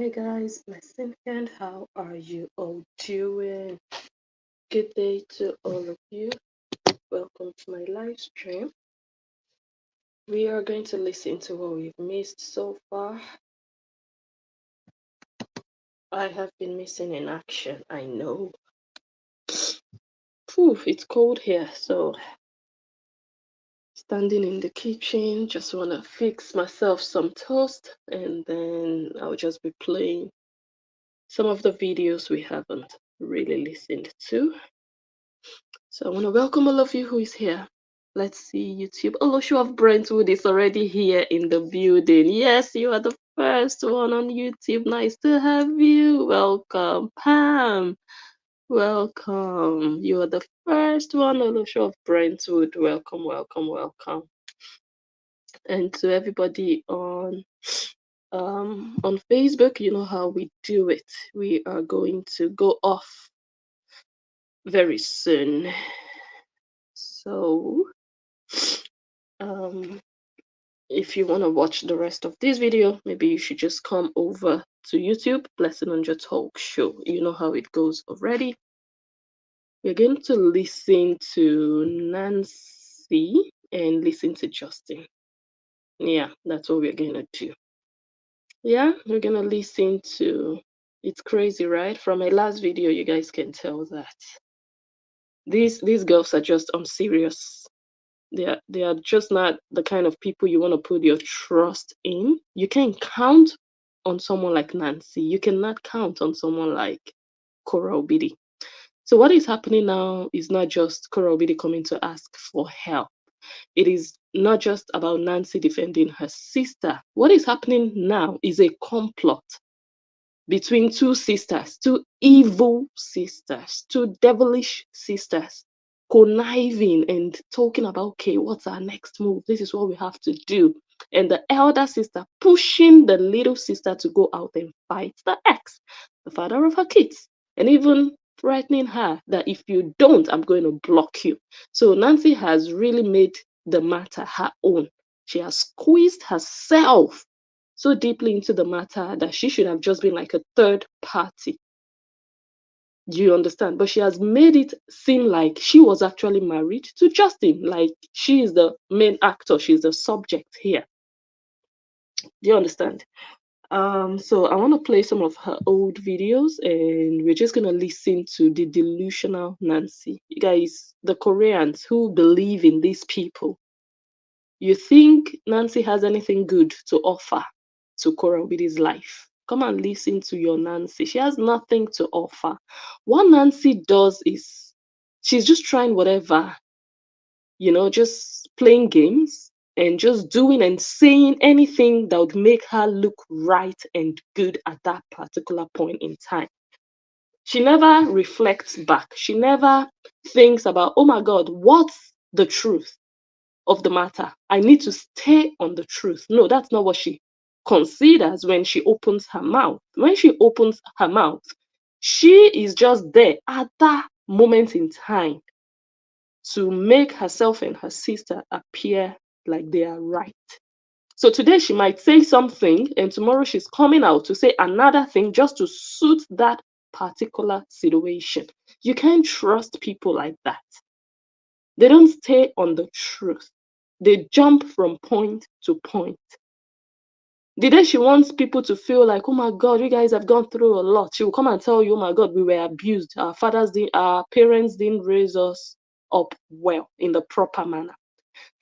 Hey guys, blessing and how are you all doing? Good day to all of you. Welcome to my live stream. We are going to listen to what we've missed so far. I have been missing in action, I know. Poof, it's cold here, so standing in the kitchen, just want to fix myself some toast and then I'll just be playing some of the videos we haven't really listened to. So I want to welcome all of you who is here. Let's see YouTube. Olosho of Brentwood is already here in the building. Yes, you are the first one on YouTube. Nice to have you. Welcome, Pam. Welcome. You are the first one, Olosho of Brentwood. Welcome, welcome, welcome. And to everybody on Facebook, you know how we do it. We are going to go off very soon. So if you want to watch the rest of this video, maybe you should just come over to YouTube, Blessing on Your Talk Show. You know how it goes already. We're going to listen to Nancy and listen to Justin. Yeah, that's what we're going to do. Yeah, we're going to listen to, it's crazy, right? From my last video, you guys can tell that these girls are just unserious. They are just not the kind of people you want to put your trust in. You can count on someone like Nancy. You cannot count on someone like Kora Obidi. So what is happening now is not just Kora Obidi coming to ask for help. It is not just about Nancy defending her sister. What is happening now is a complot between two sisters, two evil sisters, two devilish sisters, conniving and talking about, okay, what's our next move? This is what we have to do. And the elder sister pushing the little sister to go out and fight the ex, the father of her kids, and even threatening her that if you don't, I'm going to block you. So Nancy has really made the matter her own. She has squeezed herself so deeply into the matter that she should have just been like a third party. Do you understand? But she has made it seem like she was actually married to Justin, like she is the main actor, she's the subject here. Do you understand? So I want to play some of her old videos and we're just gonna listen to the delusional Nancy. You guys, the Koreans who believe in these people, you think Nancy has anything good to offer to Kora Obidi's life? Come and listen to your Nancy. She has nothing to offer. What Nancy does is she's just trying whatever, just playing games and just doing and saying anything that would make her look right and good at that particular point in time. She never reflects back. She never thinks about, oh my God, what's the truth of the matter? I need to stay on the truth. No, that's not what she considers when she opens her mouth. When she opens her mouth, she is just there at that moment in time to make herself and her sister appear like they are right. So today she might say something, and tomorrow she's coming out to say another thing just to suit that particular situation. You can't trust people like that. They don't stay on the truth. They jump from point to point. The day she wants people to feel like, oh my God, you guys have gone through a lot, she will come and tell you, oh my God, we were abused. Our parents didn't raise us up well in the proper manner.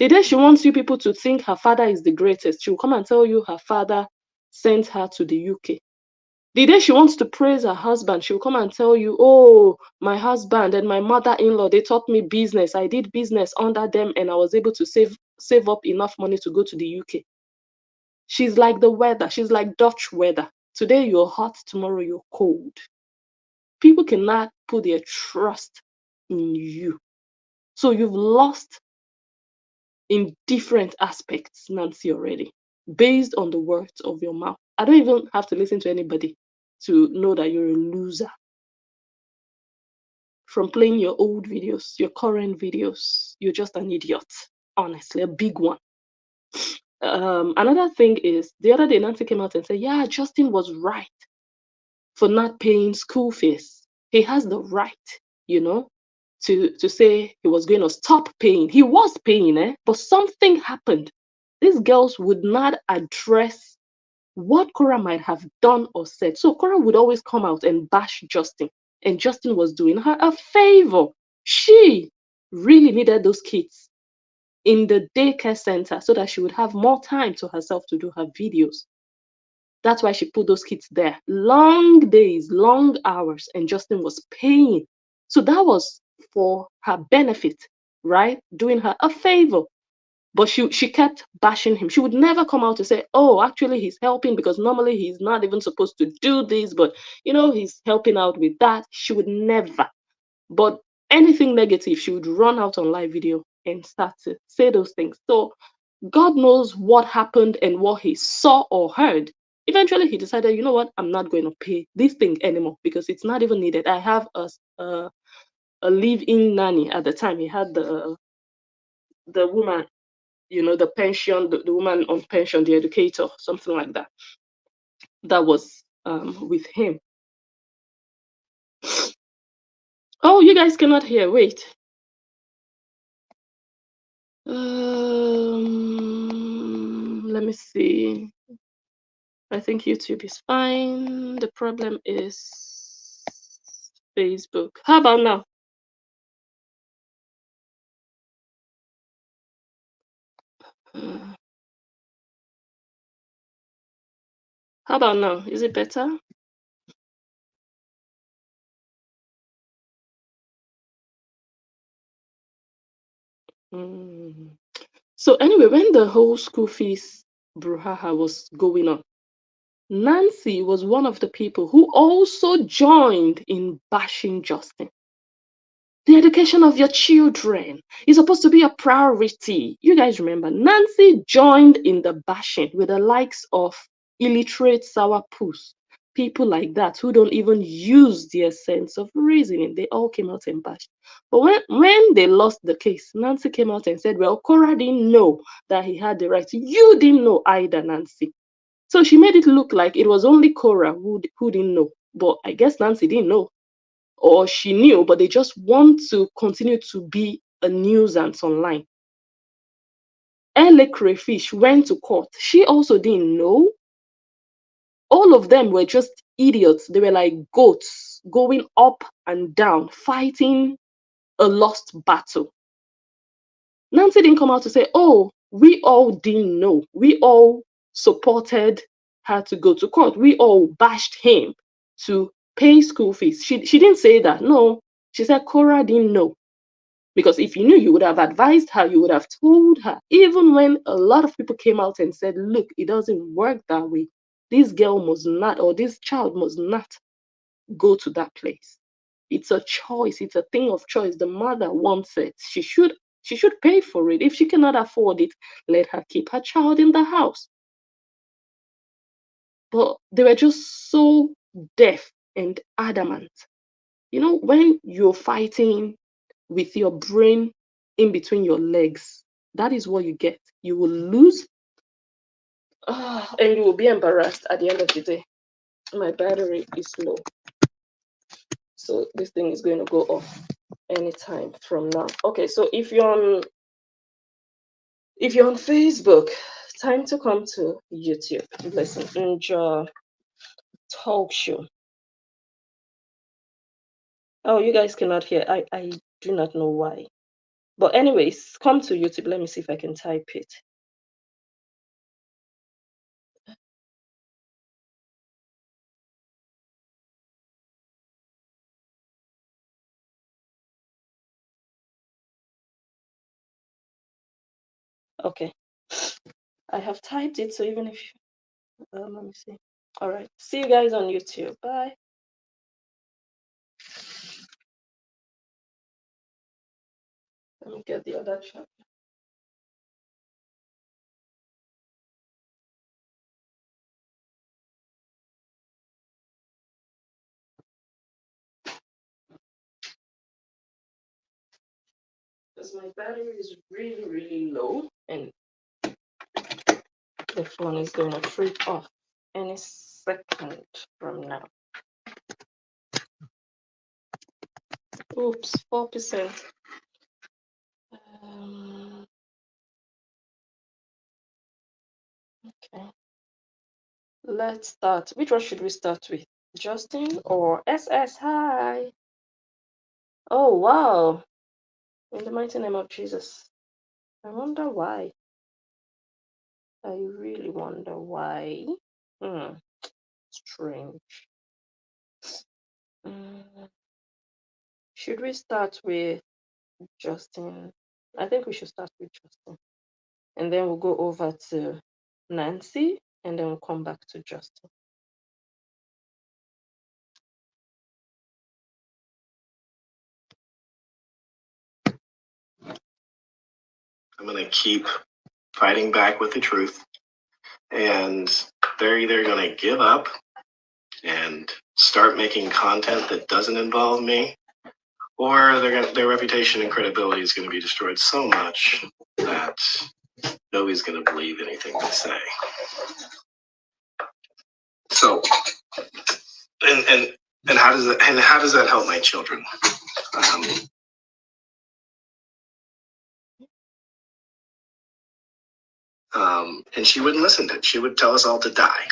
The day she wants you people to think her father is the greatest, she will come and tell you her father sent her to the UK. The day she wants to praise her husband, she'll come and tell you, oh, my husband and my mother-in-law, they taught me business. I did business under them and I was able to save up enough money to go to the UK. She's like the weather. She's like Dutch weather. Today you're hot, tomorrow you're cold. People cannot put their trust in you. So you've lost in different aspects, Nancy, already, based on the words of your mouth. I don't even have to listen to anybody to know that you're a loser. From playing your old videos, your current videos, you're just an idiot. Honestly, a big one. Another thing is, the other day Nancy came out and said, yeah, Justin was right. for not paying school fees. He has the right, you know, to say he was going to stop paying. He was paying, but something happened. These girls would not address what Cora might have done or said. So Cora would always come out and bash Justin, and Justin was doing her a favor. She really needed those kids in the daycare center so that she would have more time to herself to do her videos. That's why she put those kids there. Long days, long hours, and Justin was paying. So that was for her benefit, right? Doing her a favor. But she kept bashing him. She would never come out to say, oh, actually he's helping because normally he's not even supposed to do this, but he's helping out with that. She would never. But anything negative, she would run out on live video and start to say those things. So God knows what happened and what he saw or heard. Eventually, he decided, you know what, I'm not going to pay this thing anymore because it's not even needed. I have a live-in nanny at the time. He had the woman, the pension, the woman on pension, the educator, something like that. That was with him. Oh, you guys cannot hear. Wait. Let me see. I think YouTube is fine. The problem is Facebook. How about now? How about now? Is it better? So anyway, when the whole school fees brouhaha was going on, Nancy was one of the people who also joined in bashing Justin. The education of your children is supposed to be a priority. You guys remember, Nancy joined in the bashing with the likes of illiterate sourpuss, people like that who don't even use their sense of reasoning. They all came out and bashed. But when they lost the case, Nancy came out and said, well, Cora didn't know that he had the right. You didn't know either, Nancy. So she made it look like it was only Cora who didn't know. But I guess Nancy didn't know. Or she knew, but they just want to continue to be a nuisance online. Ele Crayfish went to court. She also didn't know. All of them were just idiots. They were like goats going up and down, fighting a lost battle. Nancy didn't come out to say, oh, we all didn't know. We all supported her to go to court. We all bashed him to pay school fees. She didn't say that. No, she said Cora didn't know. Because if you knew, you would have advised her, you would have told her. Even when a lot of people came out and said, look, it doesn't work that way. This girl must not, or this child must not go to that place. It's a choice. It's a thing of choice. The mother wants it. She should pay for it. If she cannot afford it, let her keep her child in the house. But they were just so deaf and adamant. When you're fighting with your brain in between your legs, that is what you get. You will lose, and you will be embarrassed at the end of the day. My battery is low, so this thing is going to go off anytime from now. Okay, so if you're on Facebook, time to come to YouTube. Listen, enjoy talk show. Oh, you guys cannot hear. I do not know why. But anyways, come to YouTube. Let me see if I can type it. Okay. I have typed it, so even if let me see. All right. See you guys on YouTube. Bye. Let me get the other chapter. Because my battery is really, really low, and the phone is going to trip off any second from now. Oops, 4%. Okay. Let's start. Which one should we start with? Justin or SS? Hi. Oh, wow. In the mighty name of Jesus. I wonder why. I really wonder why. Strange. Should we start with Justin? I think we should start with Justin. And then we'll go over to Nancy, and then we'll come back to Justin. I'm going to keep fighting back with the truth. And they're either going to give up and start making content that doesn't involve me, or their reputation and credibility is going to be destroyed so much that nobody's going to believe anything they say. So, and how does that help my children? And she wouldn't listen to it. She would tell us all to die.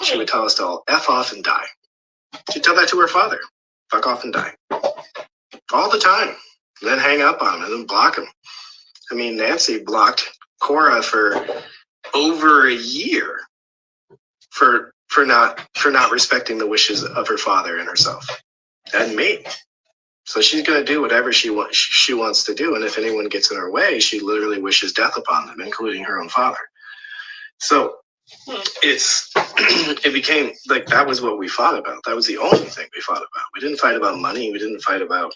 She would tell us to all F off and die. She'd tell that to her father. Fuck off and die. All the time. And then hang up on him and then block him. I mean, Nancy blocked Cora for over a year for not respecting the wishes of her father and herself and me. So she's going to do whatever she wants to do. And if anyone gets in her way, she literally wishes death upon them, including her own father. So it became like that was what we fought about. That was the only thing we fought about. We didn't fight about money. We didn't fight about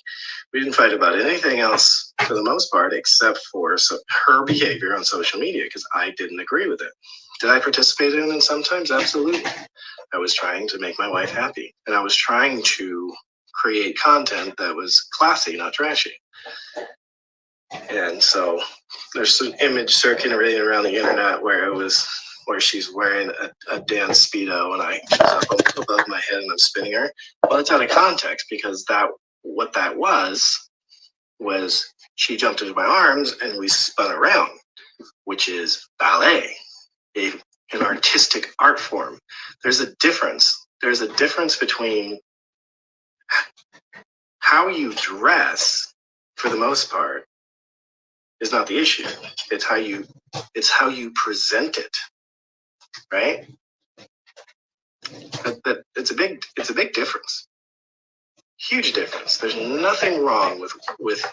anything else for the most part, except for her behavior on social media, because I didn't agree with it. Did I participate in it sometimes? Absolutely. I was trying to make my wife happy, and I was trying to create content that was classy, not trashy. And so there's an image circulating around the internet where she's wearing a dance Speedo and she's up above my head and I'm spinning her. Well, it's out of context, because what that was she jumped into my arms and we spun around, which is ballet, an artistic art form. There's a difference. There's a difference between how you dress, for the most part, is not the issue. It's how you present it, right? It's a big difference. Huge difference. There's nothing wrong with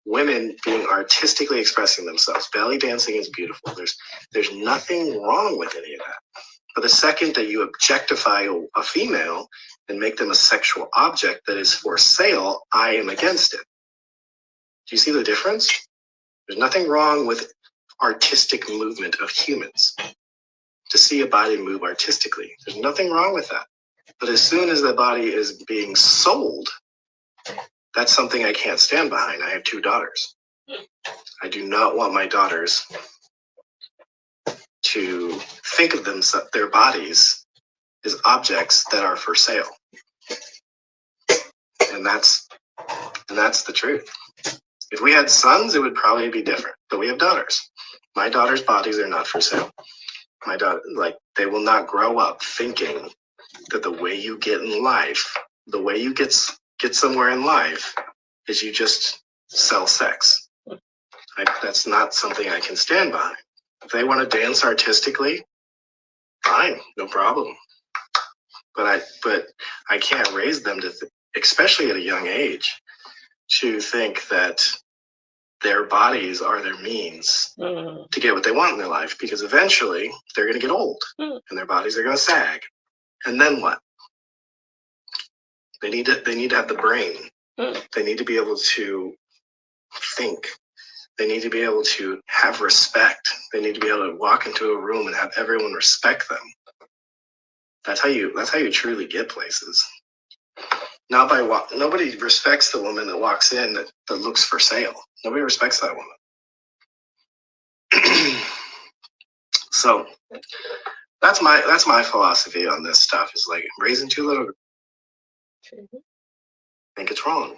women being artistically expressing themselves. Belly dancing is beautiful. There's nothing wrong with any of that. But the second that you objectify a female and make them a sexual object that is for sale, I am against it. Do you see the difference? There's nothing wrong with artistic movement of humans. To see a body move artistically, there's nothing wrong with that. But as soon as the body is being sold, that's something I can't stand behind. I have 2 daughters. I do not want my daughters to think of their bodies as objects that are for sale. And that's the truth. If we had sons, it would probably be different. But we have daughters. My daughters' bodies are not for sale. My daughter, they will not grow up thinking that the way you get in life, the way you get somewhere in life, is you just sell sex. That's not something I can stand behind. If they want to dance artistically, fine, no problem. But I can't raise them to, especially at a young age, to think that their bodies are their means to get what they want in their life, because eventually they're going to get old and their bodies are going to sag. And then what? They need to have the brain. They need to be able to think. They need to be able to have respect. They need to be able to walk into a room and have everyone respect them. That's how you truly get places. Not by nobody respects the woman that walks in that looks for sale. Nobody respects that woman. So that's my philosophy on this stuff. Is like raising 2 little. I think it's wrong.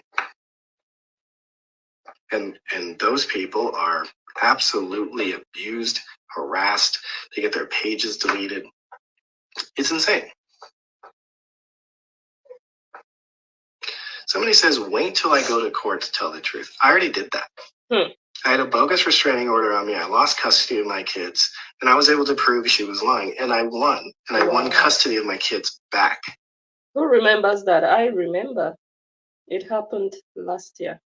And those people are absolutely abused, harassed. They get their pages deleted. It's insane. Somebody says, wait till I go to court to tell the truth. I already did that. I had a bogus restraining order on me. I lost custody of my kids, and I was able to prove she was lying, and I won. And I won custody of my kids back. Who remembers that? I remember. It happened last year.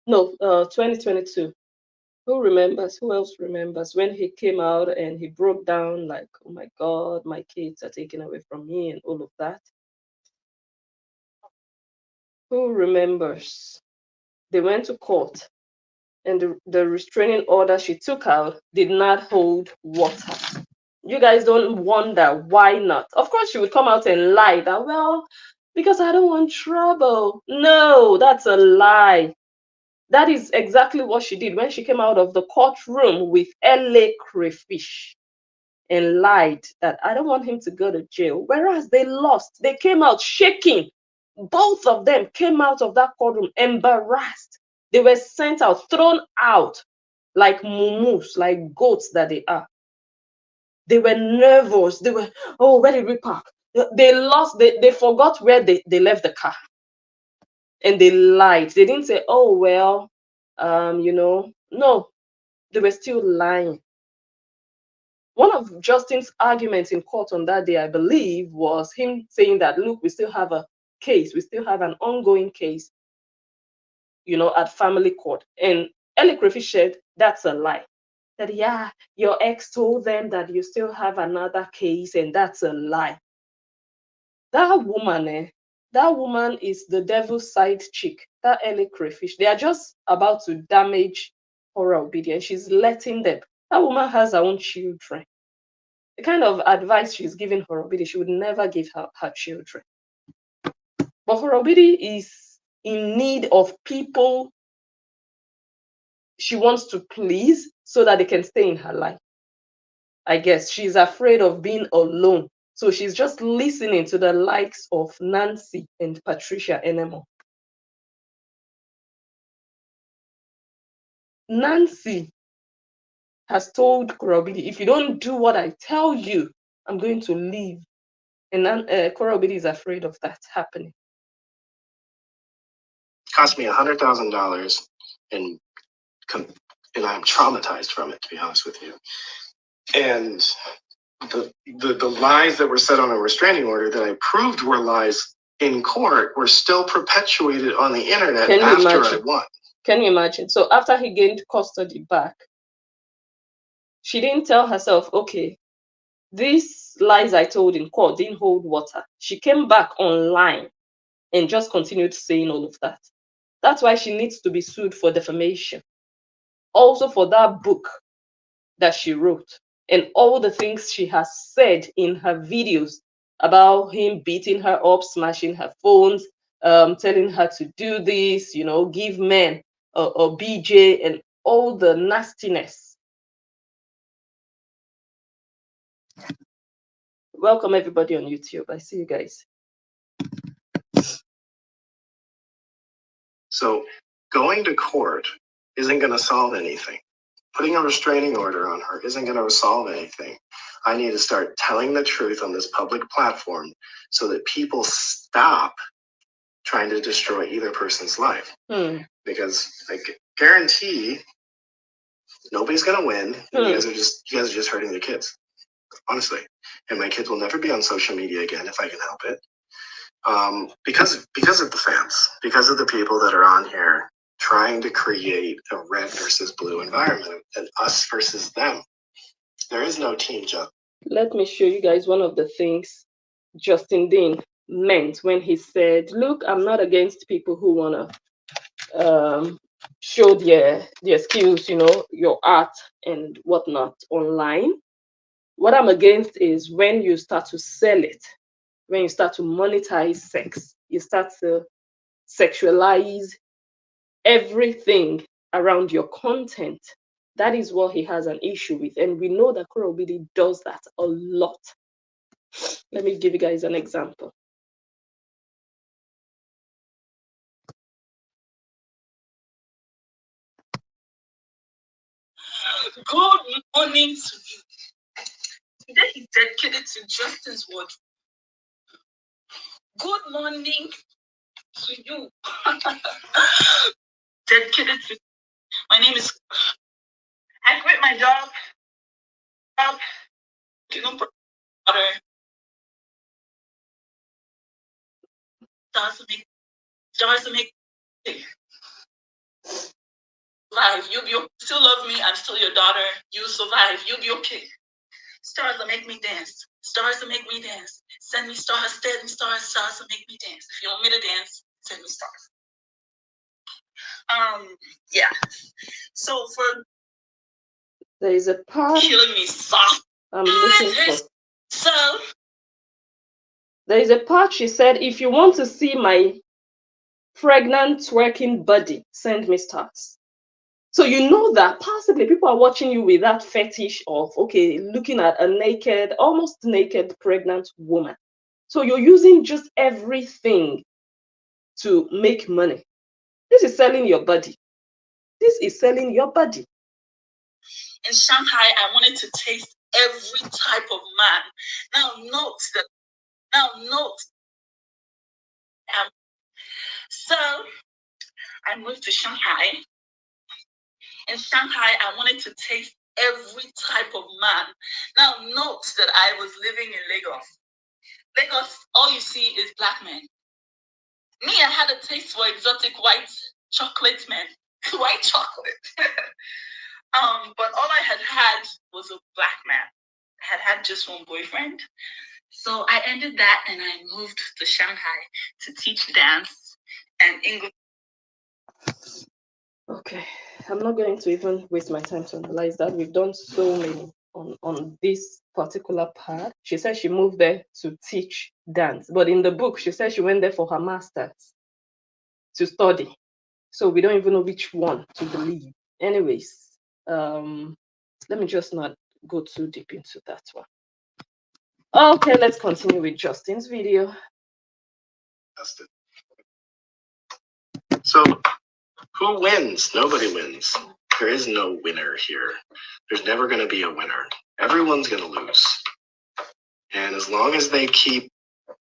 No, 2022. Who remembers? Who else remembers when he came out and he broke down like, oh my God, my kids are taken away from me and all of that? Who remembers? They went to court and the restraining order she took out did not hold water. You guys don't wonder why not. Of course, she would come out and lie that, well, because I don't want trouble. No, that's a lie. That is exactly what she did when she came out of the courtroom with LA Crayfish and lied that I don't want him to go to jail. Whereas they lost. They came out shaking. Both of them came out of that courtroom embarrassed. They were sent out, thrown out like mumus, like goats that they are. They were nervous. They were, oh, where did we park? They lost, they forgot where they left the car. And they lied. They didn't say, oh, well, no, they were still lying. One of Justin's arguments in court on that day, I believe, was him saying that, look, we still have a case. We still have an ongoing case, at family court. And Ellie Crayfish said, that's a lie. That, yeah, your ex told them that you still have another case, and that's a lie. That woman is the devil's side chick, that Ellie Crayfish. They are just about to damage Horror Obedience. She's letting them. That woman has her own children. The kind of advice she's giving Horror Obedience, she would never give her children. But Horror Obedience is in need of people she wants to please so that they can stay in her life. I guess she's afraid of being alone. So she's just listening to the likes of Nancy and Patricia Enemo. Nancy has told Korobidi, if you don't do what I tell you, I'm going to leave. And Korobidi is afraid of that happening. It cost me $100,000 and I'm traumatized from it, to be honest with you. And the lies that were said on a restraining order that I proved were lies in court were still perpetuated on the internet after I won. Can you imagine? So after he gained custody back, she didn't tell herself, okay, these lies I told in court didn't hold water. She came back online and just continued saying all of that. That's why she needs to be sued for defamation. Also for that book that she wrote and all the things she has said in her videos about him beating her up, smashing her phones, telling her to do this, give men a BJ and all the nastiness. Welcome everybody on YouTube. I see you guys. So going to court isn't going to solve anything. Putting a restraining order on her isn't going to resolve anything. I need to start telling the truth on this public platform so that people stop trying to destroy either person's life. Because I guarantee nobody's going to win. And you guys are just hurting your kids, honestly. And my kids will never be on social media again if I can help it. Because of the fans, because of the people that are on here trying to create a red versus blue environment and us versus them. There is no team, Jeff. Let me show you guys one of the things Justin Dean meant when he said, look, I'm not against people who want to show their skills, your art and whatnot online. What I'm against is when you start to sell it, when you start to monetize sex, you start to sexualize everything around your content. That is what he has an issue with. And we know that Korobidi does that a lot. Let me give you guys an example. Good morning to you. Today is dedicated to Justin's word. Good morning to you. Dedicated to. My name is. I quit my job. You know, brother. Stars to make. Survive. You still love me. I'm still your daughter. You survive. You'll be okay. Stars that make me dance. Stars that make me dance. Send me stars, send me stars, stars that make me dance. If you want me to dance, send me stars. Yeah. So for there is a part killing me soft. I'm looking for. So there is a part she said, if you want to see my pregnant twerking body, send me stars. So you know that possibly people are watching you with that fetish of, okay, looking at a naked, almost naked pregnant woman. So you're using just everything to make money. This is selling your body. This is selling your body. In Shanghai, I wanted to taste every type of man. Now note. So I moved to Shanghai. In Shanghai, I wanted to taste every type of man. Now note that I was living in Lagos. Lagos, all you see is black men. Me, I had a taste for exotic white chocolate men. White chocolate. But all I had was a black man. I had just one boyfriend. So I ended that and I moved to Shanghai to teach dance and English. Okay, I'm not going to even waste my time to analyze that. We've done so many on this particular part. She said she moved there to teach dance, but in the book, she said she went there for her master's to study. So we don't even know which one to believe. Anyways, let me just not go too deep into that one. Okay, let's continue with Justin's video. So, who wins? Nobody wins. There is no winner here. There's never going to be a winner. Everyone's going to lose. And as long as they keep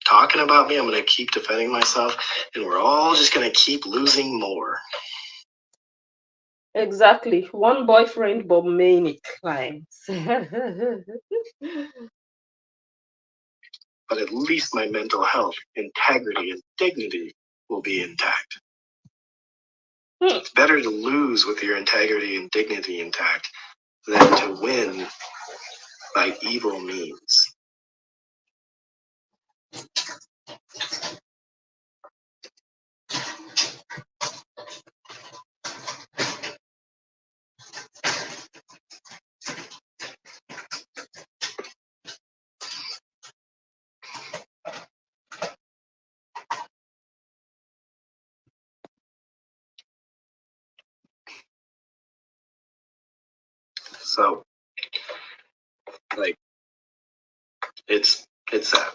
talking about me, I'm going to keep defending myself, and we're all just going to keep losing more. Exactly. One boyfriend, but many clients. But at least my mental health, integrity, and dignity will be intact. It's better to lose with your integrity and dignity intact than to win by evil means. So, like, it's sad.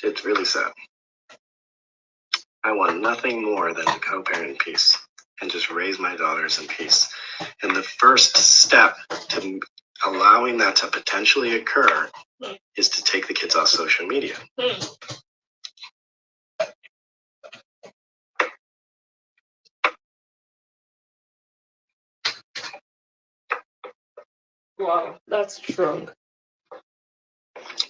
It's really sad. I want nothing more than to co-parent in peace and just raise my daughters in peace. And the first step to allowing that to potentially occur is to take the kids off social media. Wow, that's strong.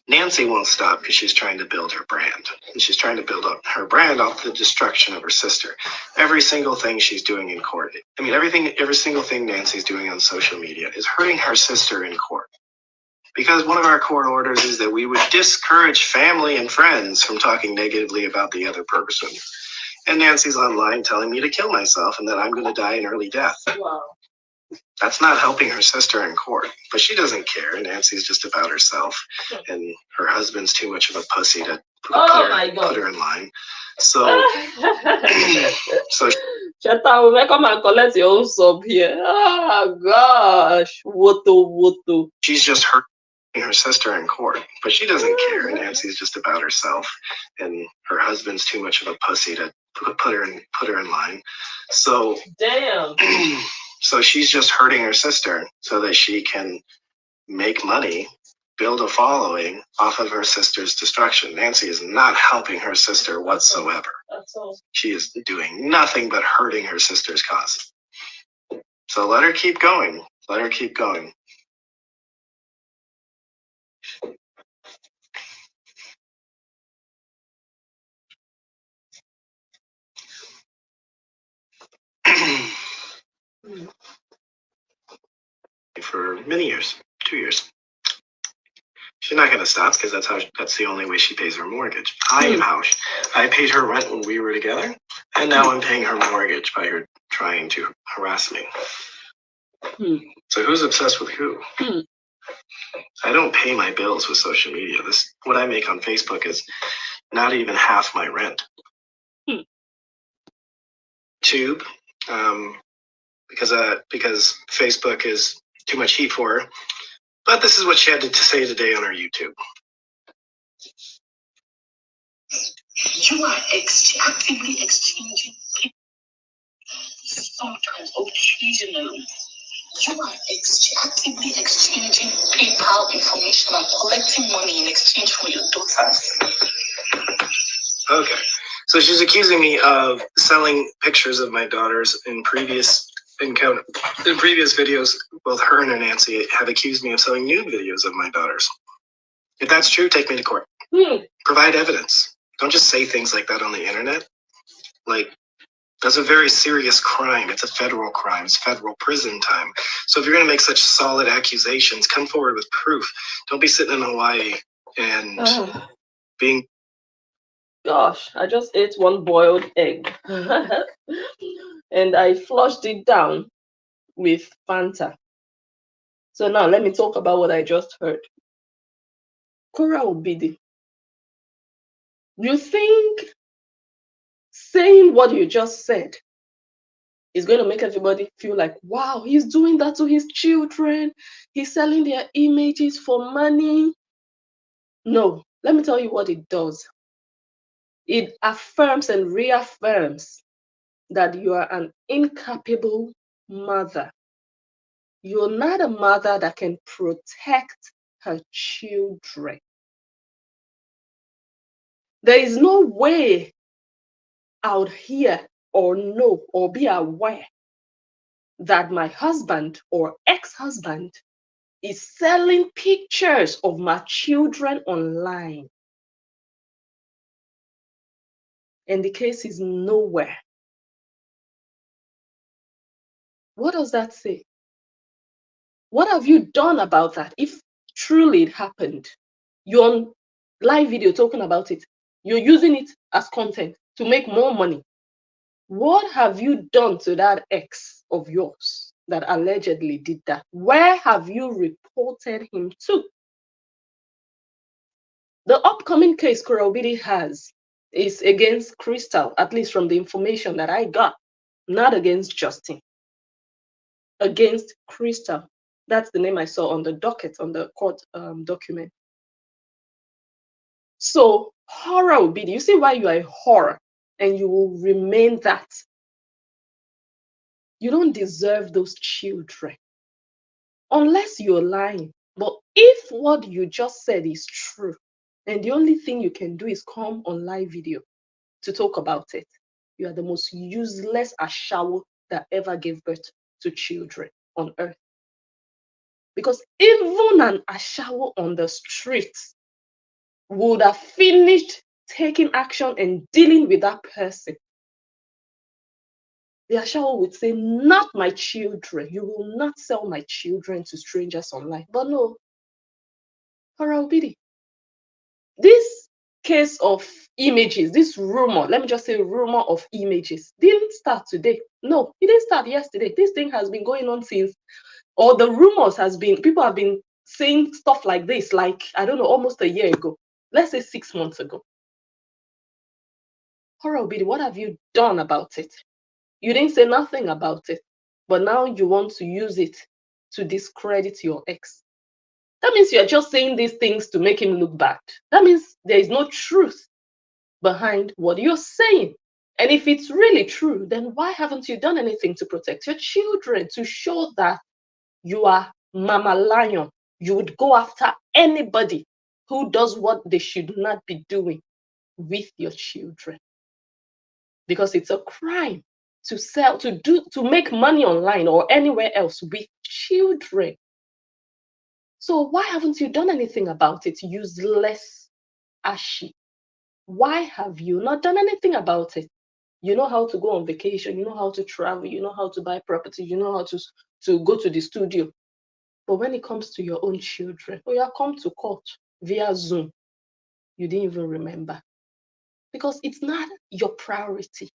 Nancy won't stop because she's trying to build her brand. And she's trying to build up her brand off the destruction of her sister. Every single thing she's doing in court. I mean, every single thing Nancy's doing on social media is hurting her sister in court. Because one of our court orders is that we would discourage family and friends from talking negatively about the other person. And Nancy's online telling me to kill myself and that I'm going to die an early death. Wow. That's not helping her sister in court, but she doesn't care. Nancy's just about herself, and her husband's too much of a pussy to put her in line. So, Chata, come and collect your own sub here. Oh gosh, Woto. She's just hurting her sister in court, but she doesn't care. Nancy's just about herself, and her husband's too much of a pussy to put her in line. So, damn. So she's just hurting her sister so that she can make money, build a following off of her sister's destruction. Nancy is not helping her sister whatsoever. That's all. She is doing nothing but hurting her sister's cause. So let her keep going. Let her keep going. For many years, 2 years. She's not gonna stop because that's the only way she pays her mortgage. I paid her rent when we were together, and now I'm paying her mortgage by her trying to harass me. So who's obsessed with who? I don't pay my bills with social media. What I make on Facebook is not even half my rent. Tube, because Facebook is too much heat for her. But this is what she had to say today on her YouTube. You are actively exchanging sometimes occasionally. You are actively exchanging PayPal information and collecting money in exchange for your daughters. Okay. So she's accusing me of selling pictures of my daughters in previous videos. Both her and Nancy have accused me of selling nude videos of my daughters. If that's true, take me to court. Provide evidence. Don't just say things like that on the internet. Like, that's a very serious crime. It's a federal crime. It's federal prison time. So if you're going to make such solid accusations, come forward with proof. Don't be sitting in Hawaii and being... Gosh, I just ate one boiled egg. And I flushed it down with Fanta. So now let me talk about what I just heard. Kora Obidi, you think saying what you just said is going to make everybody feel like, wow, he's doing that to his children. He's selling their images for money. No, let me tell you what it does. It affirms and reaffirms that you are an incapable mother. You're not a mother that can protect her children. There is no way out here or know or be aware that my husband or ex-husband is selling pictures of my children online. And the case is nowhere. What does that say? What have you done about that? If truly it happened, you're on live video talking about it. You're using it as content to make more money. What have you done to that ex of yours that allegedly did that? Where have you reported him to? The upcoming case Korobidi has is against Crystal, at least from the information that I got, not against Justin. Against Crystal. That's the name I saw on the docket, on the court document. So, horror Obidi, you see why you are a horror and you will remain that. You don't deserve those children unless you're lying. But if what you just said is true, and the only thing you can do is come on live video to talk about it, you are the most useless ashawo that ever gave birth to children on earth. Because even an ashawo on the streets would have finished taking action and dealing with that person. The ashawo would say, not my children. You will not sell my children to strangers online. But no, Harabidi. This case of images, this rumor, let me just say rumor of images, didn't start today. No, it didn't start yesterday. This thing has been going on since, or the rumors has been, people have been saying stuff like this, like, I don't know, almost a year ago. Let's say 6 months ago. Harabidi, what have you done about it? You didn't say nothing about it, but now you want to use it to discredit your ex. That means you're just saying these things to make him look bad. That means there is no truth behind what you're saying. And if it's really true, then why haven't you done anything to protect your children, to show that you are Mama Lion? You would go after anybody who does what they should not be doing with your children. Because it's a crime to sell, to make money online or anywhere else with children. So why haven't you done anything about it, useless Ashi? Why have you not done anything about it? You know how to go on vacation, you know how to travel, you know how to buy property, you know how to go to the studio. But when it comes to your own children, oh, you come to court via Zoom, you didn't even remember. Because it's not your priority.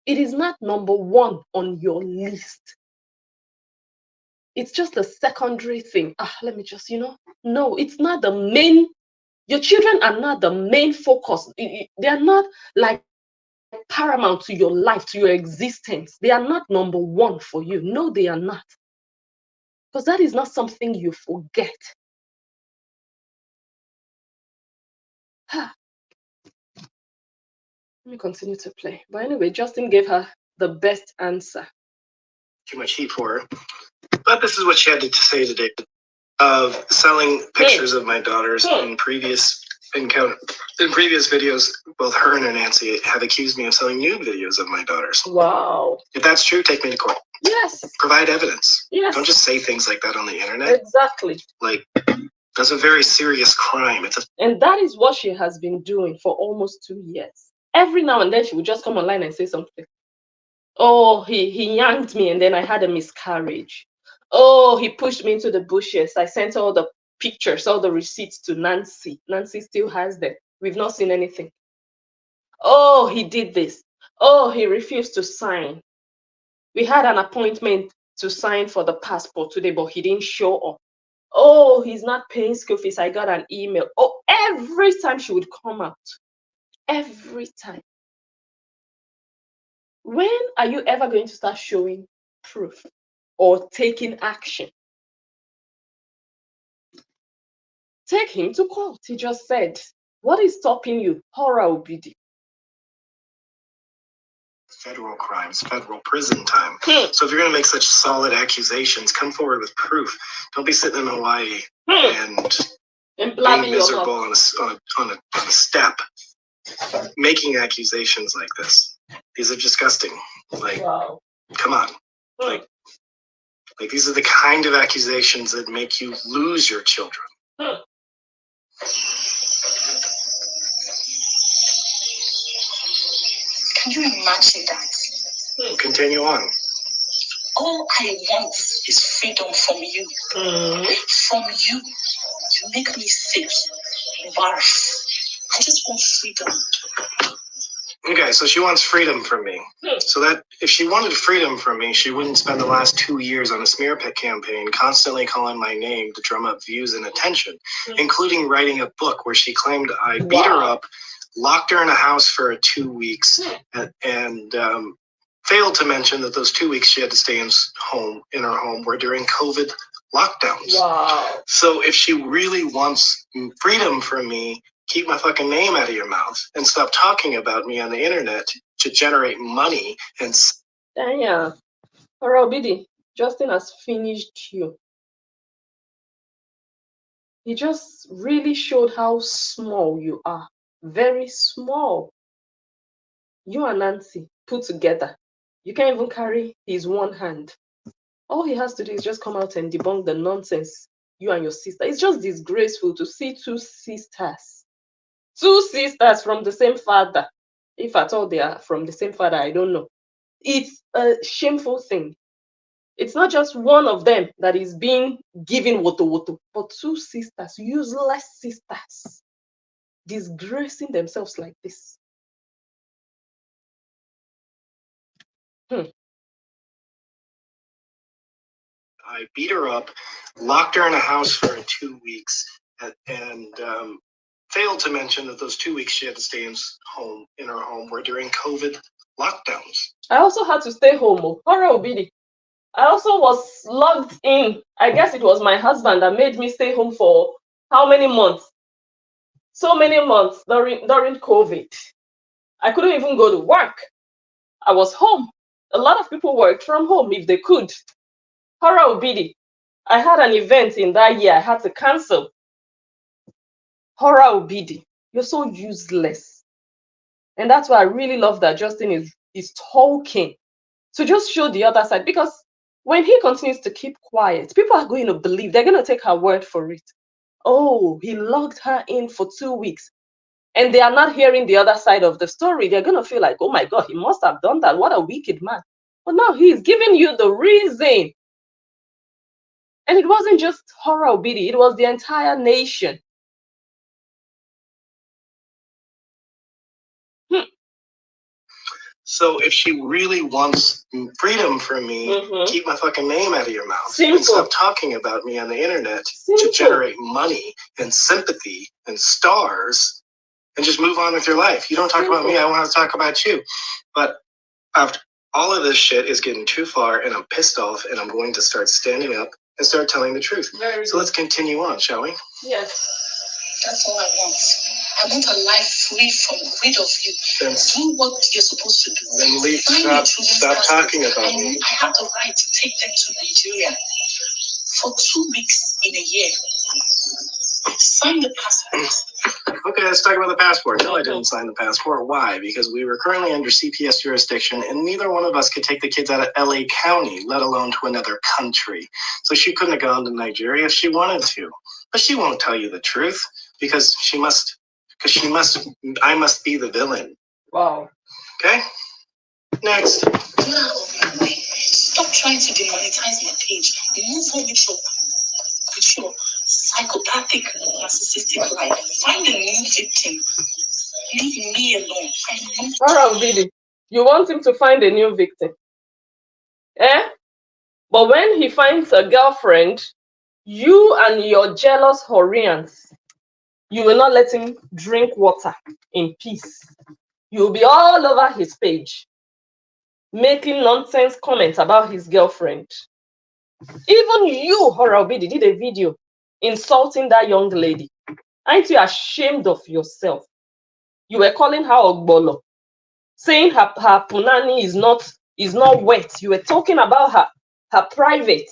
It is not number one on your list. It's just a secondary thing. Let me just, no, it's not the main. Your children are not the main focus. They are not like paramount to your life, to your existence. They are not number one for you. No, they are not. Because that is not something you forget. Let me continue to play. But anyway, Justin gave her the best answer. Too much heat for her. But this is what she had to say today. Of selling pictures of my daughters in previous videos, both her and her Nancy have accused me of selling nude videos of my daughters. Wow. If that's true, take me to court. Yes. Provide evidence. Yes. Don't just say things like that on the internet. Exactly. Like, that's a very serious crime. And that is what she has been doing for almost 2 years. Every now and then she would just come online and say something. Oh, he yanked me and then I had a miscarriage. Oh, he pushed me into the bushes. I sent all the pictures, all the receipts to Nancy. Nancy still has them. We've not seen anything. Oh, he did this. Oh, he refused to sign. We had an appointment to sign for the passport today, but he didn't show up. Oh, he's not paying school fees. I got an email. Oh, every time she would come out. Every time. When are you ever going to start showing proof or taking action? Take him to court. He just said, what is stopping you? Horror Obidi. Federal crimes, federal prison time. So if you're going to make such solid accusations, come forward with proof. Don't be sitting in Hawaii and being miserable on a step, making accusations like this. These are disgusting. Like, wow. Come on. Like these are the kind of accusations that make you lose your children. Can you imagine that? Continue on. All I want is freedom from you. From you. You make me sick. Barf. I just want freedom. Okay, so she wants freedom from me. So that if she wanted freedom from me, she wouldn't spend the last 2 years on a smear campaign constantly calling my name to drum up views and attention, including writing a book where she claimed I beat her up, locked her in a house for 2 weeks, and failed to mention that those 2 weeks she had to stay in her home were during COVID lockdowns. Wow. So if she really wants freedom from me, keep my fucking name out of your mouth and stop talking about me on the internet to generate money and. Danya, Obidi, Justin has finished you. He just really showed how small you are. Very small. You and Nancy put together. You can't even carry his one hand. All he has to do is just come out and debunk the nonsense you and your sister. It's just disgraceful to see two sisters from the same father. If at all they are from the same father, I don't know. It's a shameful thing. It's not just one of them that is being given woto, but two sisters, useless sisters, disgracing themselves like this. I beat her up, locked her in a house for 2 weeks, and failed to mention that those 2 weeks she had to stay in her home were during COVID lockdowns. I also had to stay home. Horror Obidi. I also was logged in. I guess it was my husband that made me stay home for how many months? So many months during COVID. I couldn't even go to work. I was home. A lot of people worked from home if they could. Horror Obidi. I had an event in that year I had to cancel. Horror Obidi. You're so useless. And that's why I really love that Justin is talking to just show the other side. Because when he continues to keep quiet, people are going to believe, they're going to take her word for it. Oh, he locked her in for 2 weeks. And they are not hearing the other side of the story. They're going to feel like, oh my God, he must have done that. What a wicked man. But now he's giving you the reason. And it wasn't just Horror Obidi, it was the entire nation. So if she really wants freedom from me, keep my fucking name out of your mouth. Simple. And stop talking about me on the internet Simple. to generate money and sympathy and stars, and just move on with your life. You don't talk about me, I want to talk about you. But after all of this shit is getting too far, and I'm pissed off, and I'm going to start standing up and start telling the truth. So let's continue on, shall we? Yes. That's all I want. I want a life rid of you. Then do what you're supposed to do. Then leave. Stop talking about me. I have the right to take them to Nigeria for 2 weeks in a year. Sign the passport. Okay, let's talk about the passport. No, I didn't sign the passport. Why? Because we were currently under CPS jurisdiction, and neither one of us could take the kids out of LA County, let alone to another country. So she couldn't have gone to Nigeria if she wanted to. But she won't tell you the truth because I must be the villain. Wow. Okay? Next. Stop trying to demonetize my page. Move on with your psychopathic, narcissistic life. Find a new victim. Leave me alone. Horror Obidi. You want him to find a new victim. Eh? But when he finds a girlfriend, you and your jealous Horians, you will not let him drink water in peace. You will be all over his page, making nonsense comments about his girlfriend. Even you, Horror Obidi, did a video insulting that young lady. Aren't you ashamed of yourself? You were calling her Ogbolo, saying her punani is not wet. You were talking about her private.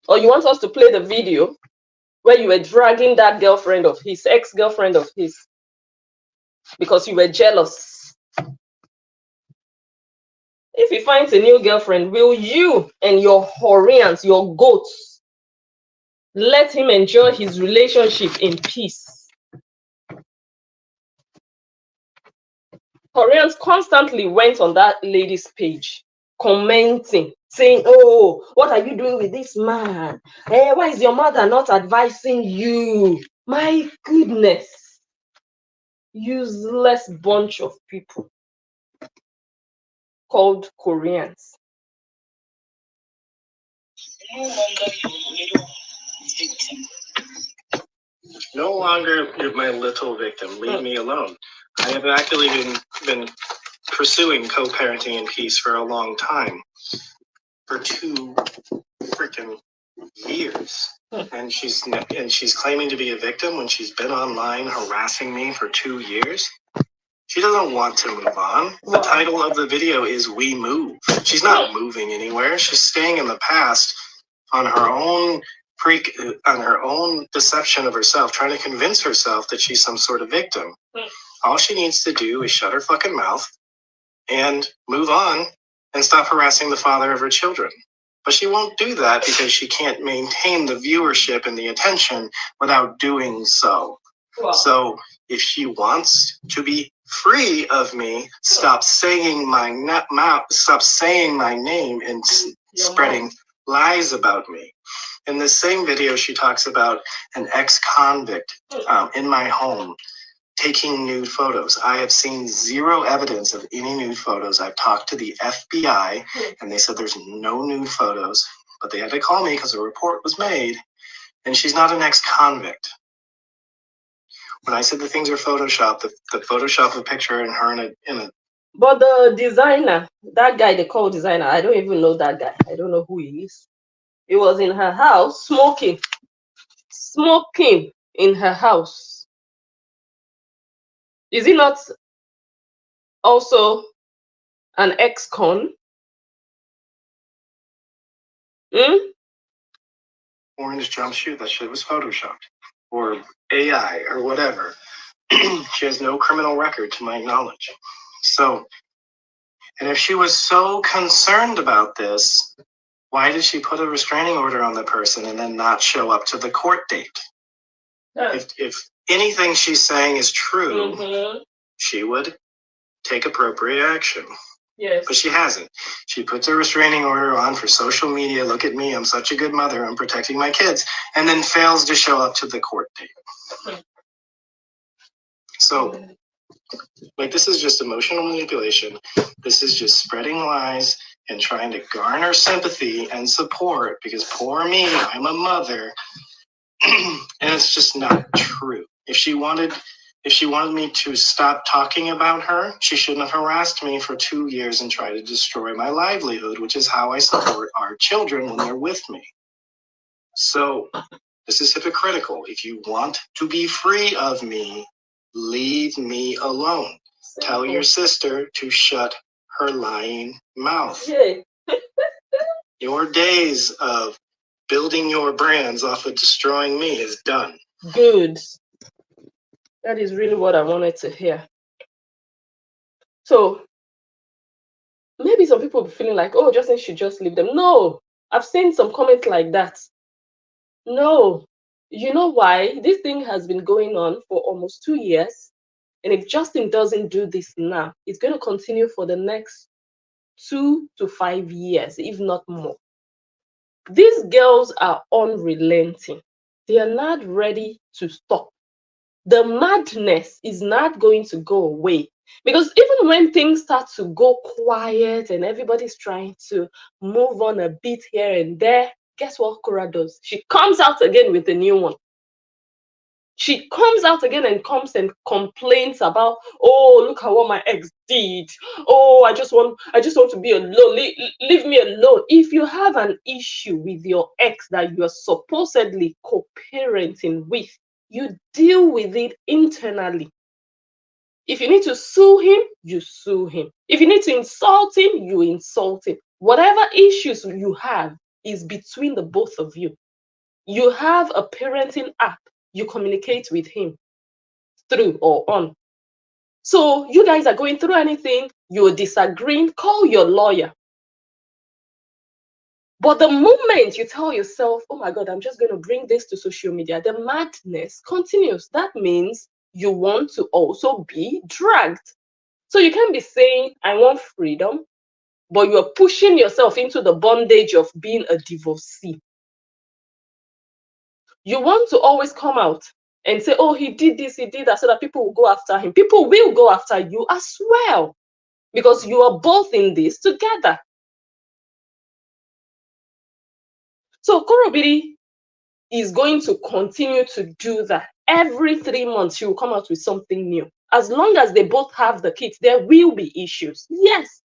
Or you want us to play the video where you were dragging that girlfriend of his, ex-girlfriend of his, because you were jealous. If he finds a new girlfriend, will you and your Horians, your goats, let him enjoy his relationship in peace? Horians constantly went on that lady's page, commenting, saying, oh, what are you doing with this man? Why is your mother not advising you? My goodness. Useless bunch of people called Koreans. No longer your little victim. No longer you're my little victim. Leave me alone. I have actually been pursuing co-parenting in peace for a long time. For 2 freaking years. And she's claiming to be a victim when she's been online harassing me for 2 years. She doesn't want to move on. The title of the video is We Move. She's not moving anywhere. She's staying in the past on her own deception of herself, trying to convince herself that she's some sort of victim. All she needs to do is shut her fucking mouth and move on and stop harassing the father of her children. But she won't do that because she can't maintain the viewership and the attention without doing so. Wow. So if she wants to be free of me, stop saying my name and spreading lies about me. In the same video, she talks about an ex-convict in my home taking nude photos. I have seen zero evidence of any nude photos. I've talked to the FBI and they said there's no nude photos, but they had to call me because a report was made, and she's not an ex-convict. When I said the things are photoshopped, the Photoshop of a picture and her in a But the designer, that guy they call designer, I don't even know that guy. I don't know who he is. He was in her house smoking in her house. Is he not also An ex-con? Hmm? Orange jumpsuit, that shit was photoshopped. Or AI or whatever. She has no criminal record to my knowledge. So, and if she was so concerned about this, why did she put a restraining order on the person and then not show up to the court date? Yeah. If anything she's saying is true, she would take appropriate action. Yes. But she hasn't. She puts a restraining order on for social media. Look at me, I'm such a good mother, I'm protecting my kids, and then fails to show up to the court date. So, like, this is just emotional manipulation. This is just spreading lies and trying to garner sympathy and support because poor me, I'm a mother. And it's just not true. If she wanted me to stop talking about her, she shouldn't have harassed me for 2 years and tried to destroy my livelihood, which is how I support our children when they're with me. So this is hypocritical. If you want to be free of me, leave me alone. Tell your sister to shut her lying mouth. Yay. Your days of building your brands off of destroying me is done. Good. That is really what I wanted to hear. So maybe some people will be feeling like, oh, Justin should just leave them. No, I've seen some comments like that. No. You know why? This thing has been going on for almost 2 years. And if Justin doesn't do this now, it's going to continue for the next 2 to 5 years, if not more. These girls are unrelenting. They are not ready to stop. The madness is not going to go away. Because even when things start to go quiet and everybody's trying to move on a bit here and there, guess what Cora does? She comes out again with a new one. She comes out again and comes and complains about, oh, look at what my ex did. Oh, I just want to be alone. Leave me alone. If you have an issue with your ex that you are supposedly co-parenting with, you deal with it internally. If you need to sue him, you sue him. If you need to insult him, you insult him. Whatever issues you have is between the both of you. You have a parenting app. You communicate with him through or on. So you guys are going through anything, you're disagreeing, call your lawyer. But the moment you tell yourself, oh my God, I'm just going to bring this to social media, the madness continues. That means you want to also be dragged. So you can't be saying, I want freedom, but you're pushing yourself into the bondage of being a divorcee. You want to always come out and say, oh, he did this, he did that, so that people will go after him. People will go after you as well, because you are both in this together. So Korobiri is going to continue to do that. Every 3 months, she will come out with something new. As long as they both have the kids, there will be issues. Yes,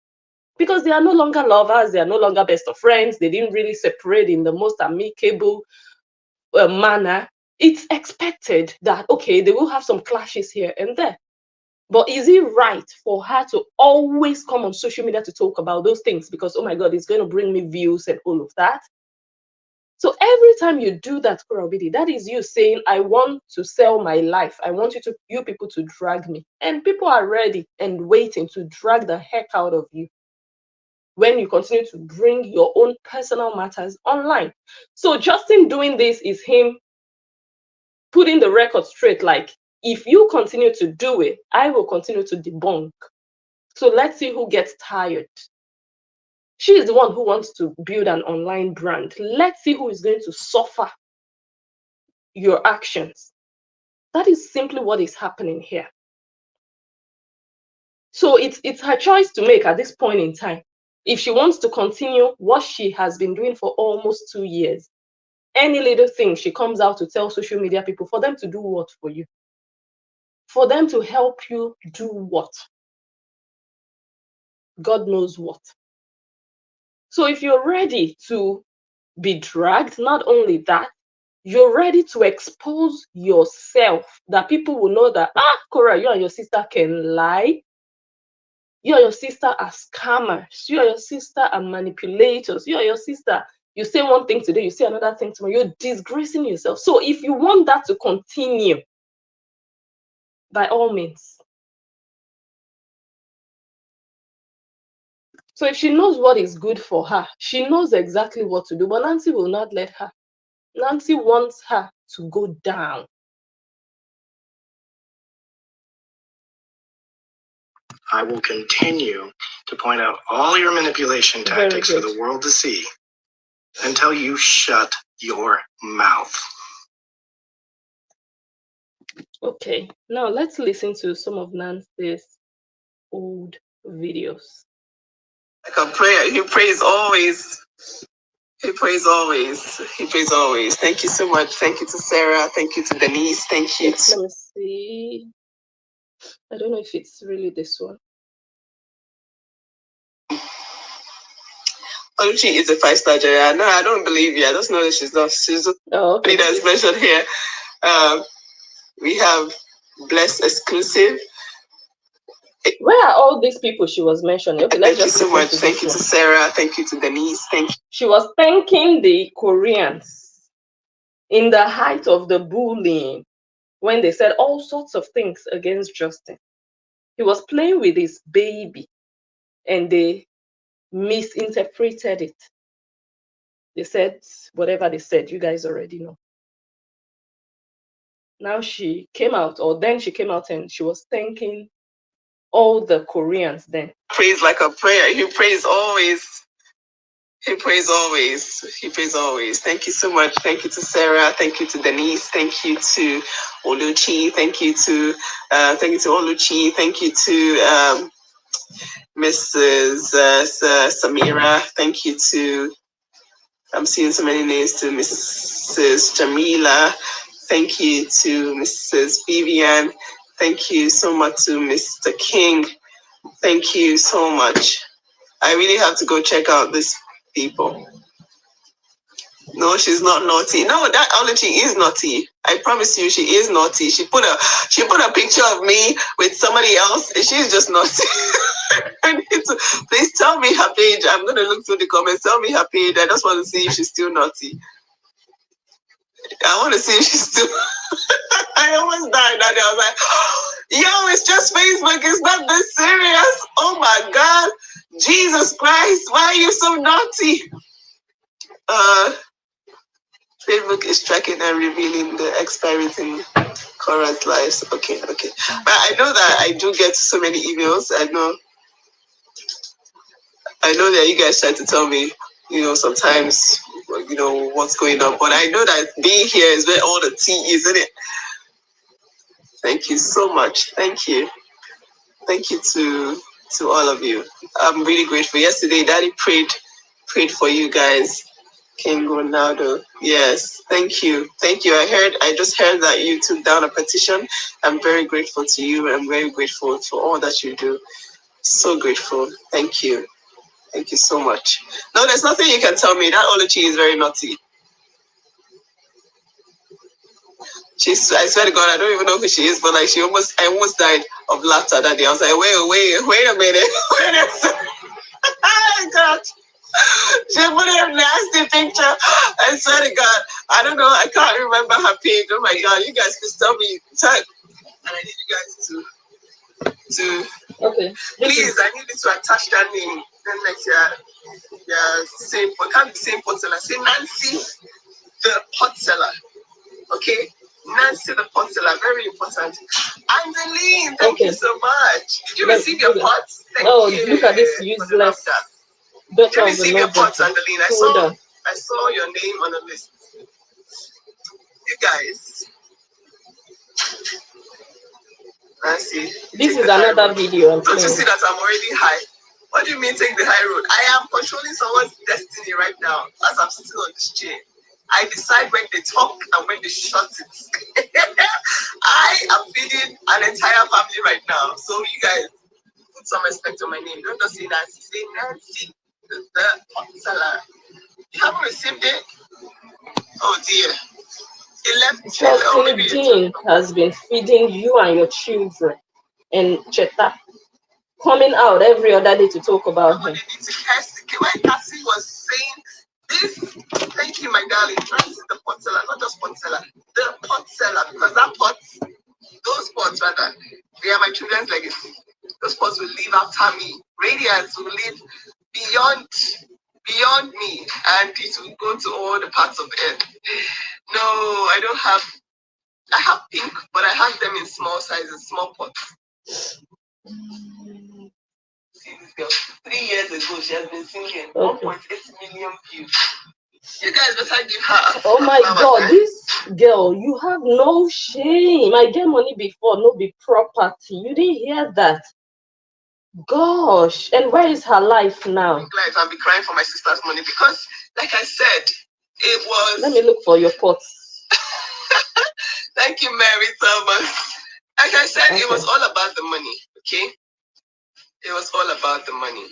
because they are no longer lovers, they are no longer best of friends, they didn't really separate in the most amicable manner. It's expected that, okay, they will have some clashes here and there. But is it right for her to always come on social media to talk about those things? Because, oh my God, it's going to bring me views and all of that. So every time you do that, Korobidi, that is you saying, I want to sell my life. I want you people to drag me. And people are ready and waiting to drag the heck out of you when you continue to bring your own personal matters online. So Justin doing this is him putting the record straight, like, if you continue to do it, I will continue to debunk. So let's see who gets tired. She is the one who wants to build an online brand. Let's see who is going to suffer your actions. That is simply what is happening here. So it's her choice to make at this point in time. If she wants to continue what she has been doing for almost 2 years, any little thing she comes out to tell social media people, for them to do what for you? For them to help you do what? God knows what. So if you're ready to be dragged, not only that, you're ready to expose yourself, that people will know that, Cora, you and your sister can lie. You and your sister are scammers. You and your sister are manipulators. You and your sister, you say one thing today, you say another thing tomorrow. You're disgracing yourself. So if you want that to continue, by all means. So if she knows what is good for her, she knows exactly what to do. But Nancy will not let her. Nancy wants her to go down. I will continue to point out all your manipulation tactics for the world to see until you shut your mouth. Okay, now let's listen to some of Nancy's old videos. Like a prayer, he prays always. He prays always. He prays always. Thank you so much. Thank you to Sarah. Thank you to Denise. Thank you to... Let me see. I don't know if it's really this one. Oluchi is a 5-star Jaya. No, I don't believe you. I just know that she's not. She's just okay. That's mentioned here. We have Bless Exclusive. Where are all these people she was mentioning? Okay, let's Thank you so much. Thank you to Sarah. Thank you to Denise. Thank you. She was thanking the Koreans in the height of the bullying when they said all sorts of things against Justin. He was playing with his baby and they misinterpreted it. They said whatever they said, you guys already know. Now she came out, or then she came out and she was thanking all the Koreans then. Prays like a prayer. He prays always. He prays always. He prays always. Thank you so much. Thank you to Sarah. Thank you to Denise. Thank you to Oluchi. Thank you to Oluchi. Thank you to Mrs. Samira. Thank you to, I'm seeing so many names, to Mrs. Jamila. Thank you to Mrs. Vivian. Thank you so much to Mr. King. Thank you so much. I really have to go check out these people. No, she's not naughty. No, that Oluchi is naughty. I promise you, she is naughty. She put a picture of me with somebody else, and she's just naughty. I need to, please tell me her page. I'm gonna look through the comments. Tell me her page. I just want to see if she's still naughty. I want to see if she's still. I almost died that day. I was like, yo, it's just Facebook. It's not this serious. Oh my God, Jesus Christ, why are you so naughty? Facebook is tracking and revealing the expiry in current lives. Okay. But I know that I do get so many emails. I know that you guys try to tell me, sometimes, what's going on. But I know that being here is where all the tea is, isn't it? Thank you so much. Thank you. Thank you to all of you. I'm really grateful. Yesterday, Daddy prayed for you guys. King Ronaldo. Yes, thank you. I just heard that you took down a petition. I'm very grateful to you. I'm very grateful for all that you do. So grateful. Thank you. Thank you so much. No, there's nothing you can tell me. That Oluchi is very naughty. I swear to God, I don't even know who she is, but like I almost died of laughter that day. I was like, wait a minute. Wait a second. Oh God. She put a nasty picture. I swear to God, I don't know. I can't remember her page. Oh my God, you guys can tell me. And I need you guys to okay. Please, I need you to attach that name. Then same, but can't be same pot seller. Say Nancy, the pot seller. Okay, Nancy, the pot seller. Very important. Angeline, thank you so much. Did you receive your pots? Thank you. Look at this useless. Did you receive your pots, Angeline? I saw your name on the list. You guys. Nancy. This is another video. Don't you see that I'm already high? What do you mean take the high road? I am controlling someone's destiny right now as I'm sitting on this chair. I decide when they talk and when they shut it. I am feeding an entire family right now. So you guys put some respect on my name. Don't just say Nancy. Say Nancy, the pot seller. You haven't received it? Oh dear. Justin Dean has been feeding you and your children and Cheta. coming out every other day to talk about him. Need to curse when Cassie was saying this. Thank you, my darling. This is the pot seller, not just pot seller, the pot seller, because that pot, those pots rather, they are my children's legacy. Those pots will live after me. Radiance will live beyond me, and it will go to all the parts of the earth. No, I don't have. I have pink, but I have them in small sizes, small pots. See this girl. 3 years ago, she has been singing 1.8 million views. You guys better give her. Oh my God, this girl, you have no shame. I get money before, no be property. You didn't hear that. Gosh, and where is her life now? Life, I'll be crying for my sister's money because, like I said, it was. Let me look for your pots. Thank you, Mary Thomas. Like I said, It was all about the money, okay? It was all about the money.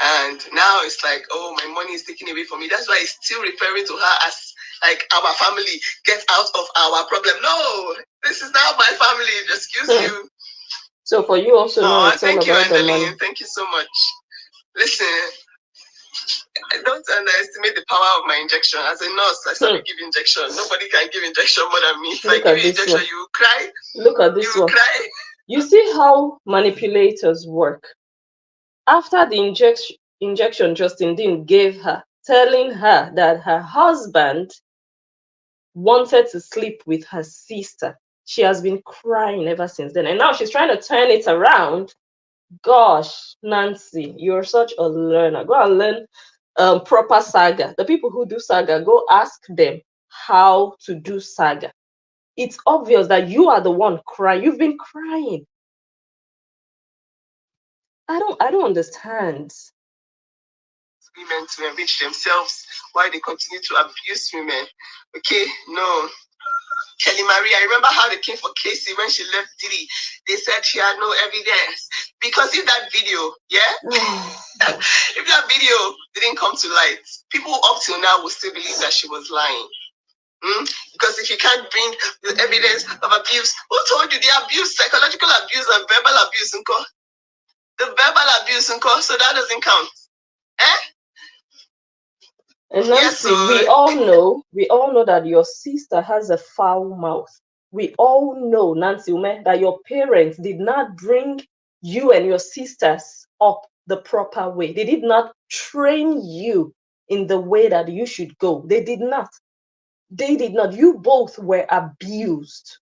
And now it's like, oh, my money is taken away from me. That's why he's still referring to her as like our family. Get out of our problem. No, this is now my family. Excuse you. So for you also, it's all about the money. Thank you so much. Listen, don't underestimate the power of my injection. As a nurse, I started give injection. Nobody can give injection more than me. If I give you injection, you will cry. Look at this one. Cry. You see how manipulators work. After the injection Justin Dean gave her, telling her that her husband wanted to sleep with her sister, she has been crying ever since then. And now she's trying to turn it around. Gosh, Nancy, you're such a learner. Go and learn proper saga. The people who do saga, go ask them how to do saga. It's obvious that you are the one crying. You've been crying. I don't understand. Women to enrich themselves while they continue to abuse women. Okay, no. Kelly Marie, I remember how they came for Casey when she left Diddy. They said she had no evidence. Because if that video, if that video didn't come to light, people up till now will still believe that she was lying. Because if you can't bring the evidence of abuse, who told you the abuse, psychological abuse and verbal abuse? The verbal abuse, so that doesn't count. And Nancy, we all know that your sister has a foul mouth. We all know, Nancy, that your parents did not bring you and your sisters up the proper way. They did not train you in the way that you should go. They did not. You both were abused.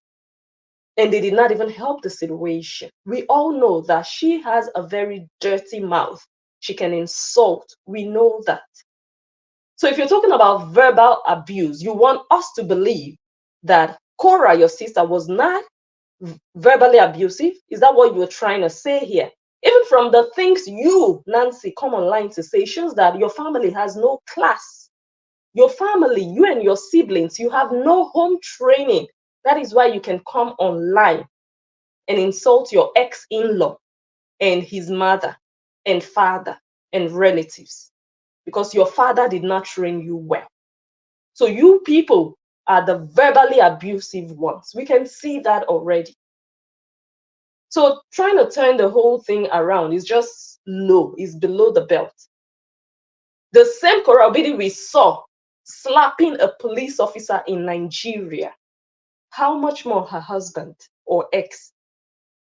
And they did not even help the situation. We all know that she has a very dirty mouth. She can insult. We know that. So if you're talking about verbal abuse, you want us to believe that Cora, your sister, was not verbally abusive? Is that what you're trying to say here? Even from the things you, Nancy, come online to say, shows that your family has no class. Your family, you and your siblings, you have no home training. That is why you can come online and insult your ex-in-law and his mother and father and relatives, because your father did not train you well. So you people are the verbally abusive ones. We can see that already. So trying to turn the whole thing around is just low, is below the belt. The same Cora Obidi we saw slapping a police officer in Nigeria. How much more her husband or ex?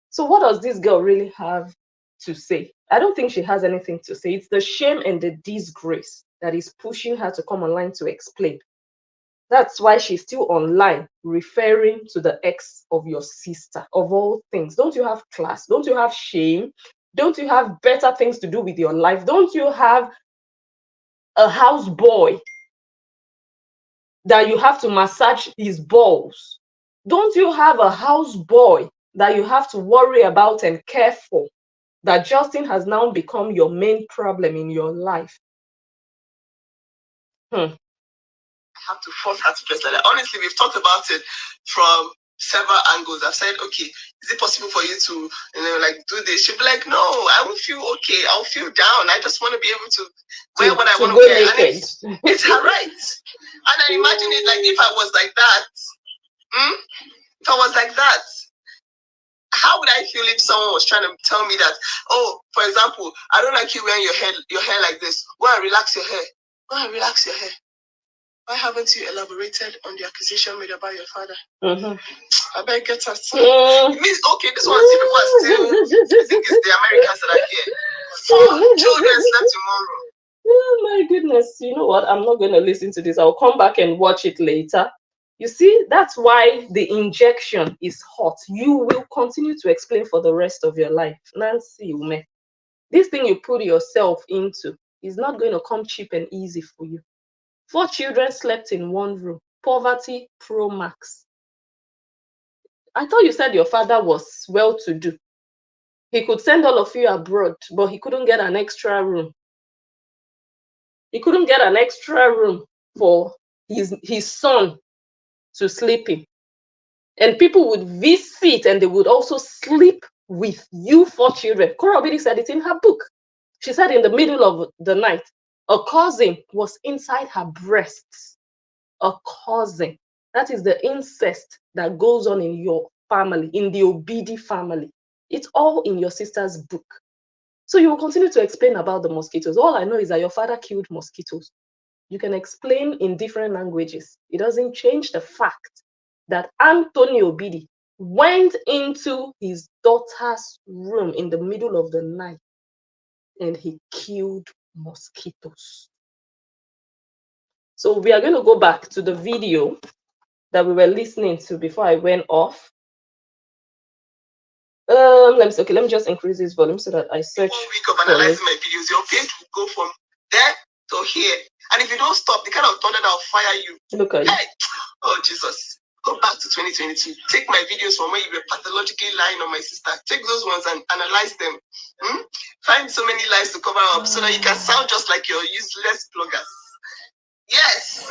So what does this girl really have to say? I don't think she has anything to say. It's the shame and the disgrace that is pushing her to come online to explain. That's why she's still online referring to the ex of your sister, of all things. Don't you have class? Don't you have shame? Don't you have better things to do with your life? Don't you have a house boy that you have to massage his balls? Don't you have a house boy that you have to worry about and care for? That Justin has now become your main problem in your life. I have to force her to dress like that. Honestly, we've talked about it from several angles. I've said, okay, is it possible for you to, do this? She'll be like, no, I won't feel okay. I'll feel down. I just want to be able to wear what I want to wear. Naked. And it's her right. And I imagine it if I was like that. If I was like that, how would I feel if someone was trying to tell me that, oh, for example, I don't like you wearing your hair like this. Go and relax your hair. Go and relax your hair. Why haven't you elaborated on the accusation made about your father? I better get us. It means, okay, this one, people are still, I think it's the Americans that are here. 4 children slept tomorrow. Oh my goodness. You know what? I'm not going to listen to this. I'll come back and watch it later. You see, that's why the injection is hot. You will continue to explain for the rest of your life. Nancy Ume, this thing you put yourself into is not going to come cheap and easy for you. 4 children slept in one room. Poverty pro max. I thought you said your father was well-to-do. He could send all of you abroad, but he couldn't get an extra room. He couldn't get an extra room for his son to sleep in. And people would visit and they would also sleep with you 4 children. Cora Obidi said it in her book. She said in the middle of the night, a cousin was inside her breasts. A cousin. That is the incest that goes on in your family, in the Obidi family. It's all in your sister's book. So you will continue to explain about the mosquitoes. All I know is that your father killed mosquitoes. You can explain in different languages. It doesn't change the fact that Anthony Obidi went into his daughter's room in the middle of the night and he killed mosquitoes. So we are going to go back to the video that we were listening to before I went off. Let me just increase this volume so that I search. 1 week of analyzing my videos, your page will go from there to here. And if you don't stop, the kind of thunder that will fire you. Look at you. Hey, oh Jesus. Go back to 2022. Take my videos from where you were pathologically lying on my sister. Take those ones and analyze them. Find so many lies to cover up so that you can sound just like your useless bloggers. Yes.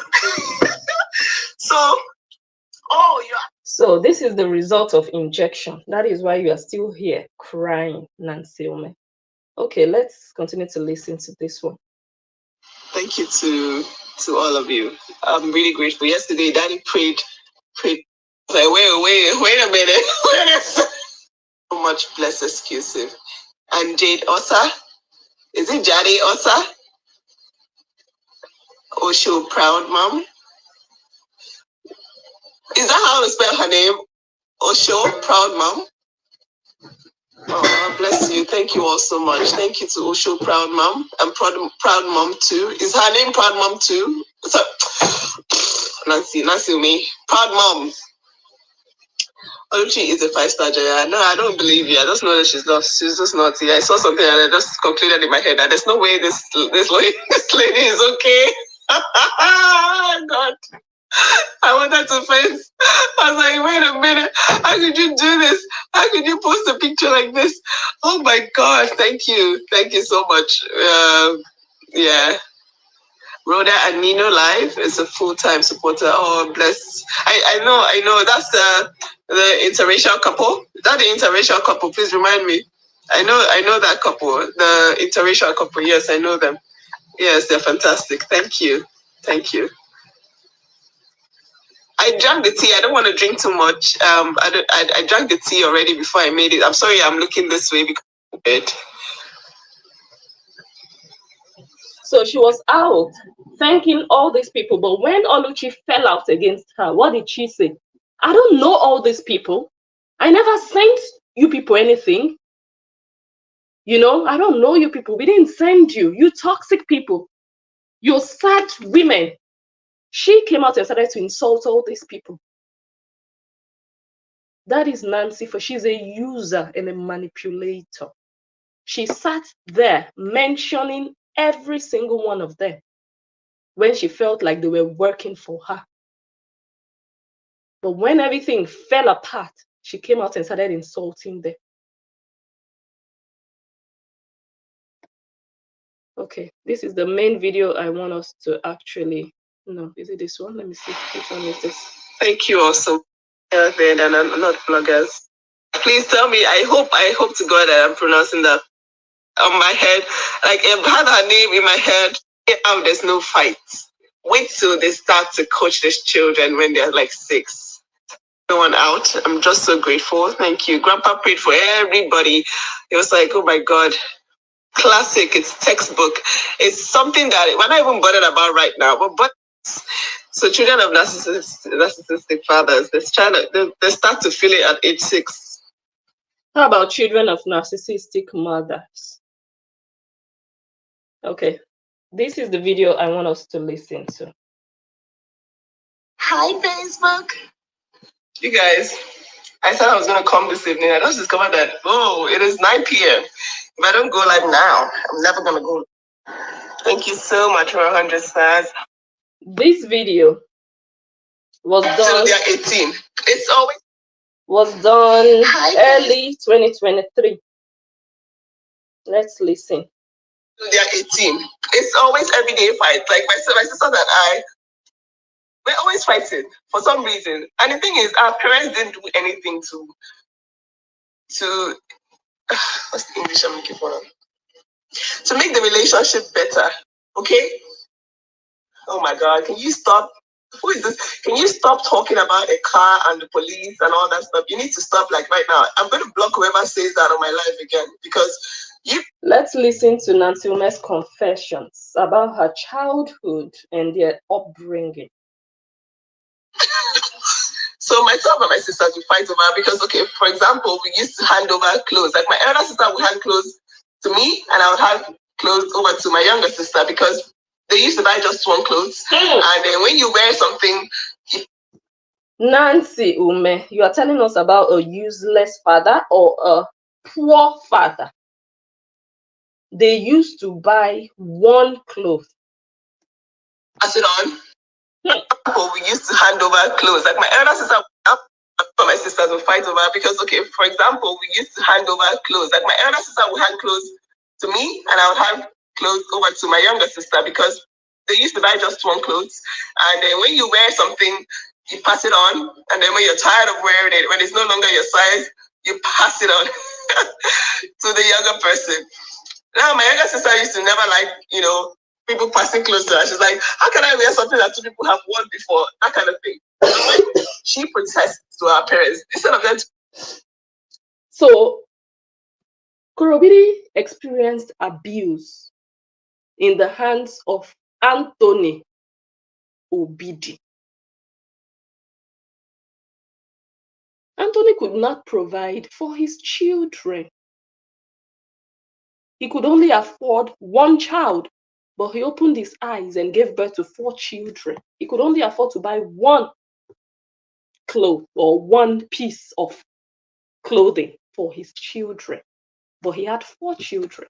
So this is the result of injection. That is why you are still here crying, Nancy Ume. Okay, let's continue to listen to this one. Thank you to all of you. I'm really grateful. Yesterday, Daddy prayed. Like, wait a minute. So much blessed exclusive. And Jade Osa, is it Jade Osa? Osho Proud Mom. Is that how to spell her name? Osho Proud Mom. Oh, bless you. Thank you all so much. Thank you to Osho Proud Mom and Proud Mom too. Is her name Proud Mom too? So, Nancy me. Proud Mom. Oluchi is a 5-star Jaya. No, I don't believe you. I just know that she's lost. She's just naughty. I saw something and I just concluded in my head that there's no way this lady is okay. God. I wanted to face. I was like, wait a minute. How could you do this? How could you post a picture like this? Oh my gosh. Thank you. Thank you so much. Yeah. Rhoda and Nino Live is a full-time supporter. Oh, bless. I know. That's the interracial couple. Is that the interracial couple? Please remind me. I know that couple. The interracial couple. Yes, I know them. Yes, they're fantastic. Thank you. Thank you. I drank the tea. I don't want to drink too much. I drank the tea already before I made it. I'm sorry I'm looking this way because of it. So she was out thanking all these people. But when Oluchi fell out against her, what did she say? I don't know all these people. I never sent you people anything. You know, I don't know you people. We didn't send you. You toxic people. You sad women. She came out and started to insult all these people. That is Nancy, for she's a user and a manipulator. She sat there mentioning every single one of them when she felt like they were working for her. But when everything fell apart, she came out and started insulting them. Okay, this is the main video I want us to actually... No, is it this one? Let me see. Which one is this? Thank you also. Out there and I'm not bloggers. Please tell me. I hope to God that I'm pronouncing that on my head. Like, I've had her name in my head. There's no fight. Wait till they start to coach these children when they're like 6. Everyone out. I'm just so grateful. Thank you. Grandpa prayed for everybody. It was like, oh my God, classic. It's textbook. It's something that we're not even bothered about right now. But so children of narcissistic fathers, they start to feel it at age 6. How about children of narcissistic mothers? Okay, this is the video I want us to listen to. Hi, Facebook. You guys, I said I was going to come this evening. I just discovered that, it is 9 p.m. If I don't go live now, I'm never going to go. Thank you so much for 100 stars. This video was done. They are 18. It's always was done early 2023. Let's listen. They are 18. It's always everyday fight. Like my sister and I, we're always fighting for some reason. And the thing is, our parents didn't do anything to what's the English I'm looking for? To make the relationship better. Okay? Oh my God, can you stop? Who is this? Can you stop talking about a car and the police and all that stuff? You need to stop like right now. I'm going to block whoever says that on my life again because you. Let's listen to Nancy Ume's confessions about her childhood and their upbringing. So myself and my sisters would fight over because, okay, for example, we used to hand over clothes. Like my elder sister would hand clothes to me, and I would hand clothes over to my younger sister because they used to buy just one clothes. And then when you wear something. Nancy Ume, you are telling us about a useless father or a poor father. They used to buy one cloth. Pass it on. We used to hand over clothes. Like my elder sister, my sisters would fight over because, okay, for example, we used to hand over clothes. Like my elder sister would hand clothes to me, and I would hand clothes over to my younger sister because they used to buy just one clothes. And then when you wear something, you pass it on. And then when you're tired of wearing it, when it's no longer your size, you pass it on to the younger person. Now, my younger sister used to never like, people passing close to her. She's like, how can I wear something that two people have worn before? That kind of thing. So she protests to her parents instead of them. So, Korobiri experienced abuse in the hands of Anthony Obidi. Anthony could not provide for his children. He could only afford one child, but he opened his eyes and gave birth to 4 children. He could only afford to buy one cloth or one piece of clothing for his children, but he had 4 children.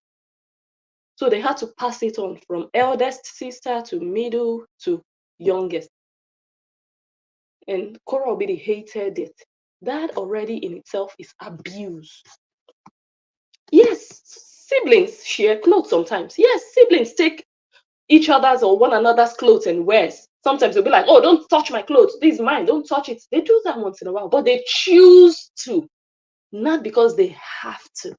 So they had to pass it on from eldest sister to middle to youngest. And Kora Obidi hated it. That already in itself is abuse. Yes, siblings share clothes sometimes. Yes, siblings take each other's or one another's clothes and wears. Sometimes they'll be like, oh, don't touch my clothes. This is mine. Don't touch it. They do that once in a while, but they choose to, not because they have to.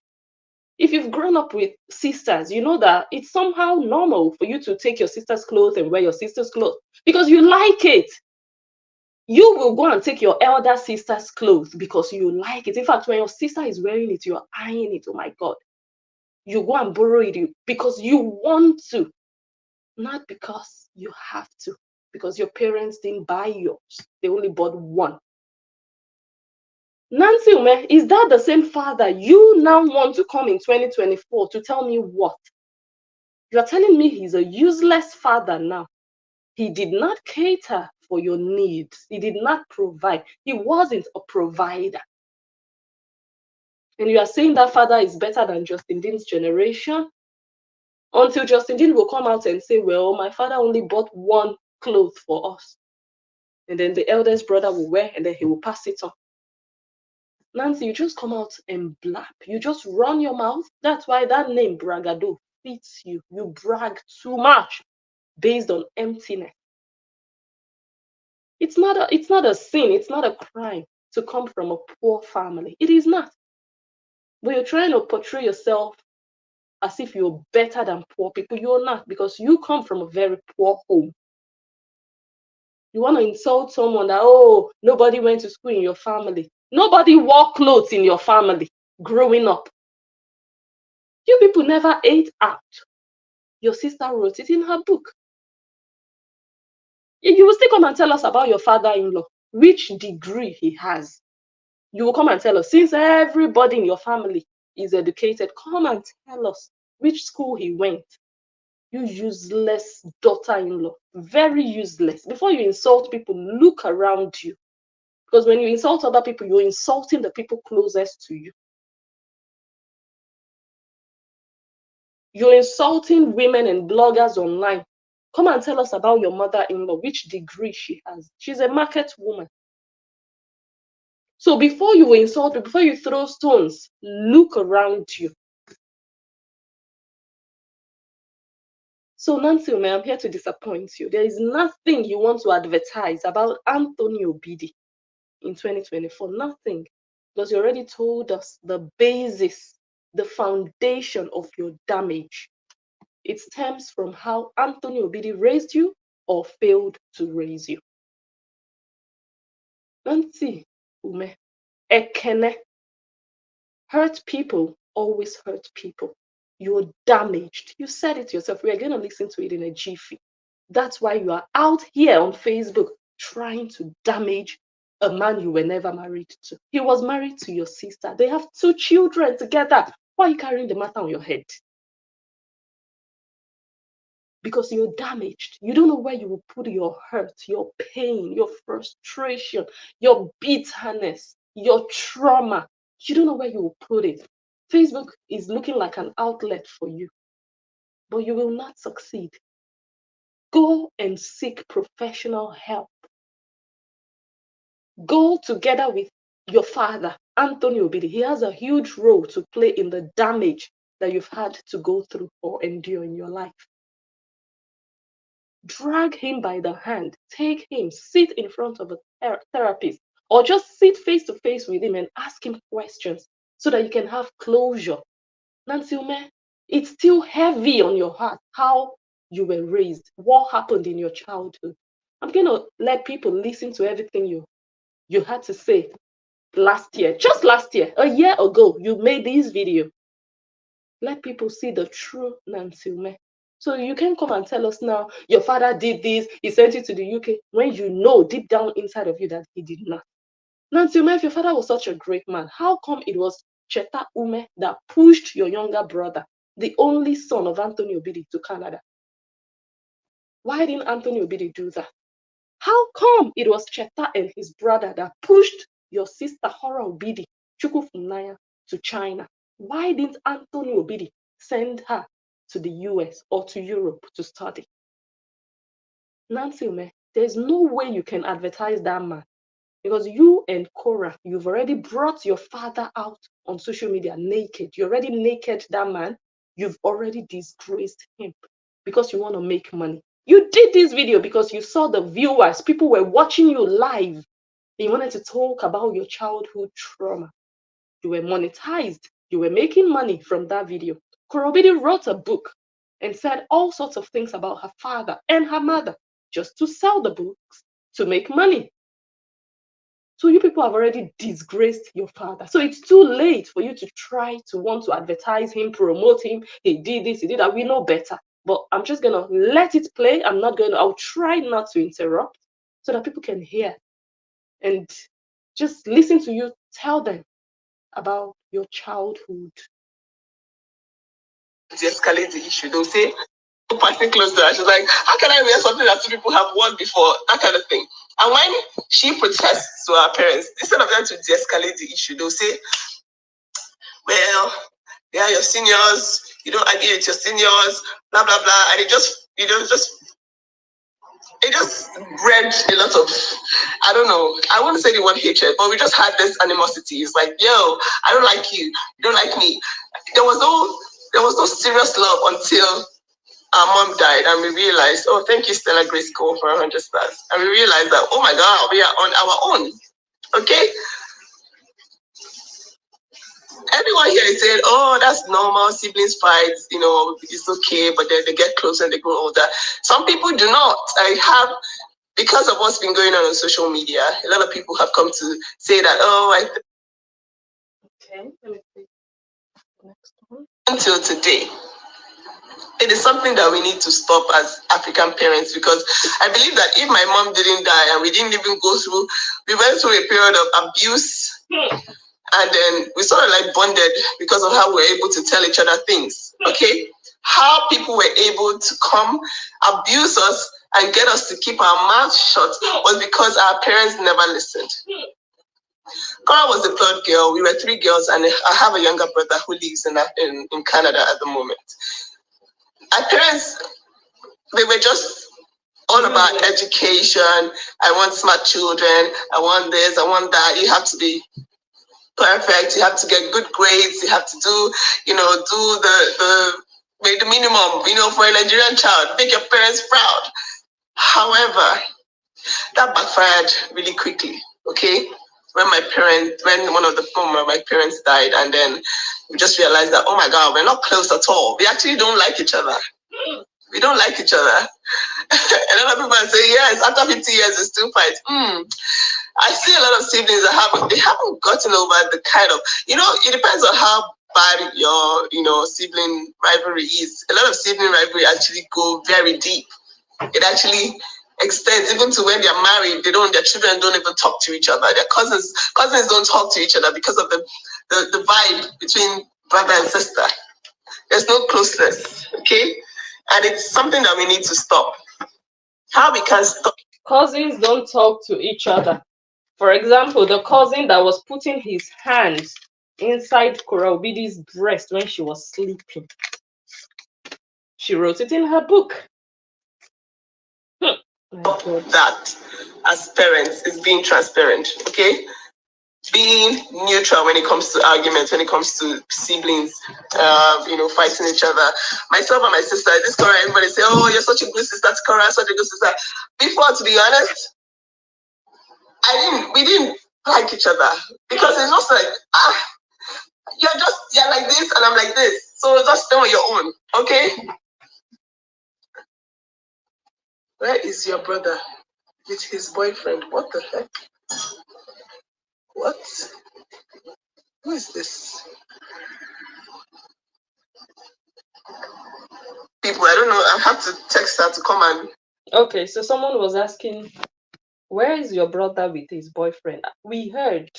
If you've grown up with sisters, you know that it's somehow normal for you to take your sister's clothes and wear your sister's clothes because you like it. You will go and take your elder sister's clothes because you like it. In fact, when your sister is wearing it, you're eyeing it. Oh my God. You go and borrow it because you want to, not because you have to, because your parents didn't buy yours. They only bought one. Nancy Ume, is that the same father you now want to come in 2024 to tell me what? You're telling me he's a useless father now. He did not cater for your needs. He did not provide. He wasn't a provider. And you are saying that father is better than Justin Dean's generation? Until Justin Dean will come out and say, well, my father only bought one cloth for us. And then the eldest brother will wear, and then he will pass it on. Nancy, you just come out and blab. You just run your mouth. That's why that name, Bragado, fits you. You brag too much based on emptiness. It's not a sin. It's not a crime to come from a poor family. It is not. But you're trying to portray yourself as if you're better than poor people. You're not, because you come from a very poor home. You want to insult someone that, oh, nobody went to school in your family. Nobody wore clothes in your family growing up. You people never ate out. Your sister wrote it in her book. You will still come and tell us about your father-in-law, which degree he has. You will come and tell us, since everybody in your family is educated, come and tell us which school he went. You useless daughter-in-law, very useless. Before you insult people, look around you. Because when you insult other people, you're insulting the people closest to you. You're insulting women and bloggers online. Come and tell us about your mother-in-law, which degree she has. She's a market woman. So before you insult people, before you throw stones, look around you. So Nancy, I'm here to disappoint you. There is nothing you want to advertise about Anthony Obidi in 2024. Nothing. Because you already told us the basis, the foundation of your damage. It stems from how Anthony Obidi raised you or failed to raise you. Nancy Ume, Ekene, hurt people always hurt people. You're damaged. You said it yourself. We are going to listen to it in a jiffy. That's why you are out here on Facebook trying to damage a man you were never married to. He was married to your sister. They have 2 children together. Why are you carrying the matter on your head? Because you're damaged. You don't know where you will put your hurt, your pain, your frustration, your bitterness, your trauma. You don't know where you will put it. Facebook is looking like an outlet for you, but you will not succeed. Go and seek professional help. Go together with your father, Anthony Obidi. He has a huge role to play in the damage that you've had to go through or endure in your life. Drag him by the hand, take him, sit in front of a therapist, or just sit face to face with him and ask him questions so that you can have closure. Nancy Ume, it's still heavy on your heart how you were raised, what happened in your childhood. I'm going to let people listen to everything you had to say last year, just last year, a year ago, you made this video. Let people see the true Nancy Ume. So you can come and tell us now, your father did this, he sent you to the UK, when you know deep down inside of you that he did not. Nancy Ume, if your father was such a great man, how come it was Cheta Ume that pushed your younger brother, the only son of Anthony Obidi, to Canada? Why didn't Anthony Obidi do that? How come it was Cheta and his brother that pushed your sister Hora Obidi, Chukwu Funaya, to China? Why didn't Anthony Obidi send her to the US or to Europe to study? Nancy Ume, there's no way you can advertise that man, because you and Cora, you've already brought your father out on social media naked. You already naked that man. You've already disgraced him because you want to make money. You did this video because you saw the viewers, people were watching you live. You wanted to talk about your childhood trauma. You were monetized. You were making money from that video. Cora Obidi wrote a book and said all sorts of things about her father and her mother just to sell the books, to make money. So you people have already disgraced your father. So it's too late for you to try to want to advertise him, promote him. He did this, he did that. We know better. But I'm just going to let it play. I'll try not to interrupt so that people can hear and just listen to you tell them about your childhood. To escalate the issue, they'll say, passing close to her, she's like, how can I wear something that 2 people have worn before? That kind of thing. And when she protests to her parents, instead of them to de-escalate the issue, they'll say, well, they are your seniors, you don't argue with your seniors, blah, blah, blah. And it just bred a lot of, I don't know, I wouldn't say the word hatred, but we just had this animosity. It's like, yo, I don't like you, you don't like me. There was no serious love until our mom died, and we realized, oh, thank you, Stella Grace Cole, for 100 stars. And we realized that, oh my God, we are on our own. Okay? Everyone here is saying, oh, that's normal, siblings fight, it's okay, but then they get closer and they grow older. Some people do not. I have because of what's been going on social media, a lot of people have come to say that, okay, let me see. Next one. Until today, it is something that we need to stop as African parents, because I believe that if my mom didn't die and we didn't even go through, we went through a period of abuse, and then we sort of like bonded because of how we were able to tell each other things. Okay, how people were able to come abuse us and get us to keep our mouths shut was because our parents never listened. Cora was the third girl. We were three girls, and I have a younger brother who lives in Canada at the moment. Our parents, they were just all about education. I want smart children. I want this. I want that. You have to be perfect. You have to get good grades. You have to do, do the minimum, for a Nigerian child. Make your parents proud. However, that backfired really quickly. Okay, when one of my parents died, and then we just realized that, oh my God, we're not close at all. We actually don't like each other. We don't like each other. And a lot of people say, yes, after 50 years, we still fight. I see a lot of siblings that haven't gotten over the kind of, it depends on how bad your, sibling rivalry is. A lot of sibling rivalry actually go very deep. It actually extends even to when they're married. Their children don't even talk to each other. Their cousins don't talk to each other because of the vibe between brother and sister. There's no closeness, okay? And it's something that we need to stop. How we can stop? Cousins don't talk to each other. For example, the cousin that was putting his hands inside Kora Obidi's breast when she was sleeping. She wrote it in her book. That as parents is being transparent, okay? Being neutral when it comes to arguments, when it comes to siblings, fighting each other. Myself and my sister, this Cora, everybody say, oh, you're such a good sister, Cora, such a good sister. Before, to be honest, we didn't like each other, because it's just like, you're like this and I'm like this. So just stay on your own, okay? Where is your brother with his boyfriend? What the heck? What? Who is this? People, I don't know. I have to text her to come and. Okay, so someone was asking, where is your brother with his boyfriend? We heard.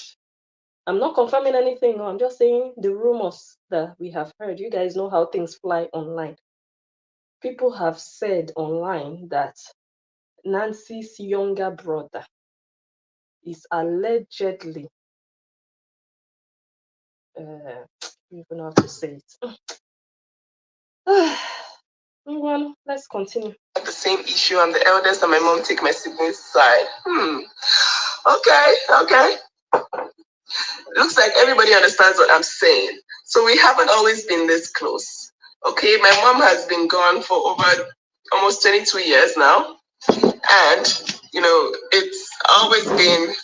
I'm not confirming anything. I'm just saying the rumors that we have heard. You guys know how things fly online. People have said online that Nancy's younger brother is allegedly, I don't even know how to say it. Well, let's continue. The same issue. I'm the eldest, and my mom take my siblings' side. Okay. Looks like everybody understands what I'm saying. So we haven't always been this close. Okay, my mom has been gone for over almost 22 years now, and it's always been.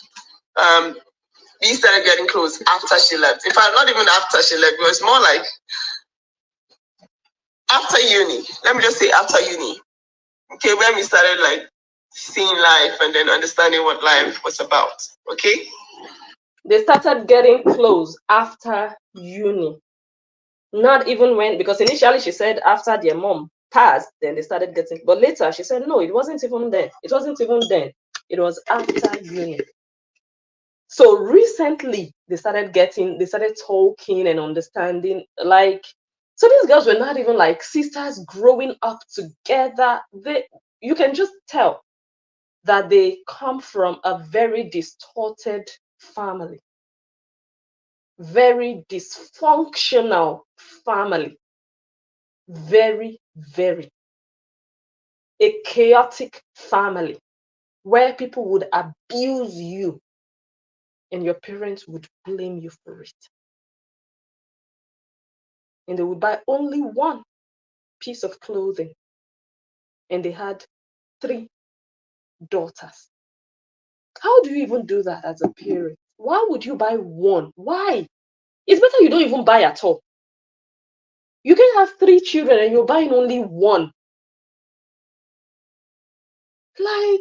We started getting close after she left. In fact, not even after she left. It was more like after uni. Let me just say after uni. Okay, when we started like seeing life and then understanding what life was about. Okay. They started getting close after uni. Not even because initially she said after their mom passed, then they started getting, but later she said, no, it wasn't even then. It wasn't even then. It was after uni. So recently they started talking and understanding, so these girls were not even like sisters growing up together. You can just tell that they come from a very distorted family, very dysfunctional family, very, very a chaotic family where people would abuse you and your parents would blame you for it. And they would buy only one piece of clothing. And they had 3 daughters. How do you even do that as a parent? Why would you buy one? Why? It's better you don't even buy at all. You can have 3 children and you're buying only one. Like,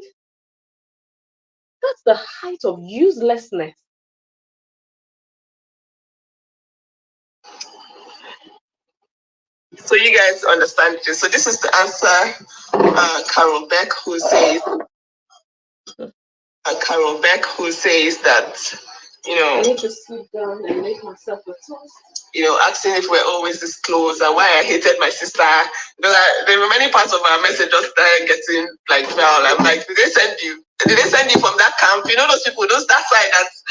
That's the height of uselessness. So you guys understand this. So this is to answer Carol Beck, who says that, I need to sit down and make myself a toast. Asking if we're always this close and why I hated my sister. There were many parts of our message just started getting like foul. I'm like, did they send you? Did they send you from that camp? Those people, that side that's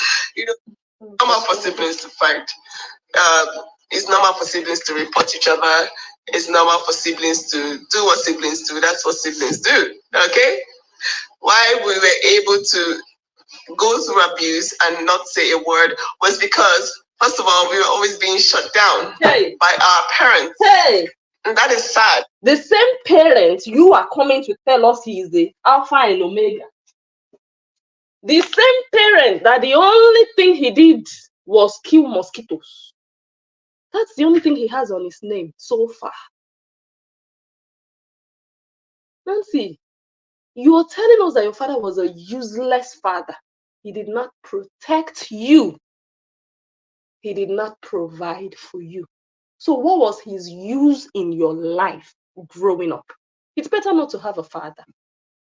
normal for siblings to fight. It's normal for siblings to report each other. It's normal for siblings to do what siblings do. That's what siblings do. Okay? Why we were able to go through abuse and not say a word was because, first of all, we were always being shut down by our parents. And that is sad. The same parent you are coming to tell us he is the Alpha and Omega. The same parent that the only thing he did was kill mosquitoes. That's the only thing he has on his name so far. Nancy, you are telling us that your father was a useless father. He did not protect you. He did not provide for you. So what was his use in your life growing up? It's better not to have a father.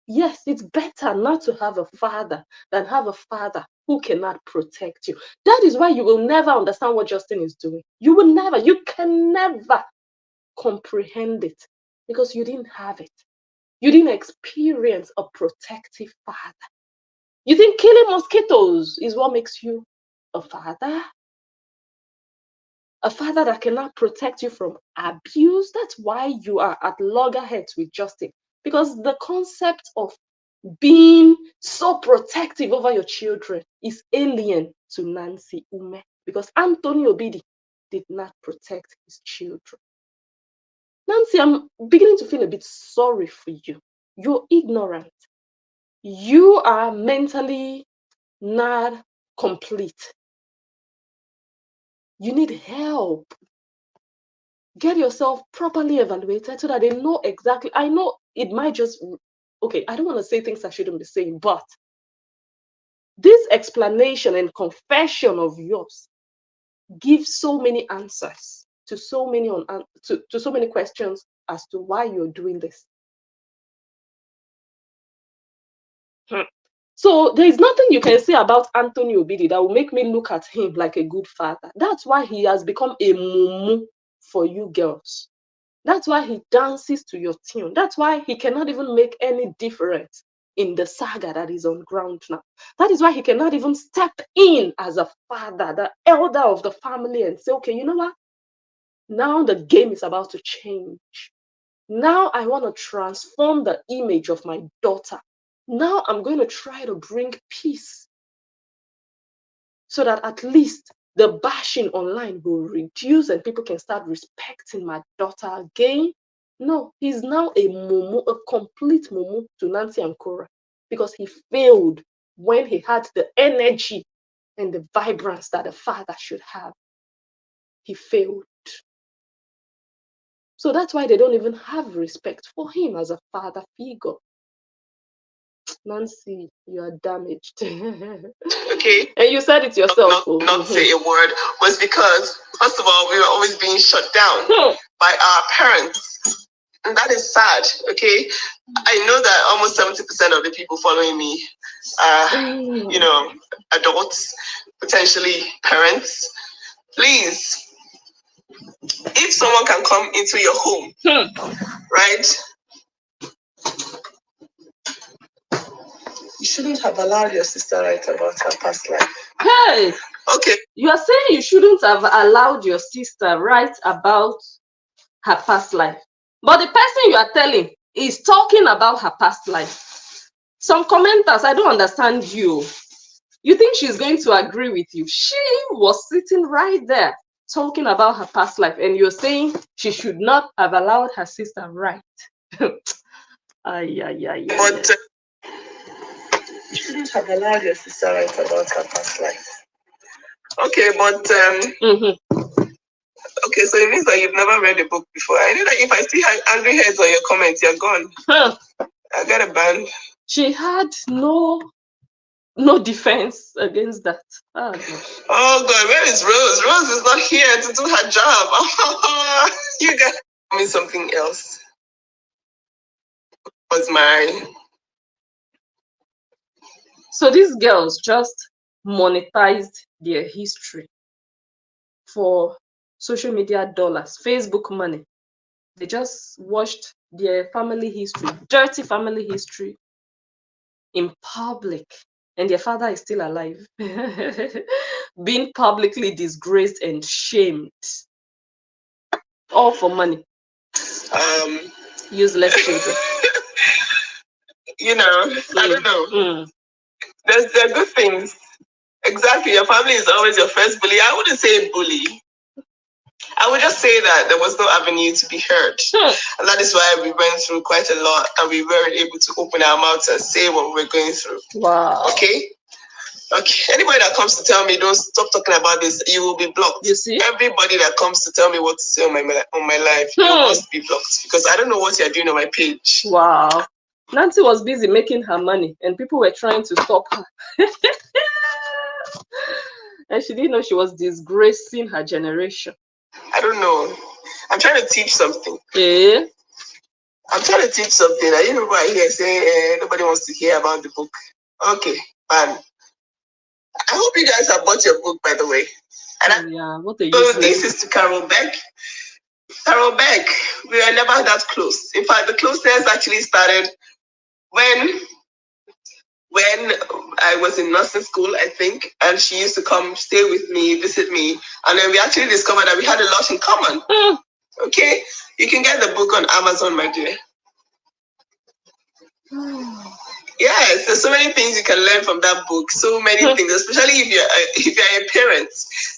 Yes, it's better not to have a father than have a father who cannot protect you. That is why you will never understand what Justin is doing. You can never comprehend it because you didn't have it. You didn't experience a protective father. You think killing mosquitoes is what makes you a father? A father that cannot protect you from abuse? That's why you are at loggerheads with Justin. Because the concept of being so protective over your children is alien to Nancy Ume. Because Anthony Obidi did not protect his children. Nancy, I'm beginning to feel a bit sorry for you. You're ignorant. You are mentally not complete. You need help. Get yourself properly evaluated so that they know exactly. I know it might just, okay, I don't want to say things I shouldn't be saying, but this explanation and confession of yours gives so many answers to so many to so many questions as to why you're doing this. So there is nothing you can say about Anthony Obidi that will make me look at him like a good father. That's why he has become a mumu for you girls. That's why he dances to your tune. That's why he cannot even make any difference in the saga that is on ground now. That is why he cannot even step in as a father, the elder of the family, and say, okay, you know what? Now the game is about to change. Now I want to transform the image of my daughter. Now I'm going to try to bring peace so that at least the bashing online will reduce and people can start respecting my daughter again. No, he's now a mumu, a complete mumu to Nancy and Cora because he failed when he had the energy and the vibrance that a father should have. He failed. So that's why they don't even have respect for him as a father figure. Nancy, you are damaged. Okay. And you said it yourself. Not say a word was because, first of all, we were always being shut down by our parents. And that is sad, okay? I know that almost 70% of the people following me are, adults, potentially parents. Please, if someone can come into your home, right? You shouldn't have allowed your sister to write about her past life. Hey! Okay. You are saying you shouldn't have allowed your sister write about her past life. But the person you are telling is talking about her past life. Some commenters, I don't understand you. You think she's going to agree with you? She was sitting right there talking about her past life, and you're saying she should not have allowed her sister write. But you shouldn't have allowed your sister to write about her past life. Okay, but okay, so it means that you've never read a book before. I know that if I see angry heads on your comments, you're gone. I get a ban. She had no no defense against that. Oh, God. Oh God, where is Rose? Rose is not here to do her job. You guys tell me something else. Was my So these girls just monetized their history for social media dollars, Facebook money. They just watched their family history, dirty family history in public, and their father is still alive, being publicly disgraced and shamed, all for money. Useless children. You know, I don't know. There are good things. Exactly, your family is always your first bully. I wouldn't say bully. I would just say that there was no avenue to be heard. And that is why we went through quite a lot and we weren't able to open our mouths and say what we were going through. Wow. Okay? Okay. Anybody that comes to tell me don't stop talking about this, you will be blocked. You see? Everybody that comes to tell me what to say on my life, you must be blocked because I don't know what you're doing on my page. Wow. Nancy was busy making her money and people were trying to stop her. And she didn't know she was disgracing her generation. I don't know. I'm trying to teach something. Yeah. I'm trying to teach something. I people are here saying nobody wants to hear about the book. Okay, man. I hope you guys have bought your book, by the way. And yeah, what a so this is to Carol Beck. Carol Beck, we are never that close. In fact, the closeness actually started when I was in nursing school, I think, and she used to come stay with me, visit me, and then we actually discovered that we had a lot in common. Okay, you can get the book on Amazon, my dear. Yes, there's so many things you can learn from that book. So many things, especially if you're a parent.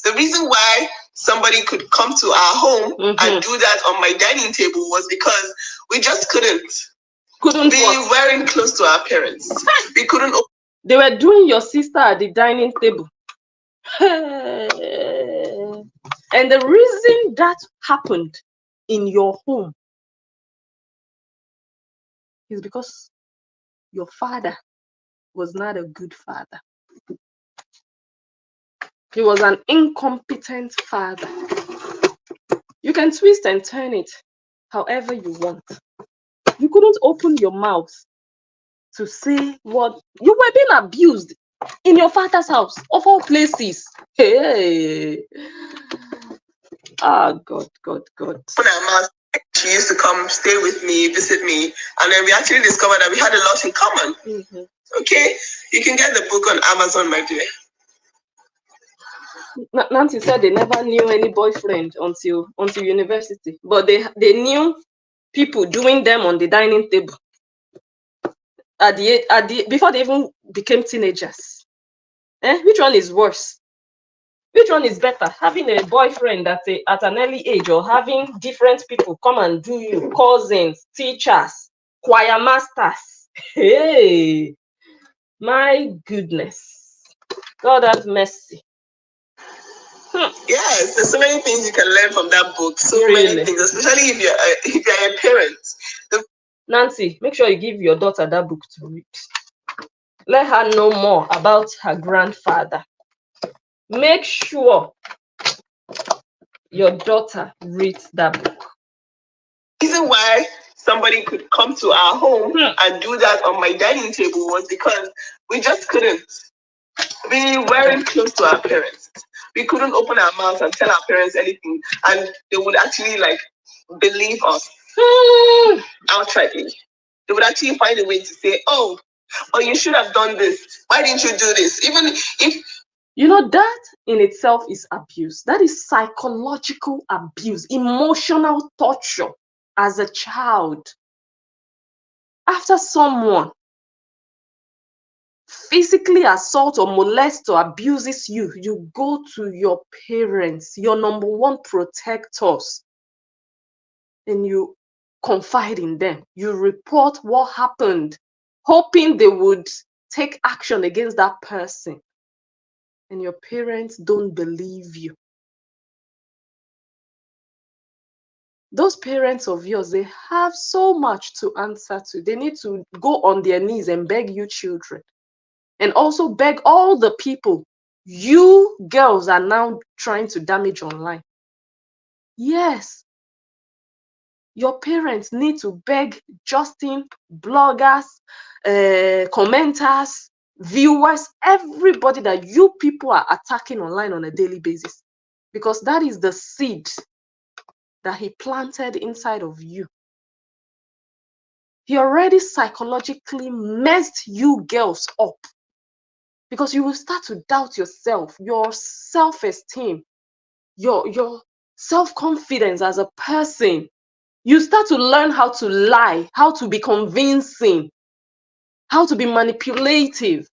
The reason why somebody could come to our home and do that on my dining table was because we just couldn't. We weren't close to our parents. We couldn't. They were doing your sister at the dining table. And the reason that happened in your home is because your father was not a good father. He was an incompetent father. You can twist and turn it however you want. You couldn't open your mouth to say what you were being abused in your father's house, of all places. Hey. Ah, God. She used to come stay with me, visit me, and then we actually discovered that we had a lot in common. Okay, you can get the book on Amazon, my dear. Nancy said they never knew any boyfriend until university, but they knew people doing them on the dining table before they even became teenagers. Which one is worse? Which one is better? Having a boyfriend at an early age, or having different people come and do you? Cousins, teachers, choir masters. Hey, my goodness. God have mercy. Yes, there's so many things you can learn from that book. So many things, especially if you're a parent. Nancy, make sure you give your daughter that book to read. Let her know more about her grandfather. Make sure your daughter reads that book. The reason why somebody could come to our home and do that on my dining table was because we just couldn't. We weren't close to our parents. We couldn't open our mouths and tell our parents anything, and they would actually believe us outrightly. They would actually find a way to say, "Oh, you should have done this. Why didn't you do this?" Even if that in itself is abuse. That is psychological abuse, emotional torture as a child. After someone physically assault or molest or abuses you, you go to your parents, your number one protectors, and you confide in them. You report what happened, hoping they would take action against that person. And your parents don't believe you. Those parents of yours, they have so much to answer to. They need to go on their knees and beg you children. and also beg all the people you girls are now trying to damage online. Yes, your parents need to beg Justin, bloggers, commenters, viewers, everybody that you people are attacking online on a daily basis, because that is the seed that he planted inside of you. He already psychologically messed you girls up, because you will start to doubt yourself, your self-esteem, your self-confidence as a person. You start to learn how to lie, how to be convincing, how to be manipulative.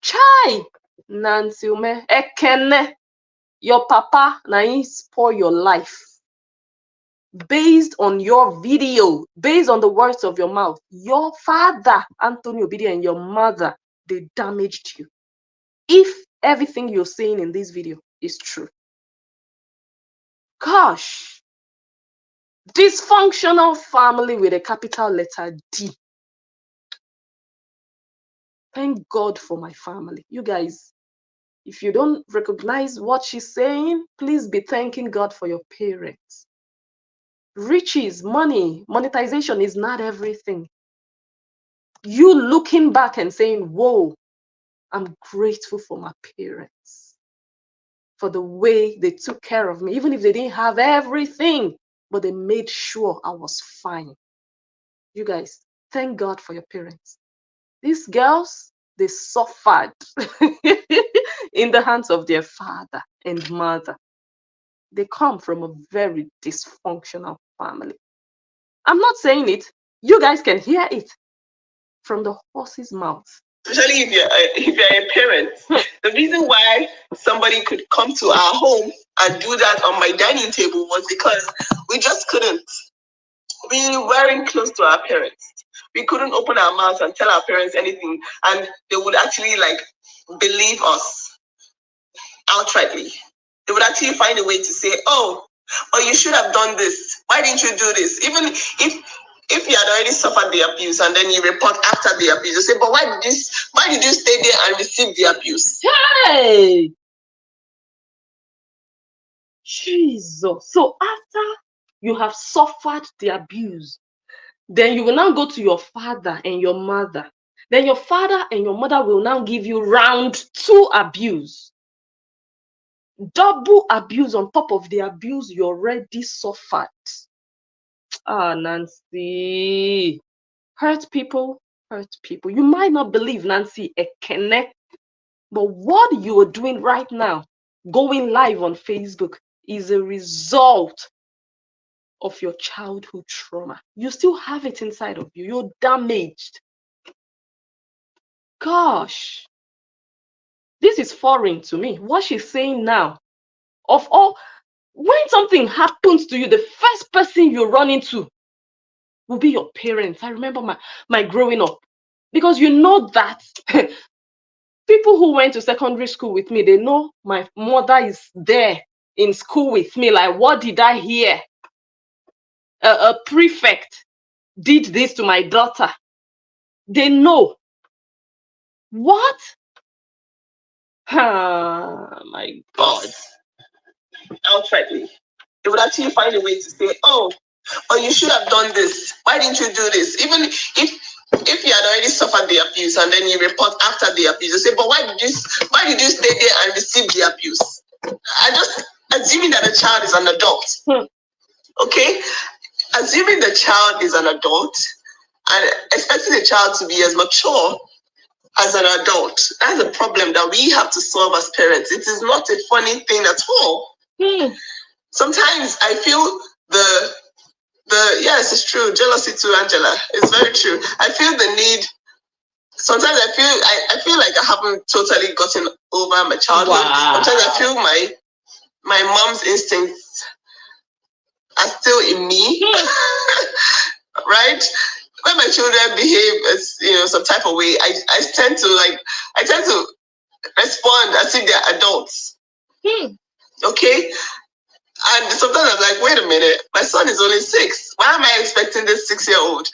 Chai! Nancy Ume, Ekene, your papa na him spoil your life. Based on your video, based on the words of your mouth, your father, Anthony Obidi, and your mother, they damaged you. If everything you're saying in this video is true. Gosh. Dysfunctional family with a capital letter D. Thank God for my family. You guys, if you don't recognize what she's saying, please be thanking God for your parents. Riches, money, monetization is not everything. You looking back and saying, whoa, I'm grateful for my parents, for the way they took care of me, even if they didn't have everything, but they made sure I was fine. You guys, thank God for your parents. These girls, they suffered in the hands of their father and mother. They come from a very dysfunctional family. I'm not saying it. You guys can hear it from the horse's mouth. Especially if you're a parent. The reason why somebody could come to our home and do that on my dining table was because we just couldn't. We weren't close to our parents. We couldn't open our mouths and tell our parents anything, and they would actually believe us outrightly. They would actually find a way to say, oh, well, you should have done this. Why didn't you do this? Even if you had already suffered the abuse and then you report after the abuse, you say, but why did you stay there and receive the abuse? Hey! Jesus. So after you have suffered the abuse, then you will now go to your father and your mother. Then your father and your mother will now give you round 2 abuse. Double abuse on top of the abuse you already suffered. Ah, Nancy. Hurt people, hurt people. You might not believe, Nancy Ekene, but what you are doing right now, going live on Facebook, is a result of your childhood trauma. You still have it inside of you. You're damaged. Gosh, this is foreign to me. What she's saying now, of all, when something happens to you, the first person you run into will be your parents. I remember my growing up, because you know that people who went to secondary school with me, they know my mother is there in school with me. Like, what did I hear? A prefect did this to my daughter. They know. What? My God. Outrightly. They would actually find a way to say, oh, you should have done this. Why didn't you do this? Even if you had already suffered the abuse and then you report after the abuse, you say, but why did you stay there and receive the abuse? I just assuming that the child is an adult. Okay? Assuming the child is an adult and expecting the child to be as mature as an adult, that's a problem that we have to solve as parents. It is not a funny thing at all. Sometimes I feel the yes, it's true. Jealousy too, Angela. It's very true. I feel the need. Sometimes I feel like I haven't totally gotten over my childhood. Wow. Sometimes I feel my mom's instincts are still in me. Right? When my children behave as some type of way, I tend to respond as if they're adults. Okay? And sometimes I'm like, wait a minute, my son is only 6. Why am I expecting this 6-year-old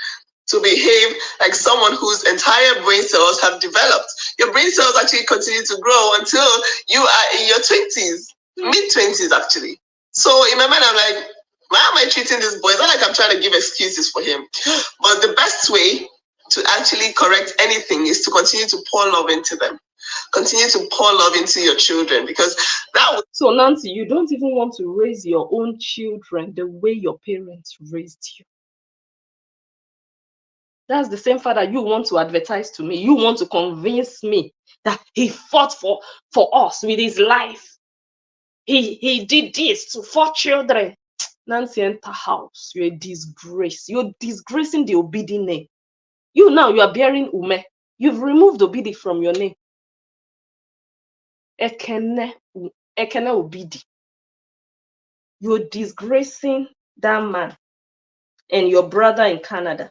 to behave like someone whose entire brain cells have developed. Your brain cells actually continue to grow until you are in your 20s, mid-20s actually. So in my mind, I'm like, why am I treating this boy? It's not like I'm trying to give excuses for him. But the best way to actually correct anything is to continue to pour love into them. Continue to pour love into your children, because that would... So Nancy, you don't even want to raise your own children the way your parents raised you. That's the same father you want to advertise to me. You want to convince me that he fought for us with his life. He did this to 4 children. Nancy, enter house. You're a disgrace. You're disgracing the Obidi name. You now, you are bearing Ume. You've removed Obidi from your name. Ekene Obidi. You're disgracing that man and your brother in Canada.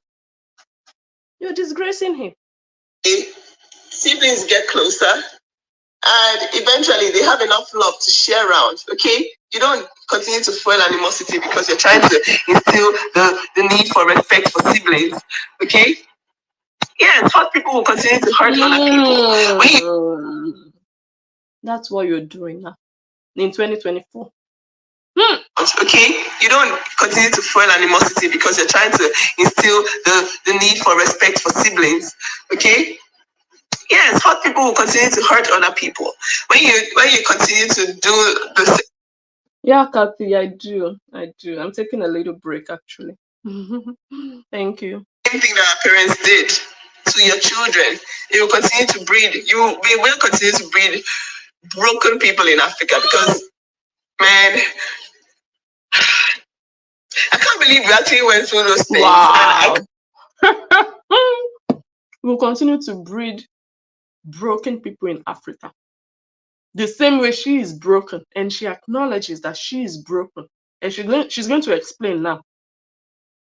You're disgracing him. Siblings get closer, and eventually they have enough love to share around, okay? You don't continue to fuel animosity because you're trying to instill the need for respect for siblings, okay? Yes, hurt people will continue to hurt other people. That's what you're doing now in 2024. Okay, you don't continue to fuel animosity because you're trying to instill the need for respect for siblings, okay? Yes, hurt people will continue to hurt other people. When you continue to do the... Yeah, Kathy, I do. I'm taking a little break actually. Thank you. Same thing that our parents did to your children. You will continue to breed. We will continue to breed broken people in Africa because, man, I can't believe we actually went through those things. Wow. We'll continue to breed broken people in Africa. The same way she is broken, and she acknowledges that she is broken, and she's going to explain now.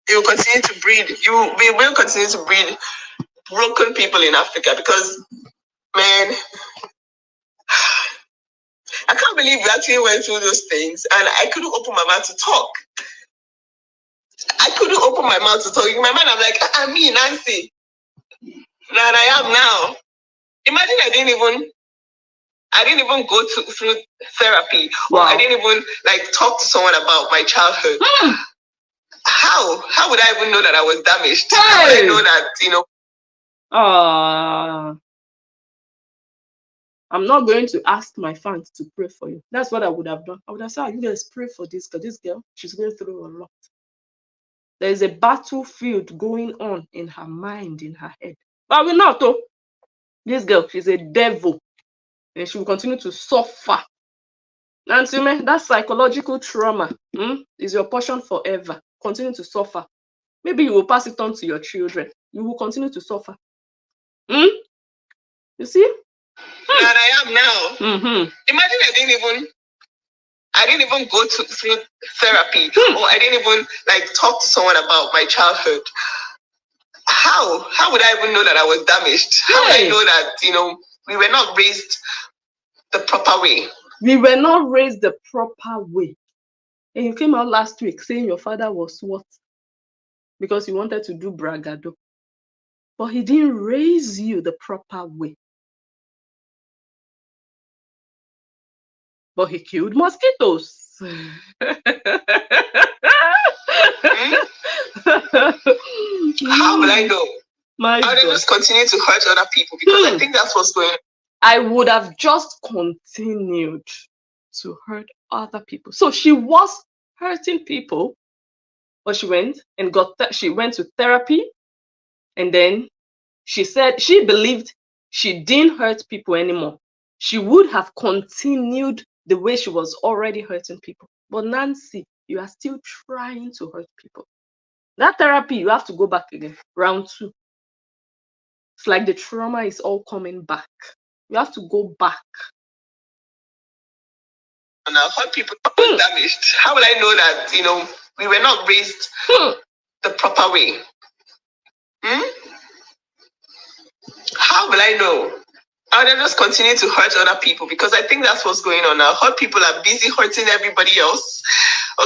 You will continue to breed. We will continue to breed broken people in Africa because, man, I can't believe we actually went through those things, and I couldn't open my mouth to talk. In my mind, I'm like, me, Nancy. And I am now. Imagine I didn't even go through therapy. Wow. Or I didn't even talk to someone about my childhood. How would I even know that I was damaged? Hey. How would I know that, I'm not going to ask my fans to pray for you. That's what I would have done. I would have said, you guys pray for this girl. This girl, she's going through a lot. There is a battlefield going on in her mind, in her head. But we know, though, this girl, she's a devil. And she will continue to suffer. Nancy, that psychological trauma is your portion forever. Continue to suffer. Maybe you will pass it on to your children. You will continue to suffer. You see? And I am now. Imagine I didn't even go through therapy, or I didn't even talk to someone about my childhood. How would I even know that I was damaged? How would I know that we were not raised the proper way? We were not raised the proper way. And you came out last week saying your father was what? Because he wanted to do bragado. But he didn't raise you the proper way. But he killed mosquitoes. How will I know? I would just continue to hurt other people because I think that's what's going on. I would have just continued to hurt other people. So she was hurting people, but she went to therapy, and then she said she believed she didn't hurt people anymore. She would have continued the way she was already hurting people. But Nancy, you are still trying to hurt people. That therapy, you have to go back again, round 2. It's like the trauma is all coming back. You have to go back. And I hurt people damaged. How will I know that, we were not raised the proper way? How will I know? I would just continue to hurt other people because I think that's what's going on now. Hurt people are busy hurting everybody else.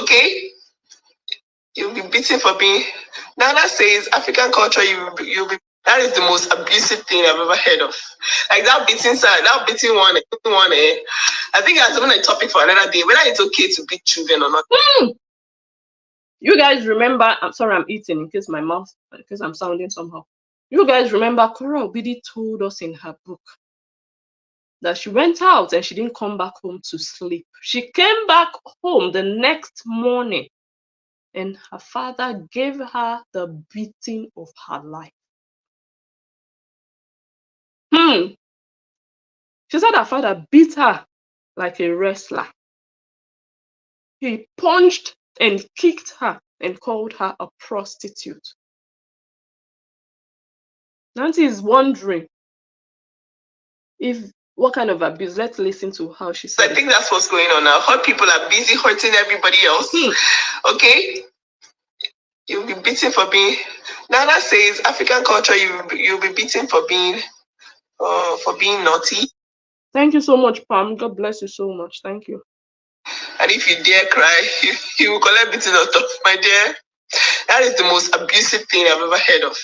Okay? You'll be beaten for being. Nana says African culture. You'll be. That is the most abusive thing I've ever heard of. Like that beating side, that beating one. I think that's even a topic for another day. Whether it's okay to beat children or not. You guys remember? I'm sorry, I'm eating in case I'm sounding somehow. You guys remember Kora Obidi told us in her book that she went out and she didn't come back home to sleep. She came back home the next morning and her father gave her the beating of her life. She said her father beat her like a wrestler. He punched and kicked her and called her a prostitute. Nancy is wondering what kind of abuse. Let's listen to how she said. I think that's what's going on now. Hurt people are busy hurting everybody else. Okay? You'll be beaten for being. Nana says African culture. You'll be beaten for being naughty. Thank you so much, Pam. God bless you so much. Thank you. And if you dare cry, you will collect beating out of, my dear. That is the most abusive thing I've ever heard of.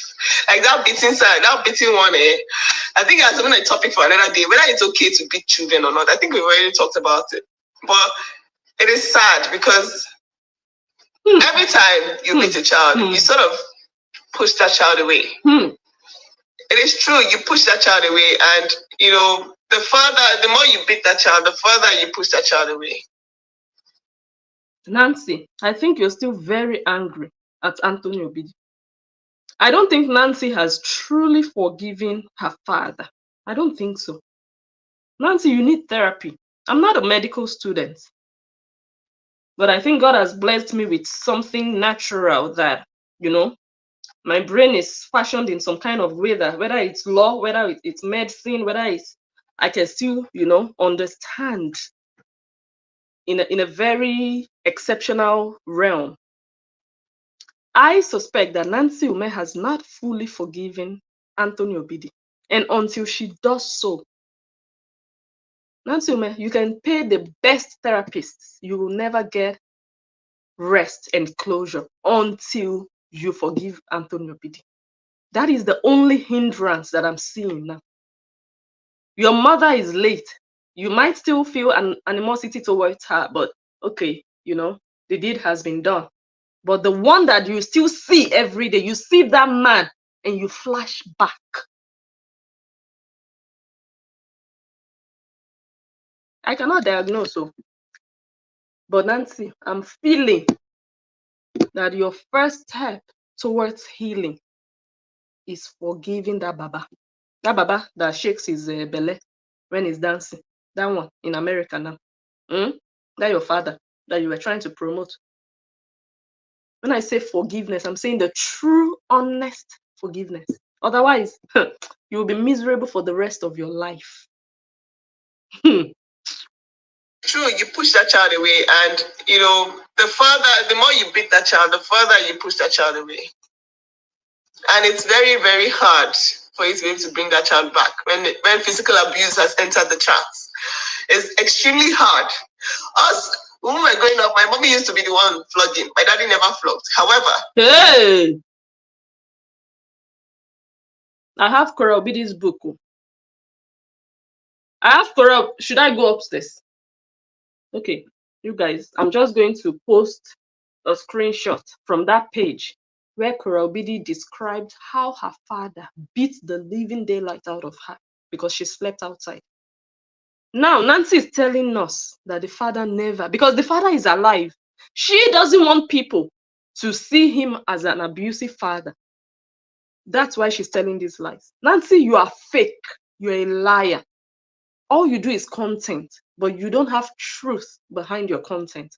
Like that beating side, that beating one. I think that's even a topic for another day. Whether it's okay to beat children or not, I think we've already talked about it. But it is sad because every time you beat a child, you sort of push that child away. It is true, you push that child away, and the more you beat that child, the further you push that child away. Nancy, I think you're still very angry at Anthony Obidi. I don't think Nancy has truly forgiven her father. I don't think so. Nancy, you need therapy. I'm not a medical student, but I think God has blessed me with something natural that, my brain is fashioned in some kind of way that whether it's law, whether it's medicine, I can still, understand in a very exceptional realm. I suspect that Nancy Ume has not fully forgiven Anthony Obidi. And until she does so, Nancy Ume, you can pay the best therapists. You will never get rest and closure until you forgive Anthony Obidi. That is the only hindrance that I'm seeing now. Your mother is late. You might still feel an animosity towards her, but okay, the deed has been done. But the one that you still see every day, you see that man and you flash back. I cannot diagnose, but Nancy, I'm feeling that your first step towards healing is forgiving that Baba. That Baba that shakes his belly when he's dancing. That one in America now. That your father that you were trying to promote. When I say forgiveness, I'm saying the true, honest forgiveness. Otherwise, you will be miserable for the rest of your life. True, you push that child away, and the more you beat that child, the further you push that child away. And it's very, very hard for you to be able to bring that child back when physical abuse has entered the charts. It's extremely hard. Us, when we were growing up, my mommy used to be the one flogging. My daddy never flogged. However, hey, I have Kora Obidi's book. I have Kora. Should I go upstairs? Okay, you guys, I'm just going to post a screenshot from that page where Kora Obidi described how her father beat the living daylight out of her because she slept outside. Now, Nancy is telling us that the father never, because the father is alive. She doesn't want people to see him as an abusive father. That's why she's telling these lies. Nancy, you are fake. You're a liar. All you do is content, but you don't have truth behind your content.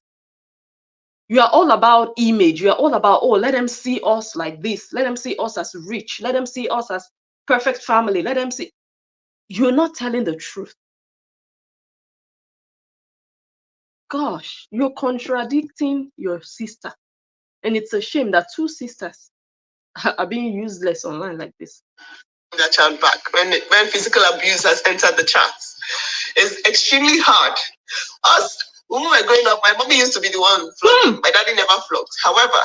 You are all about image. You are all about, let them see us like this. Let them see us as rich. Let them see us as perfect family. Let them see. You're not telling the truth. Gosh, you're contradicting your sister. And it's a shame that two sisters are being useless online like this. That child back when physical abuse has entered the charts. It's extremely hard. Us, when we were growing up, my mommy used to be the one flogging. My daddy never flogged. However,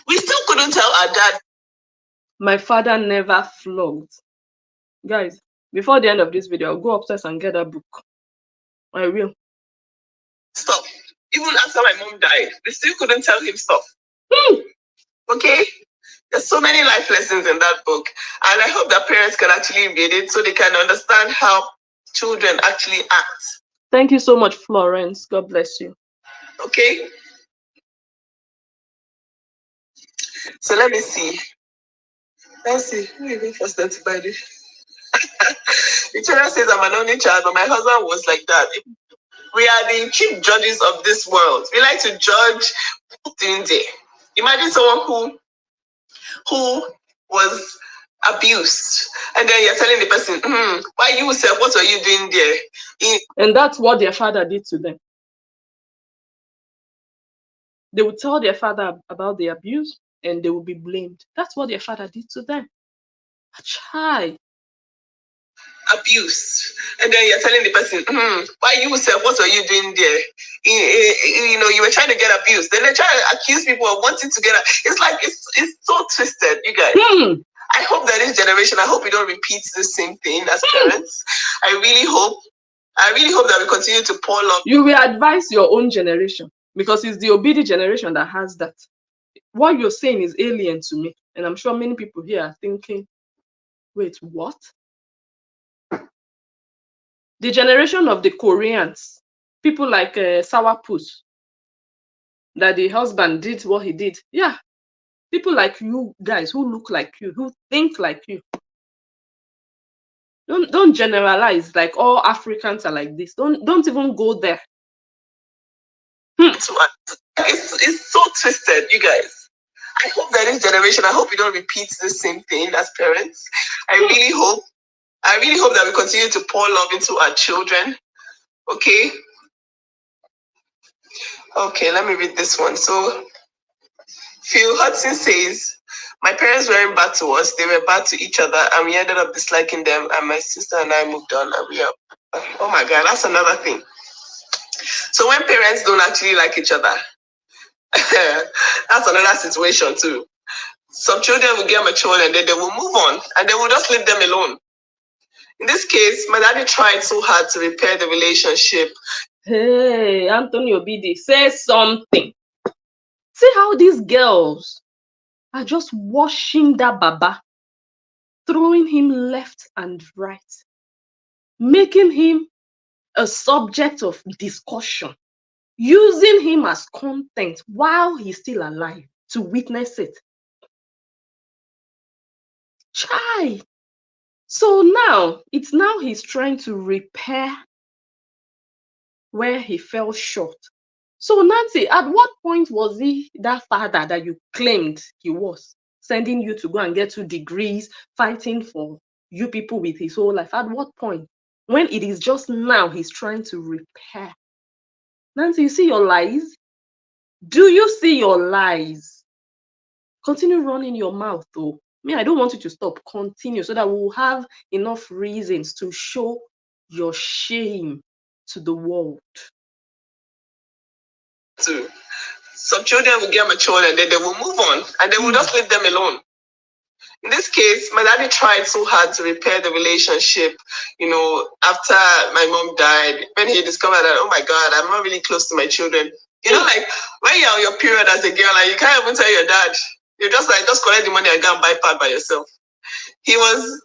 We still couldn't tell our dad. My father never flogged. Guys, before the end of this video, I'll go upstairs and get a book. I will. Stop. Even after my mom died, we still couldn't tell him stop. Okay? There's so many life lessons in that book. And I hope that parents can actually read it so they can understand how children actually act. Thank you so much, Florence. God bless you. Okay? So let me see. Let's see. Who even first to buy this? Victoria says I'm an only child, but my husband was like that. We are the chief judges of this world. We like to judge doing there. Imagine someone who was abused, and then you're telling the person, why you said, what are you doing there? And that's what their father did to them. They would tell their father about the abuse and they would be blamed. That's what their father did to them. A child. Abuse, and then you're telling the person, why you said, what are you doing there? You were trying to get abused. Then they try to accuse people of wanting to get. It's like it's so twisted, you guys. I hope that this generation, I hope we don't repeat the same thing as parents. I really hope that we continue to pour love. You will advise your own generation because it's the obedient generation that has that. What you're saying is alien to me, and I'm sure many people here are thinking, wait, what? The generation of the Koreans, people like Sourpuss, that the husband did what he did. Yeah, people like you guys who look like you, who think like you. Don't generalize like all Africans are like this. Don't even go there. It's so twisted, you guys. I hope that this generation, I hope we don't repeat the same thing as parents. I really hope that we continue to pour love into our children. Okay? Okay, let me read this one. So, Phil Hudson says, my parents weren't bad to us, they were bad to each other, and we ended up disliking them, and my sister and I moved on, and we are, oh my God, that's another thing. So when parents don't actually like each other, that's another situation too. Some children will get matured and then they will move on, and they will just leave them alone. In this case, my daddy tried so hard to repair the relationship. Hey, Anthony Obidi, say something. See how these girls are just washing that baba, throwing him left and right, making him a subject of discussion, using him as content while he's still alive to witness it. Chai. So now he's trying to repair where he fell short. So Nancy, at what point was he that father that you claimed he was, sending you to go and get 2 degrees, fighting for you people with his whole life? At what point? When it is just now he's trying to repair. Nancy, you see your lies? Do you see your lies? Continue running your mouth though. Me, I don't want you to stop. Continue so that we'll have enough reasons to show your shame to the world. Too. Some children will get matured and then they will move on, and they will just leave them alone. In this case, my daddy tried so hard to repair the relationship, after my mom died, when he discovered that, oh my God, I'm not really close to my children. Like when you're on your period as a girl, and you can't even tell your dad, you're just like, just collect the money and go and buy pad by yourself. He was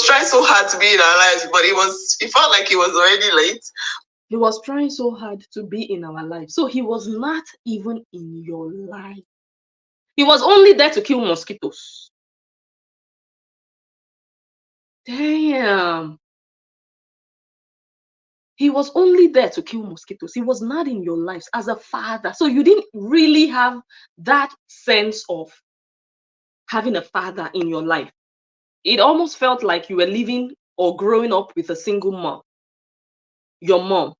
trying so hard to be in our lives, but he felt like he was already late. He was trying so hard to be in our lives. So he was not even in your life. He was only there to kill mosquitoes. Damn. He was only there to kill mosquitoes. He was not in your lives as a father. So you didn't really have that sense of having a father in your life. It almost felt like you were living or growing up with a single mom. Your mom.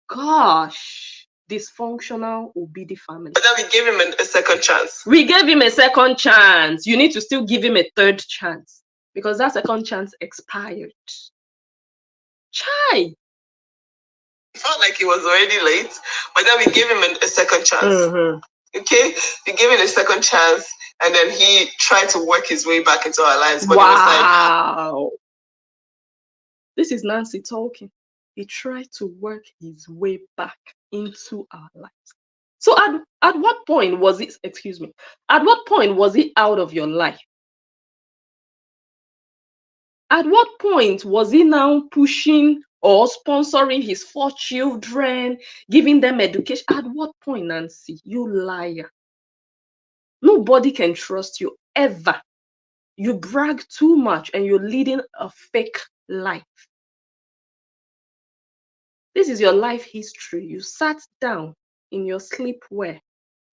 Gosh, dysfunctional Obidi family. But then we gave him a second chance. We gave him a second chance. You need to still give him a third chance because that second chance expired. Chai. He felt like he was already late, but then we gave him a second chance. Okay, he gave it a second chance, and then he tried to work his way back into our lives. But it was like, wow. This is Nancy talking. He tried to work his way back into our lives. So at what point was it, excuse me, at what point was he out of your life? At what point was he now pushing or sponsoring his 4 children, giving them education? At what point, Nancy? You liar. Nobody can trust you ever. You brag too much and you're leading a fake life. This is your life history. You sat down in your sleepwear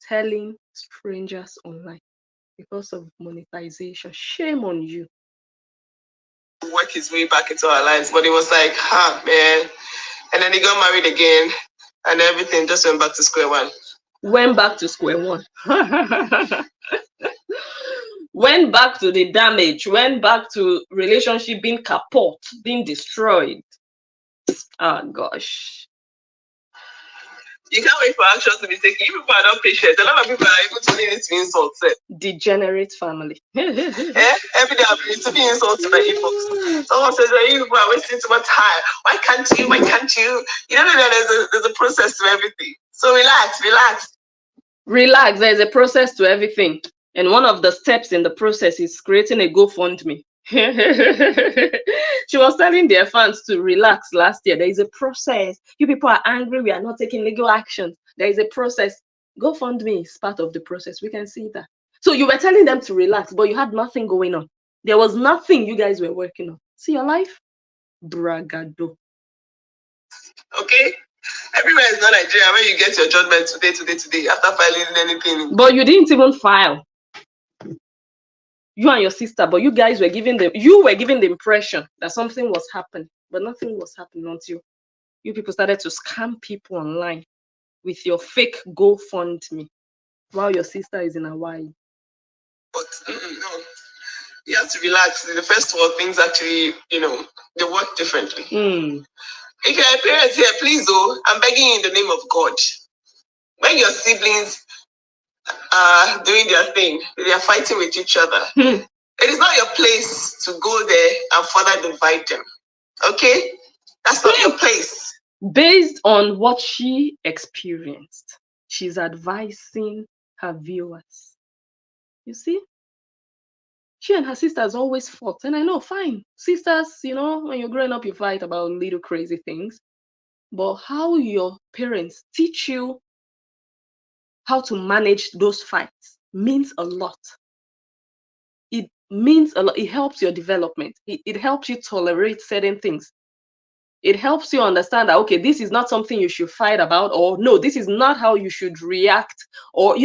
telling strangers online because of monetization. Shame on you. Work his way back into our lives, but it was like, man. And then he got married again, and everything just went back to square one. Went back to square one. Went back to the damage. Went back to relationship being kaput, being destroyed. Oh gosh. You can't wait for actions to be taken. You people are not patient. A lot of people are able to lead it to insults. Degenerate family. Every day I'm receiving insults by inbox. Someone says, you people are wasting too much time. Why can't you? Why can't you? You know that there's a process to everything. So relax. Relax. There's a process to everything. And one of the steps in the process is creating a GoFundMe. She was telling their fans to relax last year. There is a process. You people are angry. We are not taking legal action. There is a process. GoFundMe is part of the process. We can see that. So you were telling them to relax, but you had nothing going on. There was nothing you guys were working on. See your life? Bragado. Okay? Everywhere is not Nigeria where you get your judgment today, after filing anything. But you didn't even file. You and your sister, but you guys were giving the impression that something was happening, but nothing was happening until you people started to scam people online with your fake GoFundMe while your sister is in Hawaii. But no, you have to relax. The first world things actually, they work differently. If you're a parent here, please, I'm begging you in the name of God. When your siblings are doing their thing, they are fighting with each other. It is not your place to go there and further divide them. Okay? That's not your place. Based on what she experienced, she's advising her viewers. You see? She and her sisters always fought. And I know, fine. Sisters, when you're growing up, you fight about little crazy things. But how your parents teach you how to manage those fights means a lot. It means a lot. It helps your development. It helps you tolerate certain things. It helps you understand that, okay, this is not something you should fight about, or no, this is not how you should react, or,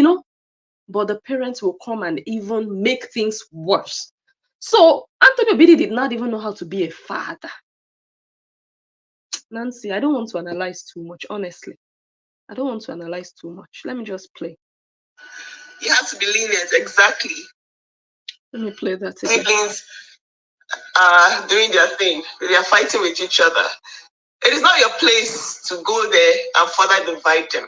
but the parents will come and even make things worse. So Anthony Obidi did not even know how to be a father. Nancy, I don't want to analyze too much, honestly. I don't want to analyze too much. Let me just play. You have to be lenient, exactly. Let me play that again. Siblings are doing their thing. They are fighting with each other. It is not your place to go there and further divide them.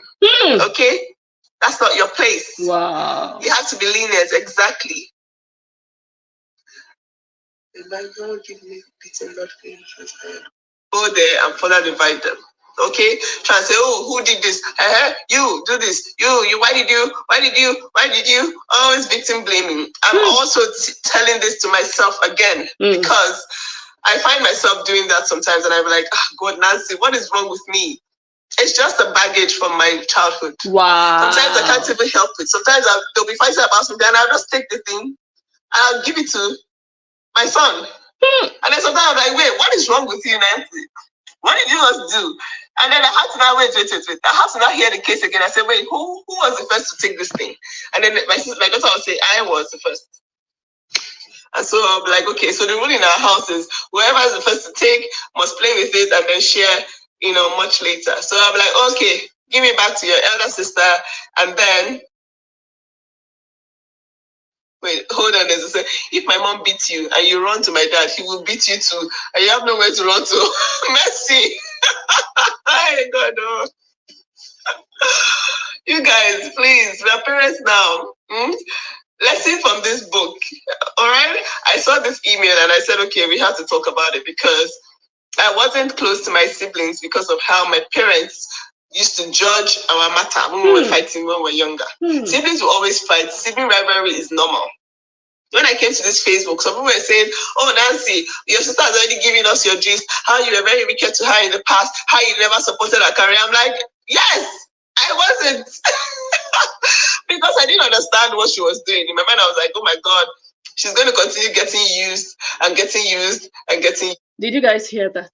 Okay? That's not your place. Wow. You have to be lenient, exactly. The Bible give me pity, not go there and further divide them. Okay? Try and say, who did this? You do this. You why did you? Always victim blaming. I'm also telling this to myself again because I find myself doing that sometimes, and I'm like, God, Nancy, what is wrong with me? It's just a baggage from my childhood. Wow. Sometimes I can't even help it. Sometimes they'll be fighting about something, and I'll just take the thing and I'll give it to my son. And then sometimes I'm like, wait, what is wrong with you, Nancy? What did you just do? And then I had to now wait. I have to now hear the case again. I said, wait, who was the first to take this thing? And then my daughter would say, I was the first. And so I'll be like, okay, so the rule in our house is whoever is the first to take must play with it and then share, much later. So I'll be like, okay, give me back to your elder sister. And then, wait, hold on. If my mom beats you and you run to my dad, he will beat you too. And you have nowhere to run to. Mercy. God, no. You guys, please, we are parents now. Lesson from this book. All right. I saw this email and I said, okay, we have to talk about it because I wasn't close to my siblings because of how my parents used to judge our matter when we were fighting when we were younger. Siblings will always fight. Sibling rivalry is normal. When I came to this Facebook, some people were saying, oh, Nancy, your sister has already given us your gist, how you were very wicked to her in the past, how you never supported her career. I'm like, yes, I wasn't. Because I didn't understand what she was doing. In my mind, I was like, oh my God, she's going to continue getting used and getting used and getting. Did you guys hear that?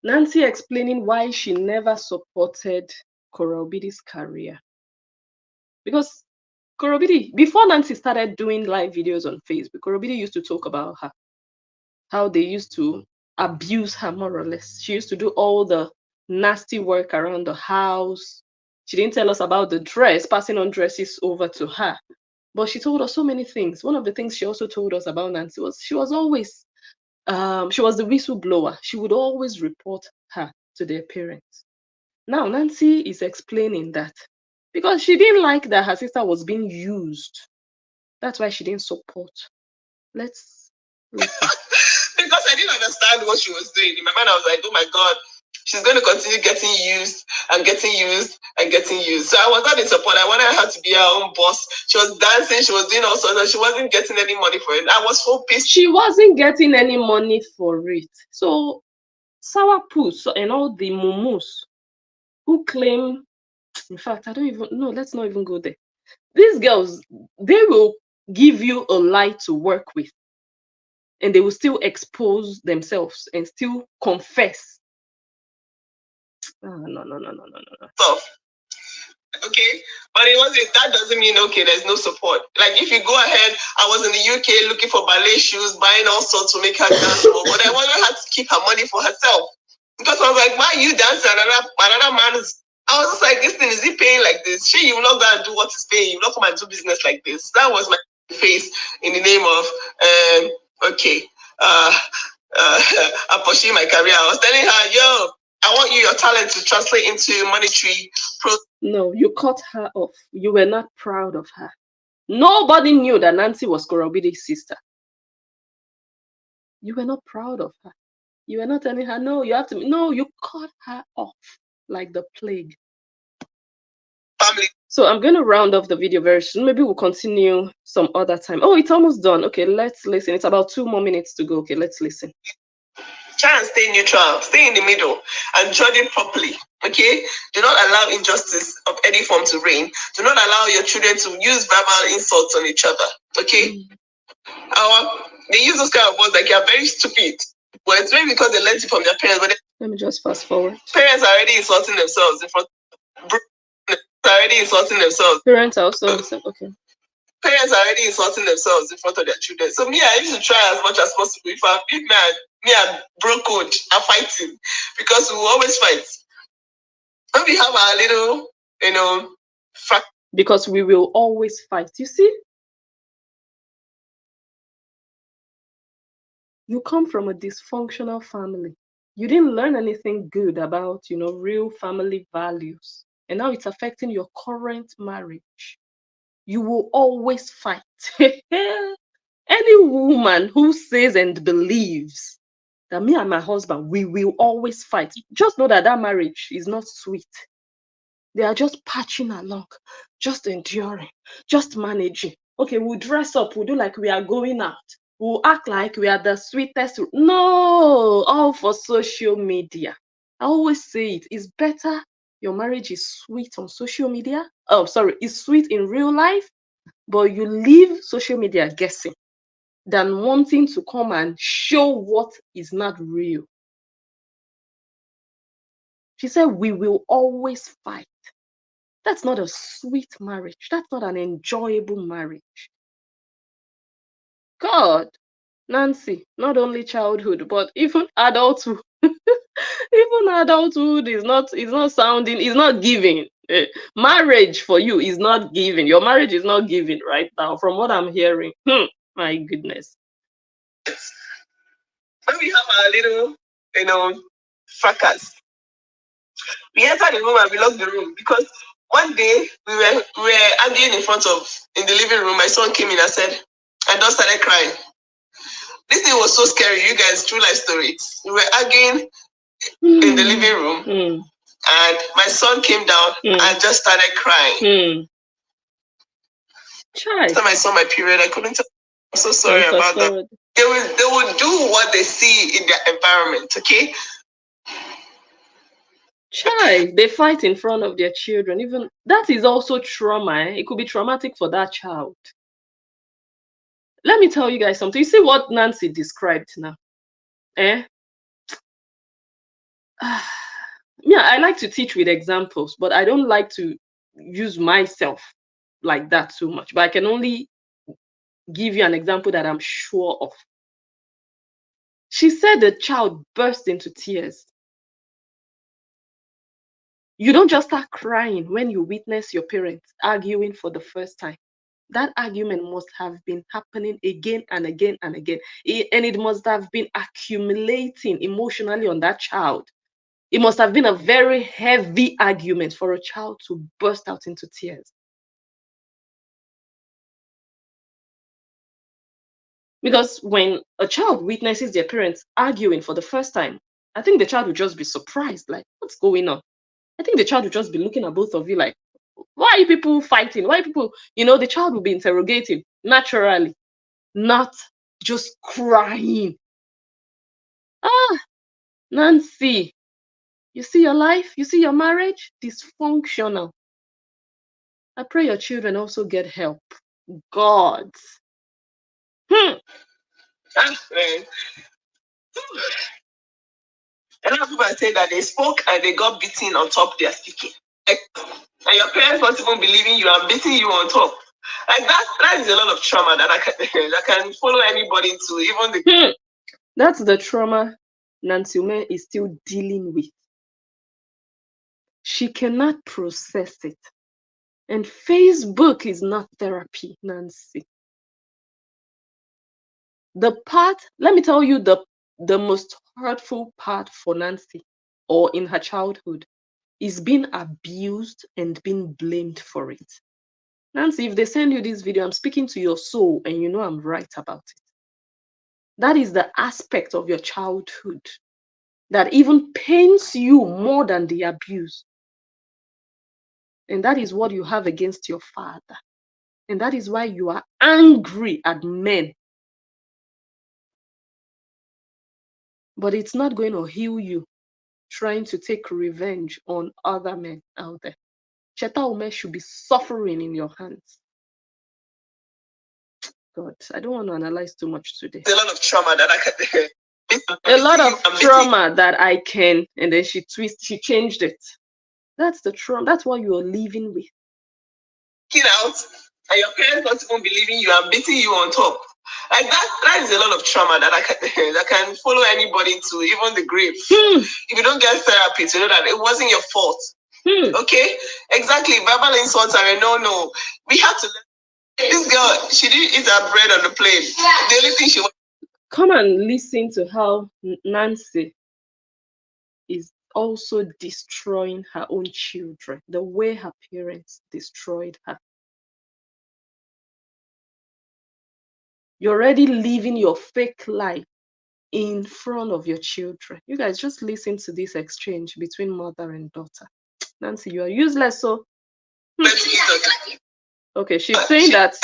Nancy explaining why she never supported Korobidi's career. Because Korobidi, before Nancy started doing live videos on Facebook, Korobidi used to talk about her, how they used to abuse her more or less. She used to do all the nasty work around the house. She didn't tell us about the dress, passing on dresses over to her. But she told us so many things. One of the things she also told us about Nancy was she was always, she was the whistleblower. She would always report her to their parents. Now, Nancy is explaining that because she didn't like that her sister was being used. That's why she didn't support. Let's listen. Because I didn't understand what she was doing. In my mind, I was like, oh my God, she's going to continue getting used and getting used and getting used. So I was not in support. I wanted her to be her own boss. She was dancing. She was doing all sorts and she wasn't getting any money for it. I was so pissed. She wasn't getting any money for it. So sourpuss and all the mumus who claim, in fact, I don't even know, let's not even go there. These girls, they will give you a lie to work with and they will still expose themselves and still confess. No. So, okay, but it wasn't. That doesn't mean okay. There's no support. Like if you go ahead, I was in the UK looking for ballet shoes, buying all sorts to make her dance more, but I wanted her to keep her money for herself because I was like, why are you dancing? Another man's. I was just like, this thing is he paying like this? She, you will not go and do what he's paying. You will not come and do business like this. That was my face in the name of okay. I'm pursuing my career. I was telling her, yo, I want your talent to translate into monetary. No, you cut her off. You were not proud of her. Nobody knew that Nancy was Korobidi's sister. You were not proud of her. You were not telling her, no, you have to. No, you cut her off like the plague. Family. So I'm going to round off the video very soon. Maybe we'll continue some other time. Oh, it's almost done. Okay, let's listen. It's about 2 more minutes to go. Okay, let's listen. Try and stay neutral, stay in the middle, and judge it properly. Okay? Do not allow injustice of any form to reign. Do not allow your children to use verbal insults on each other. Okay? They use those kind of words like you're very stupid. Well, it's maybe because they learned it from their parents, but let me just fast forward. Parents are already insulting themselves in front. Parents also okay. Parents are already insulting themselves in front of their children. So me, I used to try as much as possible. If me and bro coach are fighting, because we will always fight. When we have our little, because we will always fight. You see? You come from a dysfunctional family. You didn't learn anything good about, real family values. And now it's affecting your current marriage. You will always fight. Any woman who says and believes that me and my husband, we will always fight, just know that that marriage is not sweet. They are just patching along, just enduring, just managing. Okay, we'll dress up, we'll do like we are going out. We'll act like we are the sweetest. No, all for social media. I always say it's better your marriage is sweet on social media. Oh, sorry, it's sweet in real life, but you leave social media guessing than wanting to come and show what is not real. She said, we will always fight. That's not a sweet marriage. That's not an enjoyable marriage. God, Nancy, not only childhood, but even adulthood. Even adulthood is not giving. Marriage for you is not giving. Your marriage is not giving right now, from what I'm hearing. My goodness. When we have our little, fracas, we enter the room and we lock the room because One day we were arguing in the living room. My son came in and said, and just started crying. This thing was so scary, you guys. True life story. We were arguing in the living room, and my son came down and just started crying. After I saw my period, I couldn't tell. I'm so sorry about that. They will do what they see in their environment, okay? Child, they fight in front of their children. Even that is also trauma. It could be traumatic for that child. Let me tell you guys something. You see what Nancy described now? Yeah, I like to teach with examples, but I don't like to use myself like that too much. But I can only give you an example that I'm sure of. She said the child burst into tears. You don't just start crying when you witness your parents arguing for the first time. That argument must have been happening again and again and again. And it must have been accumulating emotionally on that child. It must have been a very heavy argument for a child to burst out into tears. Because when a child witnesses their parents arguing for the first time, I think the child will just be surprised, like, what's going on? I think the child will just be looking at both of you like, why are you people fighting? Why are people, the child will be interrogating naturally, not just crying. Nancy, you see your life? You see your marriage? Dysfunctional. I pray your children also get help. God. And a lot of people say that they spoke and they got beaten on top their speaking. And your parents not even believing you and beating you on top. Like that is a lot of trauma that can follow anybody to even the That's the trauma Nancy Ume is still dealing with. She cannot process it. And Facebook is not therapy, Nancy. Let me tell you the most hurtful part for Nancy, or in her childhood, is being abused and being blamed for it. Nancy, if they send you this video, I'm speaking to your soul and you know I'm right about it. That is the aspect of your childhood that even pains you more than the abuse. And that is what you have against your father. And that is why you are angry at men. But it's not going to heal you trying to take revenge on other men out there. Cheta Ume should be suffering in your hands. God, I don't want to analyze too much today. A lot of trauma that I can. A lot of trauma that I can, and then she changed it. That's the trauma. That's what you are living with. Get out, and your parents not even believing you and beating you on top. Like that is a lot of trauma that can follow anybody to even the grave. If you don't get therapy to know that it wasn't your fault. Okay? Exactly. Verbal insults are a no. We have to let this girl, she didn't eat her bread on the plane. The only thing she wanted. Come and listen to how Nancy is also destroying her own children, the way her parents destroyed her. You're already living your fake life in front of your children. You guys just listen to this exchange between mother and daughter. Nancy, you are useless, so. Okay, she's saying that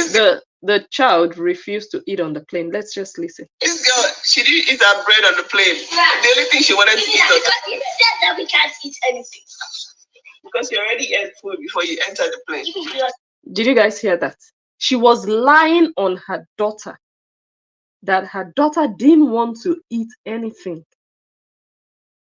the child refused to eat on the plane. Let's just listen. This girl, she didn't eat her bread on the plane. The only thing she wanted to eat was. You said that we can't eat anything. Because you already ate food before you entered the plane. Did you guys hear that? She was lying on her daughter that her daughter didn't want to eat anything.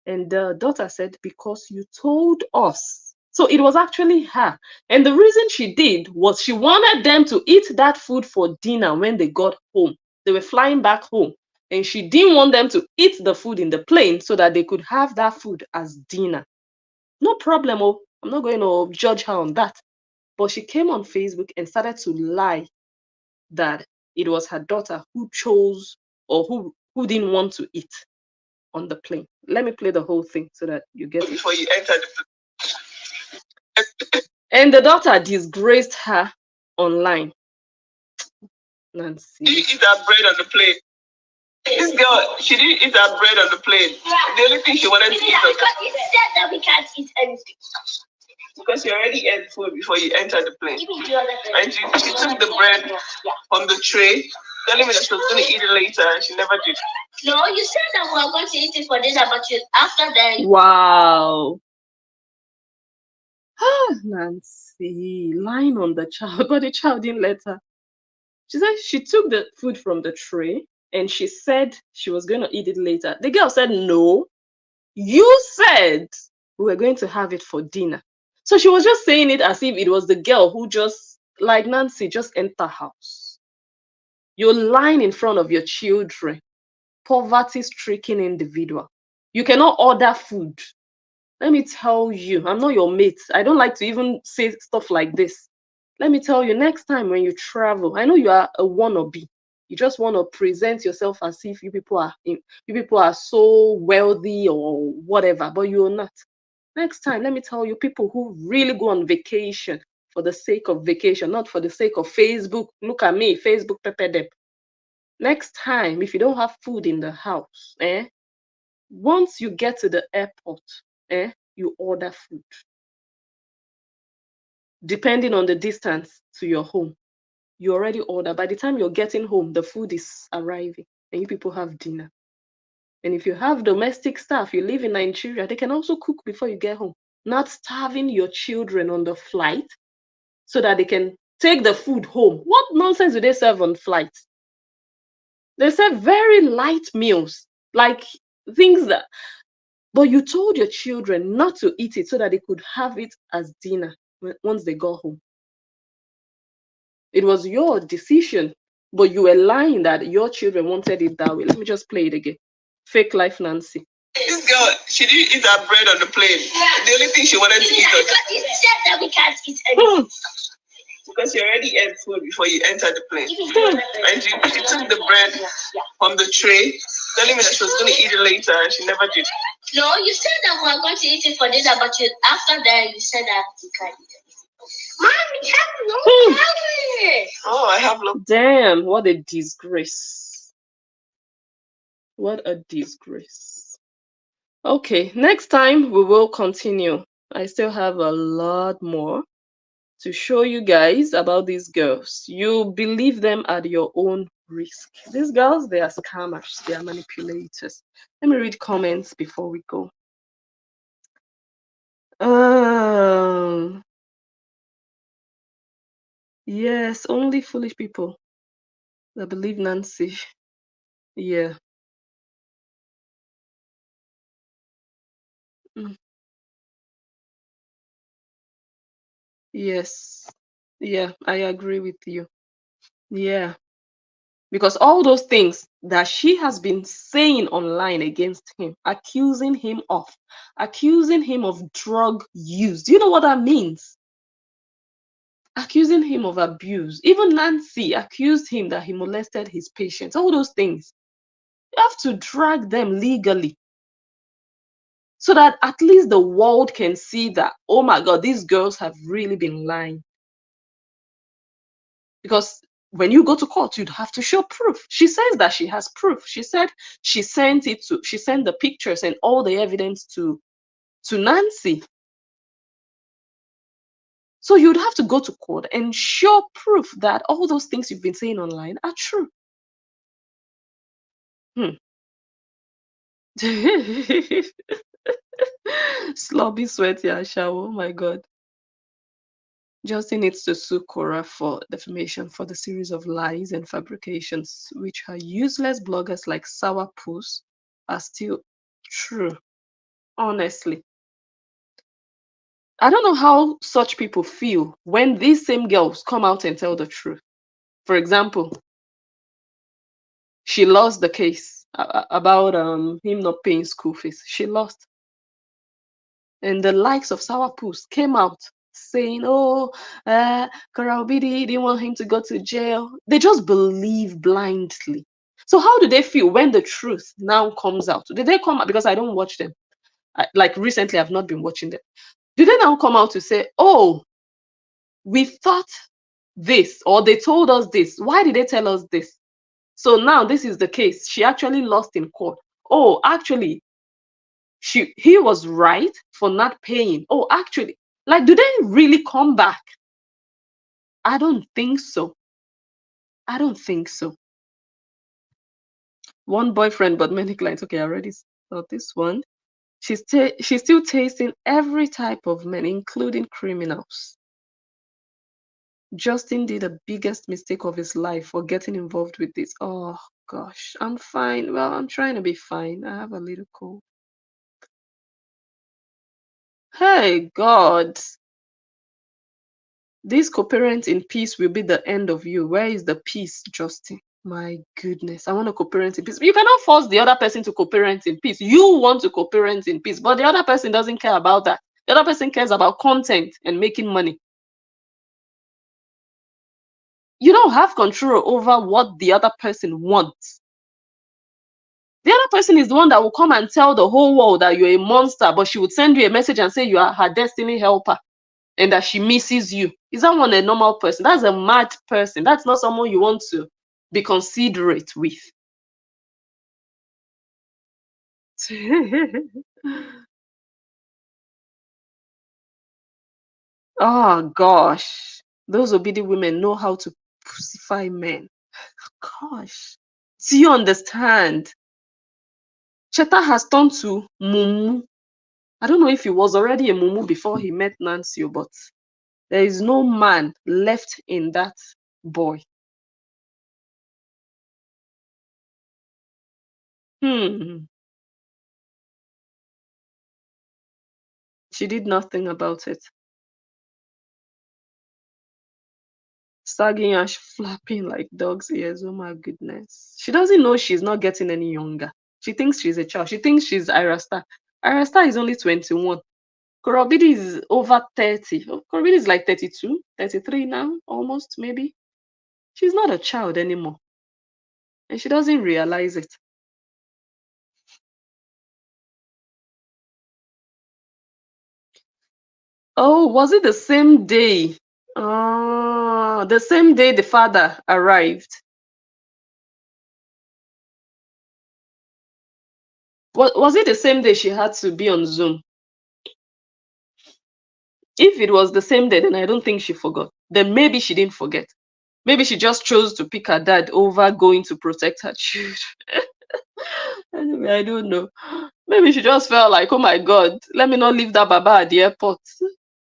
And the daughter said, because you told us. So it was actually her. And the reason she did was she wanted them to eat that food for dinner when they got home. They were flying back home. And she didn't want them to eat the food in the plane so that they could have that food as dinner. No problem. Oh, I'm not going to judge her on that. But she came on Facebook and started to lie that it was her daughter who chose or who didn't want to eat on the plane. Let me play the whole thing so that you get it. Before you enter the plane. And the daughter disgraced her online. Nancy. Did you eat that bread on the plate? This girl, she didn't eat that bread on the plate. The only thing she wanted to eat was because it said that we can't eat anything. Because you already ate food before you entered the plane. And she took the bread from the tray, telling me that she was going to eat it later, and she never did. No, you said that we were going to eat it for dinner, but after that. Wow. Nancy, lying on the child, but the child didn't let her. She said she took the food from the tray and she said she was going to eat it later. The girl said, no, you said we were going to have it for dinner. So she was just saying it as if it was the girl who just, like Nancy, just enter house. You're lying in front of your children, poverty-stricken individual. You cannot order food. Let me tell you, I'm not your mate. I don't like to even say stuff like this. Let me tell you, next time when you travel, I know you are a wannabe. You just want to present yourself as if you people are so wealthy or whatever, but you're not. Next time, let me tell you, people who really go on vacation for the sake of vacation, not for the sake of Facebook. Look at me, Facebook pepper them. Next time, if you don't have food in the house, once you get to the airport, you order food. Depending on the distance to your home, you already order. By the time you're getting home, the food is arriving and you people have dinner. And if you have domestic staff, you live in Nigeria, they can also cook before you get home. Not starving your children on the flight so that they can take the food home. What nonsense do they serve on flights? They serve very light meals, like things that, but you told your children not to eat it so that they could have it as dinner once they got home. It was your decision, but you were lying that your children wanted it that way. Let me just play it again. Fake life Nancy. This girl, she didn't eat that bread on the plate. The only thing she wanted to eat was because it said that we can't eat anything. Because you already ate food before you entered the plane. And she took the bread from the tray, telling me that she was going to eat it later, and she never did. No, you said that we were going to eat it for dinner, but after that, you said that you can't eat it. Mommy, have no memory. Oh, I have no. Damn, what a disgrace. What a disgrace. Okay, next time we will continue. I still have a lot more to show you guys about these girls. You believe them at your own risk. These girls, they are scammers, they are manipulators. Let me read comments before we go. Yes, only foolish people that believe Nancy. Yeah. Yes. Yeah, I agree with you. Yeah. Because all those things that she has been saying online against him, accusing him of drug use. Do you know what that means? Accusing him of abuse. Even Nancy accused him that he molested his patients. All those things. You have to drag them legally so that at least the world can see that, oh my God, these girls have really been lying. Because when you go to court, you'd have to show proof. She says that she has proof. She said she sent the pictures and all the evidence to Nancy. So you'd have to go to court and show proof that all those things you've been saying online are true. Slobby sweaty Ashawo, oh my God. Justin needs to sue Cora for defamation for the series of lies and fabrications, which her useless bloggers like Sourpuss are still true. Honestly. I don't know how such people feel when these same girls come out and tell the truth. For example, she lost the case about him not paying school fees. She lost. And the likes of Sourpuss came out saying, oh, Karaobidi didn't want him to go to jail. They just believe blindly. So how do they feel when the truth now comes out? Did they come out? Because I don't watch them. Like recently, I've not been watching them. Did they now come out to say, oh, We thought this, or they told us this. Why did they tell us this? So now this is the case. She actually lost in court. Oh, actually, he was right for not paying. Oh, actually, like, do they really come back? I don't think so. I don't think so. One boyfriend, but many clients. Okay, I already saw this one. She's still tasting every type of men, including criminals. Justin did the biggest mistake of his life for getting involved with this. Oh gosh, I'm fine. Well, I'm trying to be fine. I have a little cold. Hey God, this co-parent in peace will be the end of you. Where is the peace, Justin? My goodness, I want to co-parent in peace. You cannot force the other person to co-parent in peace. You want to co-parent in peace, but the other person doesn't care about that. The other person cares about content and making money. You don't have control over what the other person wants. The other person is the one that will come and tell the whole world that you're a monster, but she would send you a message and say you are her destiny helper and that she misses you. Is that one a normal person? That's a mad person. That's not someone you want to be considerate with. Oh gosh, those obedient women know how to crucify men. Gosh, do you understand? Cheta has turned to mumu. I don't know if he was already a mumu before he met Nancy, but there is no man left in that boy. She did nothing about it. Sagging and flapping like dog's ears. Oh my goodness. She doesn't know she's not getting any younger. She thinks she's a child. She thinks she's Ira Star. Ira Star is only 21. Korobidi is over 30. Korobidi is like 32, 33 now, almost, maybe. She's not a child anymore. And she doesn't realize it. Oh, was it the same day? The same day the father arrived. Was it the same day she had to be on Zoom? If it was the same day, then I don't think she forgot. Then maybe she didn't forget. Maybe she just chose to pick her dad over going to protect her children. Anyway, I don't know. Maybe she just felt like, oh my God, let me not leave that baba at the airport.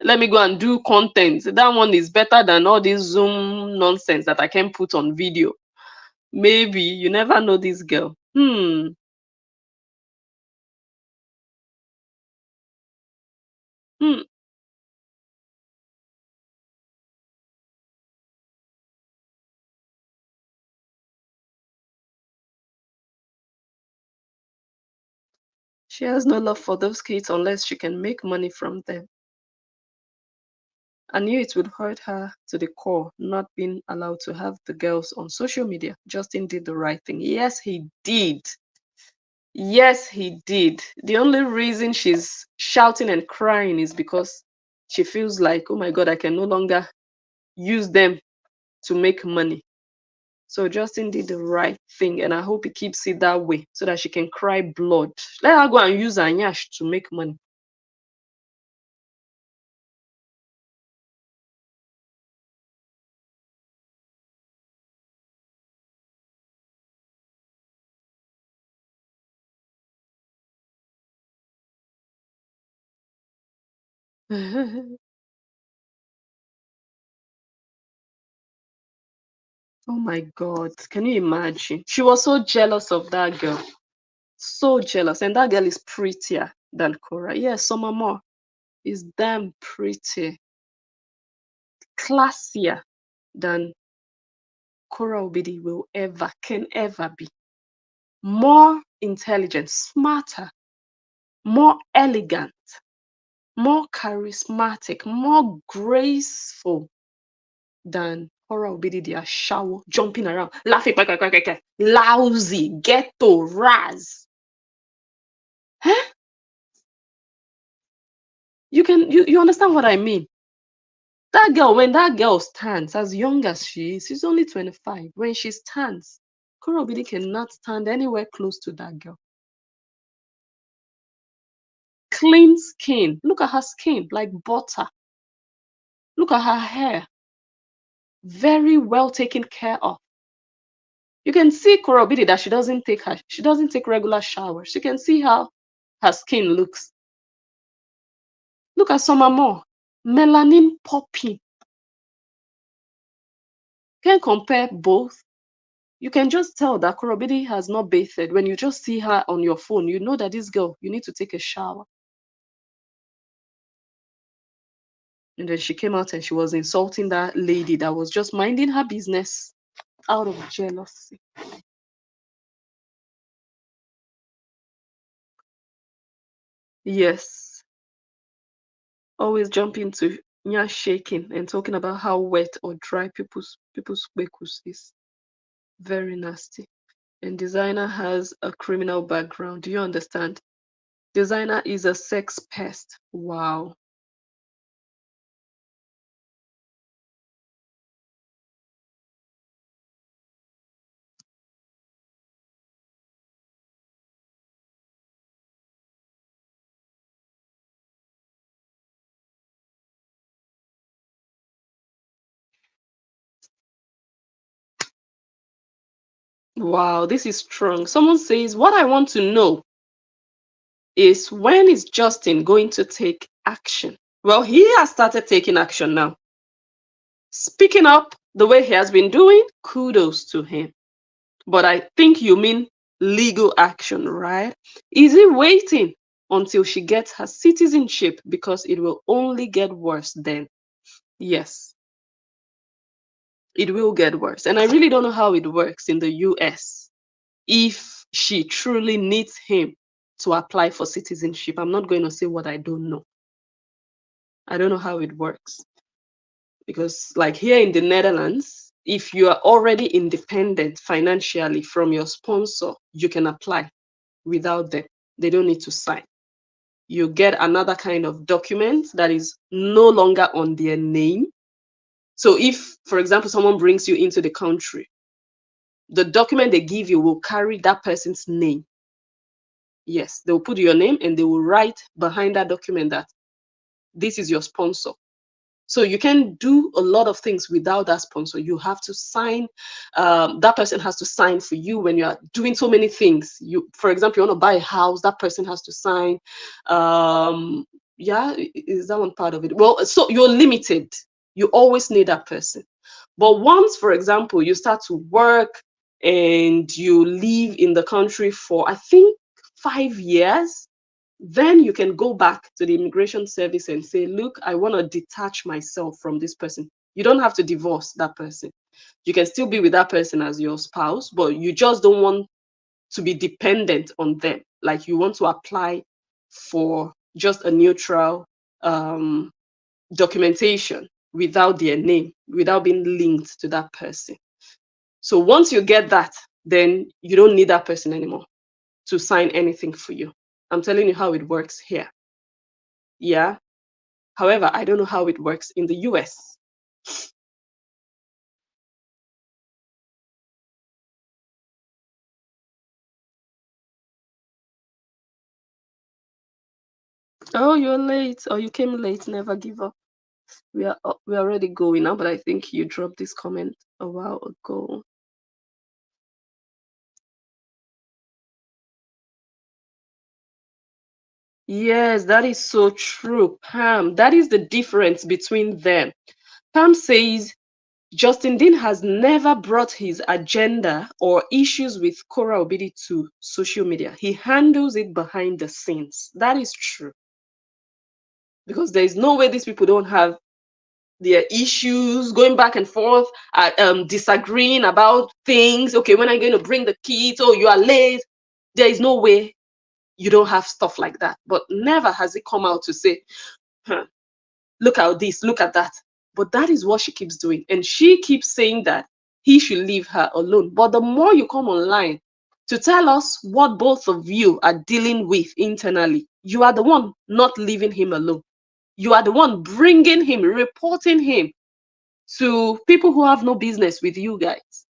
Let me go and do content. That one is better than all this Zoom nonsense that I can put on video. Maybe. You never know this girl. She has no love for those kids unless she can make money from them. I knew it would hurt her to the core not being allowed to have the girls on social media. Justin did the right thing. Yes, he did. Yes, he did. The only reason she's shouting and crying is because she feels like, oh my God, I can no longer use them to make money. So Justin did the right thing, and I hope he keeps it that way so that she can cry blood. Let her go and use her nyash to make money. Oh my God, can you imagine? She was so jealous of that girl. So jealous. And that girl is prettier than Cora. Yes, Summer Moore is damn pretty. Classier than Cora Obidi can ever be. More intelligent, smarter, more elegant, more charismatic, more graceful than Cora Obidi. They are shower, jumping around, laughing, lousy, ghetto, raz. Huh? You understand what I mean? That girl, when that girl stands, as young as she is, she's only 25. When she stands, Kora Obidi cannot stand anywhere close to that girl. Clean skin. Look at her skin, like butter. Look at her hair. Very well taken care of. You can see Kora Obidi that she doesn't take regular showers. You can see how her skin looks. Look at Skamma Lamma. Melanin popping. Can't compare both. You can just tell that Kora Obidi has not bathed. When you just see her on your phone, you know that this girl, you need to take a shower. And then she came out and she was insulting that lady that was just minding her business out of jealousy. Yes. Always jumping to shaking and talking about how wet or dry people's kwekus is. Very nasty. And designer has a criminal background. Do you understand? Designer is a sex pest. Wow. Wow, this is strong. Someone says, what I want to know is, when is Justin going to take action? Well, he has started taking action now. Speaking up the way he has been doing, kudos to him. But I think you mean legal action, right? Is he waiting until she gets her citizenship, because it will only get worse then? Yes, it will get worse. And I really don't know how it works in the US. If she truly needs him to apply for citizenship, I'm not going to say what I don't know. I don't know how it works. Because like here in the Netherlands, if you are already independent financially from your sponsor, you can apply without them. They don't need to sign. You get another kind of document that is no longer on their name. So if, for example, someone brings you into the country, the document they give you will carry that person's name. Yes, they will put your name and they will write behind that document that this is your sponsor. So you can do a lot of things without that sponsor. You have to sign. That person has to sign for you when you are doing so many things. For example, you want to buy a house, that person has to sign. Yeah, is that one part of it? Well, so you're limited. You always need that person. But once, for example, you start to work and you live in the country for, I think, 5 years, then you can go back to the immigration service and say, look, I want to detach myself from this person. You don't have to divorce that person. You can still be with that person as your spouse, but you just don't want to be dependent on them. Like, you want to apply for just a neutral documentation without their name, without being linked to that person. So once you get that, then you don't need that person anymore to sign anything for you. I'm telling you how it works here. Yeah. However, I don't know how it works in the US. Oh, you're late, or you came late. Never give up. We're already going now, but I think you dropped this comment a while ago. Yes, that is so true, Pam. That is the difference between them. Pam says Justin Dean has never brought his agenda or issues with Kora Obidi to social media. He handles it behind the scenes. That is true. Because there is no way these people don't have their issues, going back and forth, disagreeing about things. Okay, when are you going to bring the kids? Oh, you are late. There is no way you don't have stuff like that. But never has it come out to say, huh, look at this, look at that. But that is what she keeps doing. And she keeps saying that he should leave her alone. But the more you come online to tell us what both of you are dealing with internally, you are the one not leaving him alone. You are the one bringing him, reporting him to people who have no business with you guys.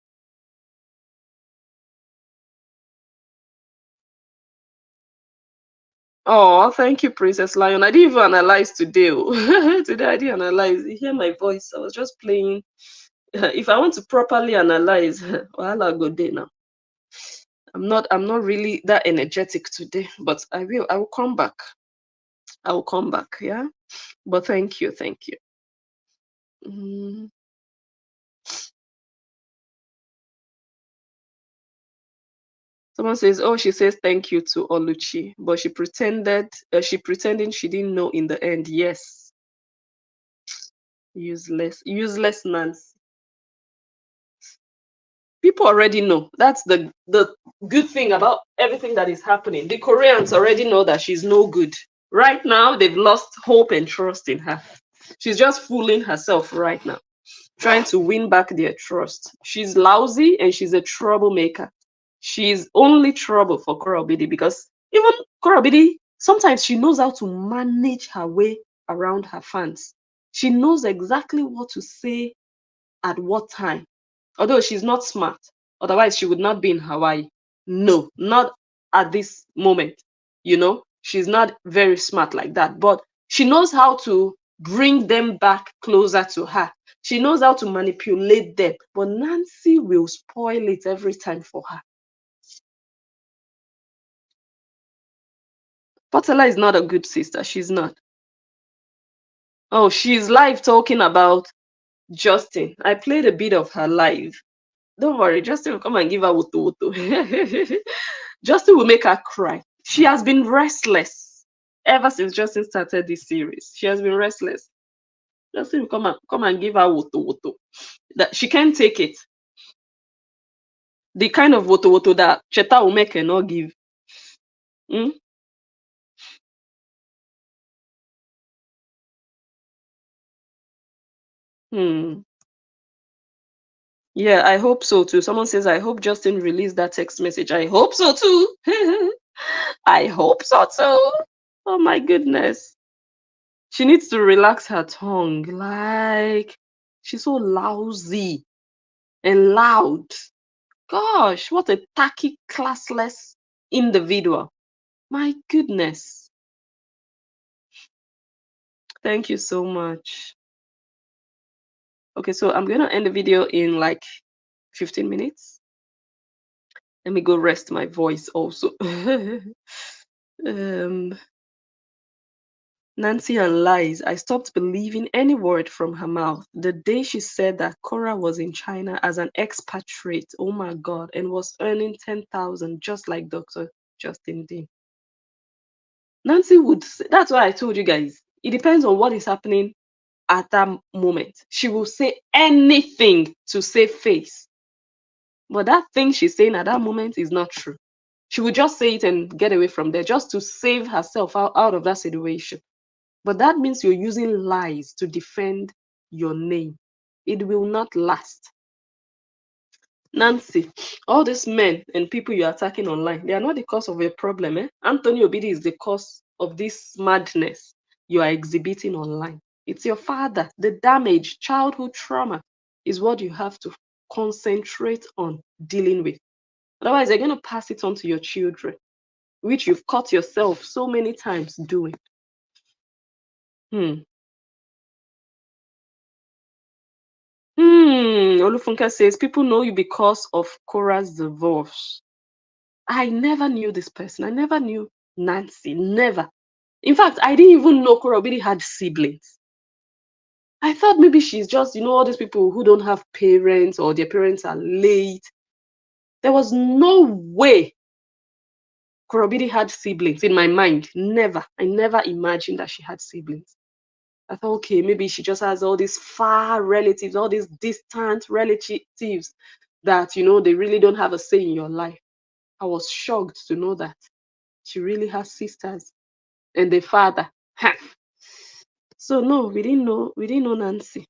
Oh, thank you, Princess Lion. I didn't even analyze today. Today I didn't analyze. You hear my voice? I was just playing. If I want to properly analyze, well, I'll go there now. I'm not really that energetic today, but I will come back. I will come back, yeah. But thank you, thank you. Mm. Someone says, "Oh, she says thank you to Oluchi, but she pretending she didn't know in the end." Yes, useless Nancy. People already know. That's the good thing about everything that is happening. The Koreans already know that she's no good. Right now, they've lost hope and trust in her. She's just fooling herself right now, trying to win back their trust. She's lousy and she's a troublemaker. She's only trouble for Korobidi because even Korobidi, sometimes she knows how to manage her way around her fans. She knows exactly what to say at what time. Although she's not smart, otherwise she would not be in Hawaii. No, not at this moment. You know, she's not very smart like that, but she knows how to bring them back closer to her. She knows how to manipulate them, but Nancy will spoil it every time for her. Potela is not a good sister. She's not. Oh, she's live talking about Justin. I played a bit of her live. Don't worry, Justin will come and give her woto woto. Justin will make her cry. She has been restless ever since Justin started this series. She has been restless. Justin will come and give her woto woto. That she can't take it. The kind of woto woto that Cheta will make cannot give. Mm? Hmm. Yeah, I hope so too. Someone says, I hope Justin released that text message. I hope so too. I hope so too. Oh my goodness. She needs to relax her tongue. Like, she's so lousy and loud. Gosh, what a tacky, classless individual. My goodness. Thank you so much. Okay, so I'm going to end the video in like 15 minutes. Let me go rest my voice also. Nancy and lies. I stopped believing any word from her mouth the day she said that Cora was in China as an expatriate. Oh my God, and was earning 10,000 just like Dr. Justin Dean. Nancy would say, that's why I told you guys, it depends on what is happening at that moment. She will say anything to save face. But that thing she's saying at that moment is not true. She would just say it and get away from there just to save herself out of that situation. But that means you're using lies to defend your name. It will not last. Nancy, all these men and people you're attacking online, they are not the cause of your problem. Anthony Obidi is the cause of this madness you are exhibiting online. It's your father. The damage, childhood trauma is what you have to concentrate on dealing with. Otherwise, you're going to pass it on to your children, which you've caught yourself so many times doing. Olufunke says, people know you because of Cora's divorce. I never knew this person. I never knew Nancy. Never. In fact, I didn't even know Cora really had siblings. I thought maybe she's just, all these people who don't have parents or their parents are late. There was no way Korobidi had siblings in my mind. Never. I never imagined that she had siblings. I thought, okay, maybe she just has all these far relatives, all these distant relatives that, they really don't have a say in your life. I was shocked to know that she really has sisters and a father. So no, we didn't know Nancy.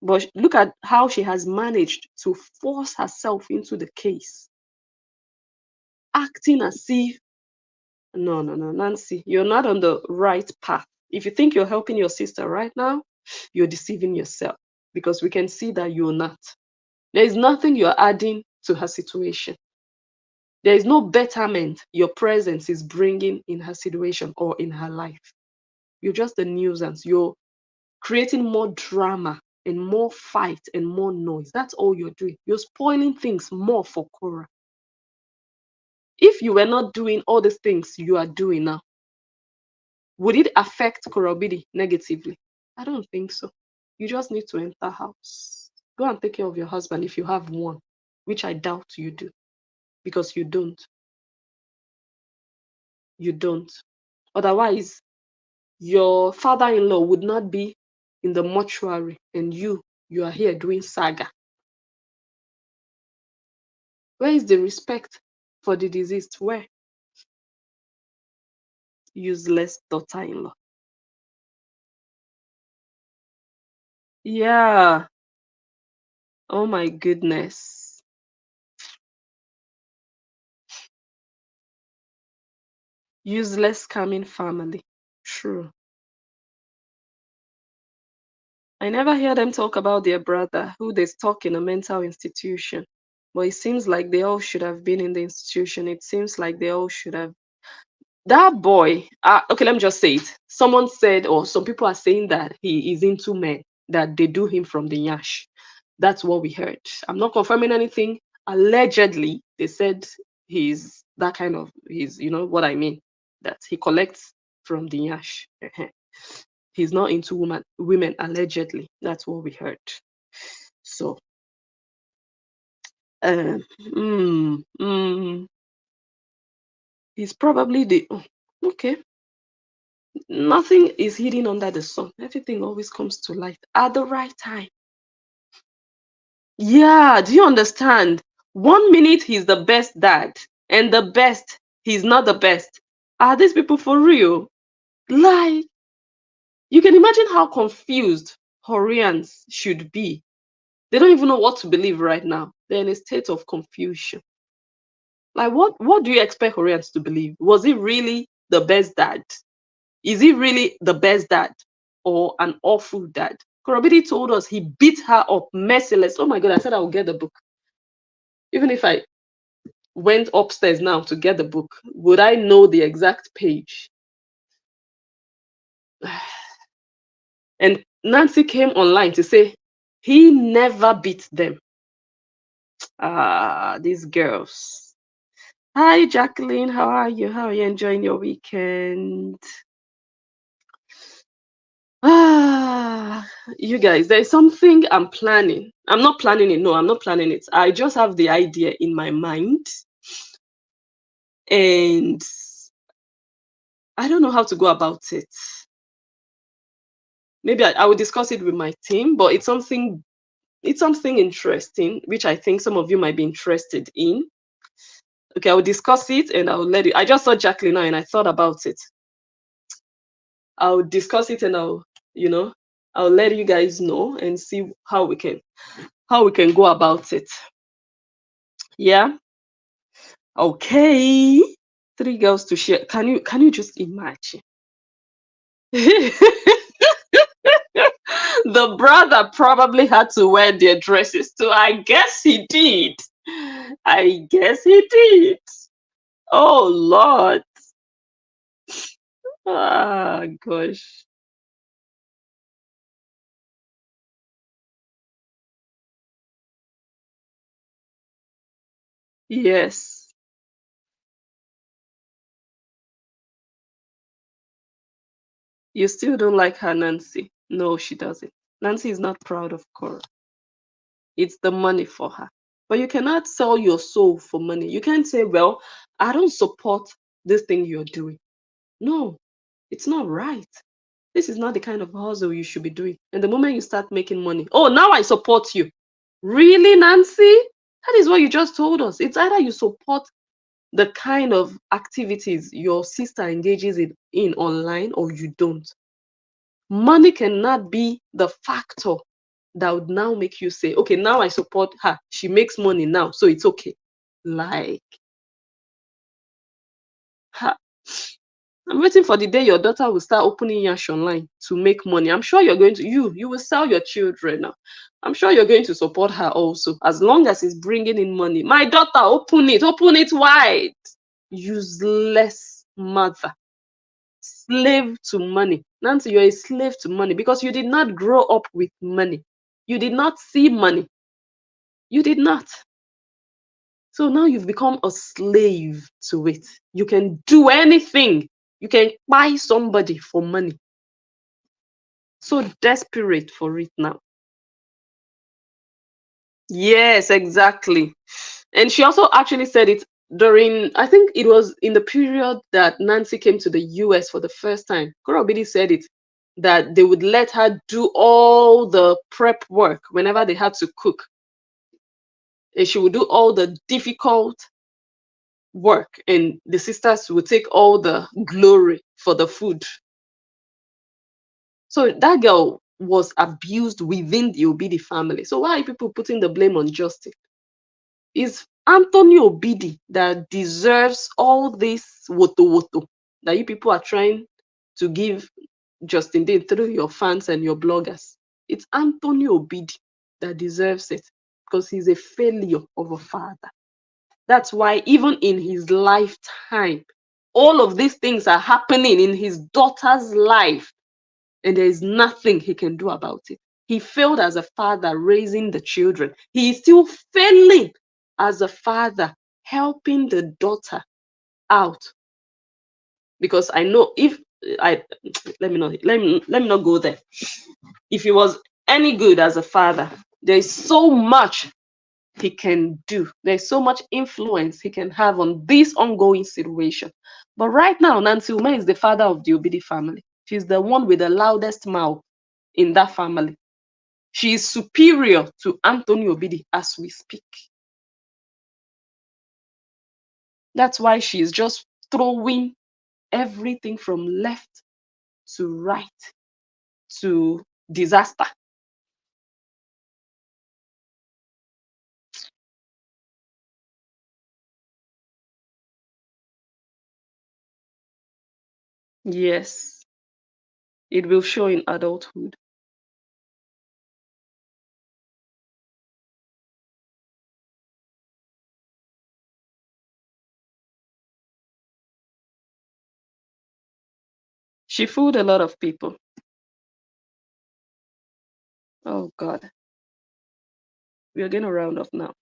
But look at how she has managed to force herself into the case. Acting as if, no, Nancy, you're not on the right path. If you think you're helping your sister right now, you're deceiving yourself, because we can see that you're not. There is nothing you're adding to her situation. There is no betterment your presence is bringing in her situation or in her life. You're just a nuisance. You're creating more drama and more fight and more noise. That's all you're doing. You're spoiling things more for Cora. If you were not doing all the things you are doing now, would it affect Korobidi negatively? I don't think so. You just need to enter house. Go and take care of your husband if you have one, which I doubt you do, because you don't. You don't. Otherwise, your father-in-law would not be in the mortuary, and you are here doing saga. Where is the respect for the deceased? Where? Useless daughter-in-law. Yeah. Oh my goodness. Useless scamming family. True. I never hear them talk about their brother, who they stuck in a mental institution. But it seems like they all should have been in the institution. It seems like they all should have. That boy, okay, let me just say it. Someone said, or some people are saying that he is into men, that they do him from the yash. That's what we heard. I'm not confirming anything. Allegedly, they said he's that kind of, you know what I mean, that he collects from the yash. He's not into women, allegedly. That's what we heard. So, um, mm, mm, he's probably the, okay. Nothing is hidden under the sun. Everything always comes to light at the right time. Yeah, do you understand? 1 minute he's the best dad, and the best he's not the best. Are these people for real? Like, you can imagine how confused Horians should be. They don't even know what to believe right now. They're in a state of confusion. Like, what do you expect Horians to believe? Was he really the best dad? Is he really the best dad or an awful dad? Korobidi told us he beat her up merciless. Oh my God, I said I would get the book. Even if I went upstairs now to get the book, would I know the exact page? And Nancy came online to say he never beat them. Ah, these girls. Hi, Jacqueline. How are you? How are you enjoying your weekend? Ah, you guys, there's something I'm planning. I'm not planning it. No, I'm not planning it. I just have the idea in my mind. And I don't know how to go about it. Maybe I will discuss it with my team, but it's something interesting, which I think some of you might be interested in. Okay, I will discuss it and I'll let you. I just saw Jacqueline now and I thought about it. I'll discuss it and I'll let you guys know and see how we can go about it. Yeah. Okay. 3 girls to share. Can you just imagine? The brother probably had to wear their dresses too. I guess he did. I guess he did. Oh Lord. Ah, gosh. Yes. You still don't like her, Nancy? No, she doesn't. Nancy is not proud of Cora. It's the money for her. But you cannot sell your soul for money. You can't say, well, I don't support this thing you're doing. No, it's not right. This is not the kind of hustle you should be doing. And the moment you start making money, oh, now I support you. Really, Nancy? That is what you just told us. It's either you support the kind of activities your sister engages in online or you don't. Money cannot be the factor that would now make you say, okay, now I support her. She makes money now, so it's okay. Like, ha. I'm waiting for the day your daughter will start opening yash online to make money. I'm sure you're going to, you will sell your children now. I'm sure you're going to support her also, as long as it's bringing in money. My daughter, open it wide. Useless mother. Slave to money. Nancy, you're a slave to money because you did not grow up with money. You did not see money. You did not. So now you've become a slave to it. You can do anything. You can buy somebody for money. So desperate for it now. Yes, exactly. And she also actually said it during, I think it was in the period that Nancy came to the US for the first time. Korobidi said it, that they would let her do all the prep work whenever they had to cook. And she would do all the difficult work, and the sisters would take all the glory for the food. So that girl was abused within the Obidi family. So why are people putting the blame on Justice? It's Anthony Obidi that deserves all this woto that you people are trying to give Justin Day through your fans and your bloggers. It's Anthony Obidi that deserves it because he's a failure of a father. That's why even in his lifetime, all of these things are happening in his daughter's life, and there is nothing he can do about it. He failed as a father raising the children. He is still failing as a father helping the daughter out. Because I know if I let me not go there. If he was any good as a father, there is so much he can do. There's so much influence he can have on this ongoing situation. But right now, Nancy Ume is the father of the Obidi family. She's the one with the loudest mouth in that family. She is superior to Anthony Obidi as we speak. That's why she is just throwing everything from left to right to disaster. Yes, it will show in adulthood. She fooled a lot of people. Oh God. We are going to round off now.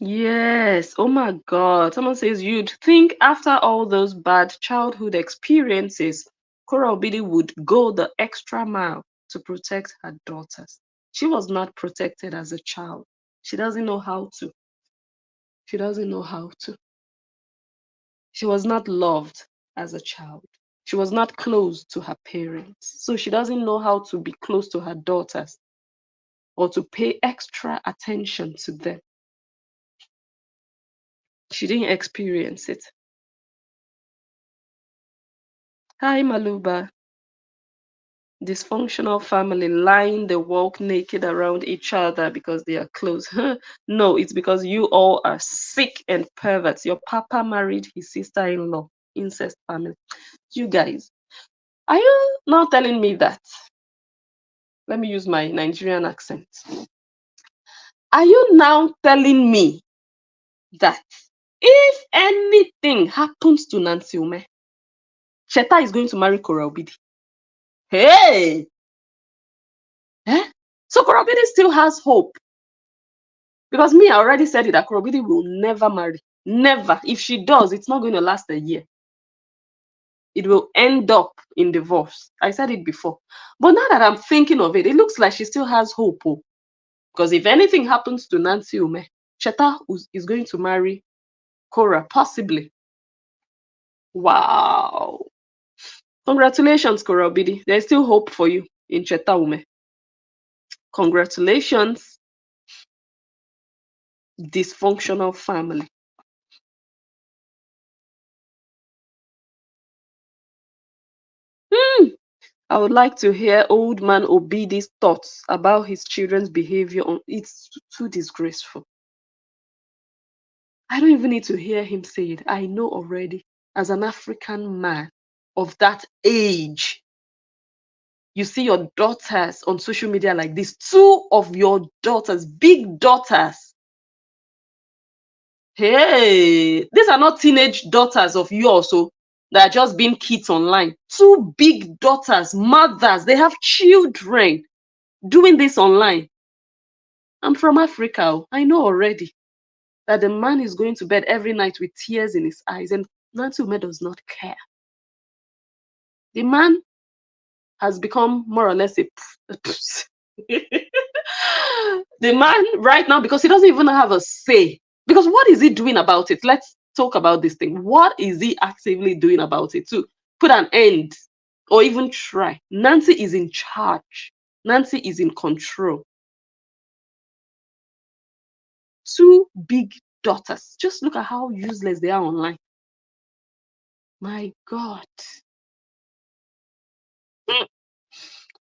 Yes. Oh my God. Someone says you'd think after all those bad childhood experiences, Cora Obidi would go the extra mile to protect her daughters. She was not protected as a child. She doesn't know how to. She doesn't know how to. She was not loved as a child. She was not close to her parents. So she doesn't know how to be close to her daughters or to pay extra attention to them. She didn't experience it. Hi, Maluba. Dysfunctional family lying the walk naked around each other because they are close. No, it's because you all are sick and perverts. Your papa married his sister-in-law, incest family. You guys, are you now telling me that? Let me use my Nigerian accent. Are you now telling me that if anything happens to Nancy Ume, Cheta is going to marry Kora Obidi? Hey! Eh? So Kora Obidi still has hope. Because me, I already said it, that Kora Obidi will never marry. Never. If she does, it's not going to last a year. It will end up in divorce. I said it before. But now that I'm thinking of it, it looks like she still has hope. Oh. Because if anything happens to Nancy Ume, Cheta is going to marry Cora, possibly. Wow. Congratulations, Cora Obidi. There's still hope for you in Cheta Ume. Congratulations. Dysfunctional family. I would like to hear old man Obidi's thoughts about his children's behavior. It's too disgraceful. I don't even need to hear him say it. I know already. As an African man of that age, you see your daughters on social media like this. Two of your daughters, big daughters. Hey, these are not teenage daughters of yours, so that are just being kids online. Two big daughters, mothers, they have children doing this online. I'm from Africa. I know already that the man is going to bed every night with tears in his eyes, and Nancy Ume does not care. The man has become more or less a the man right now, because he doesn't even have a say. Because what is he doing about it? Let's talk about this thing. What is he actively doing about it to put an end or even try? Nancy is in charge. Nancy is in control. Two big daughters. Just look at how useless they are online. My God.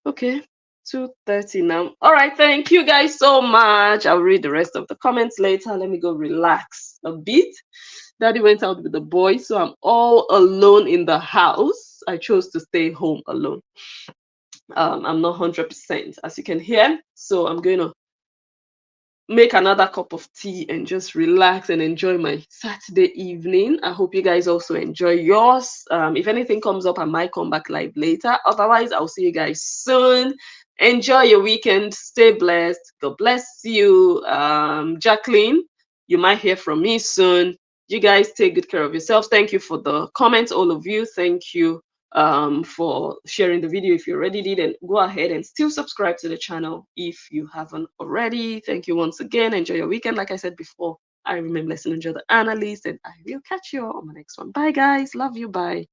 Okay, 2:30 now. All right, thank you guys so much. I'll read the rest of the comments later. Let me go relax a bit. Daddy went out with the boys, so I'm all alone in the house. I chose to stay home alone. I'm not 100%, as you can hear, so I'm going to make another cup of tea and just relax and enjoy my Saturday evening. I hope you guys also enjoy yours. If anything comes up, I might come back live later. Otherwise, I'll see you guys soon. Enjoy your weekend. Stay blessed. God bless you. Jacqueline, you might hear from me soon. You guys take good care of yourselves. Thank you for the comments, all of you. Thank you for sharing the video if you already did, and go ahead and still subscribe to the channel if you haven't already. Thank you once again. Enjoy your weekend. Like I said before, I remember blessing, enjoy the analyst, and I will catch you all on the next one. Bye guys, love you, bye.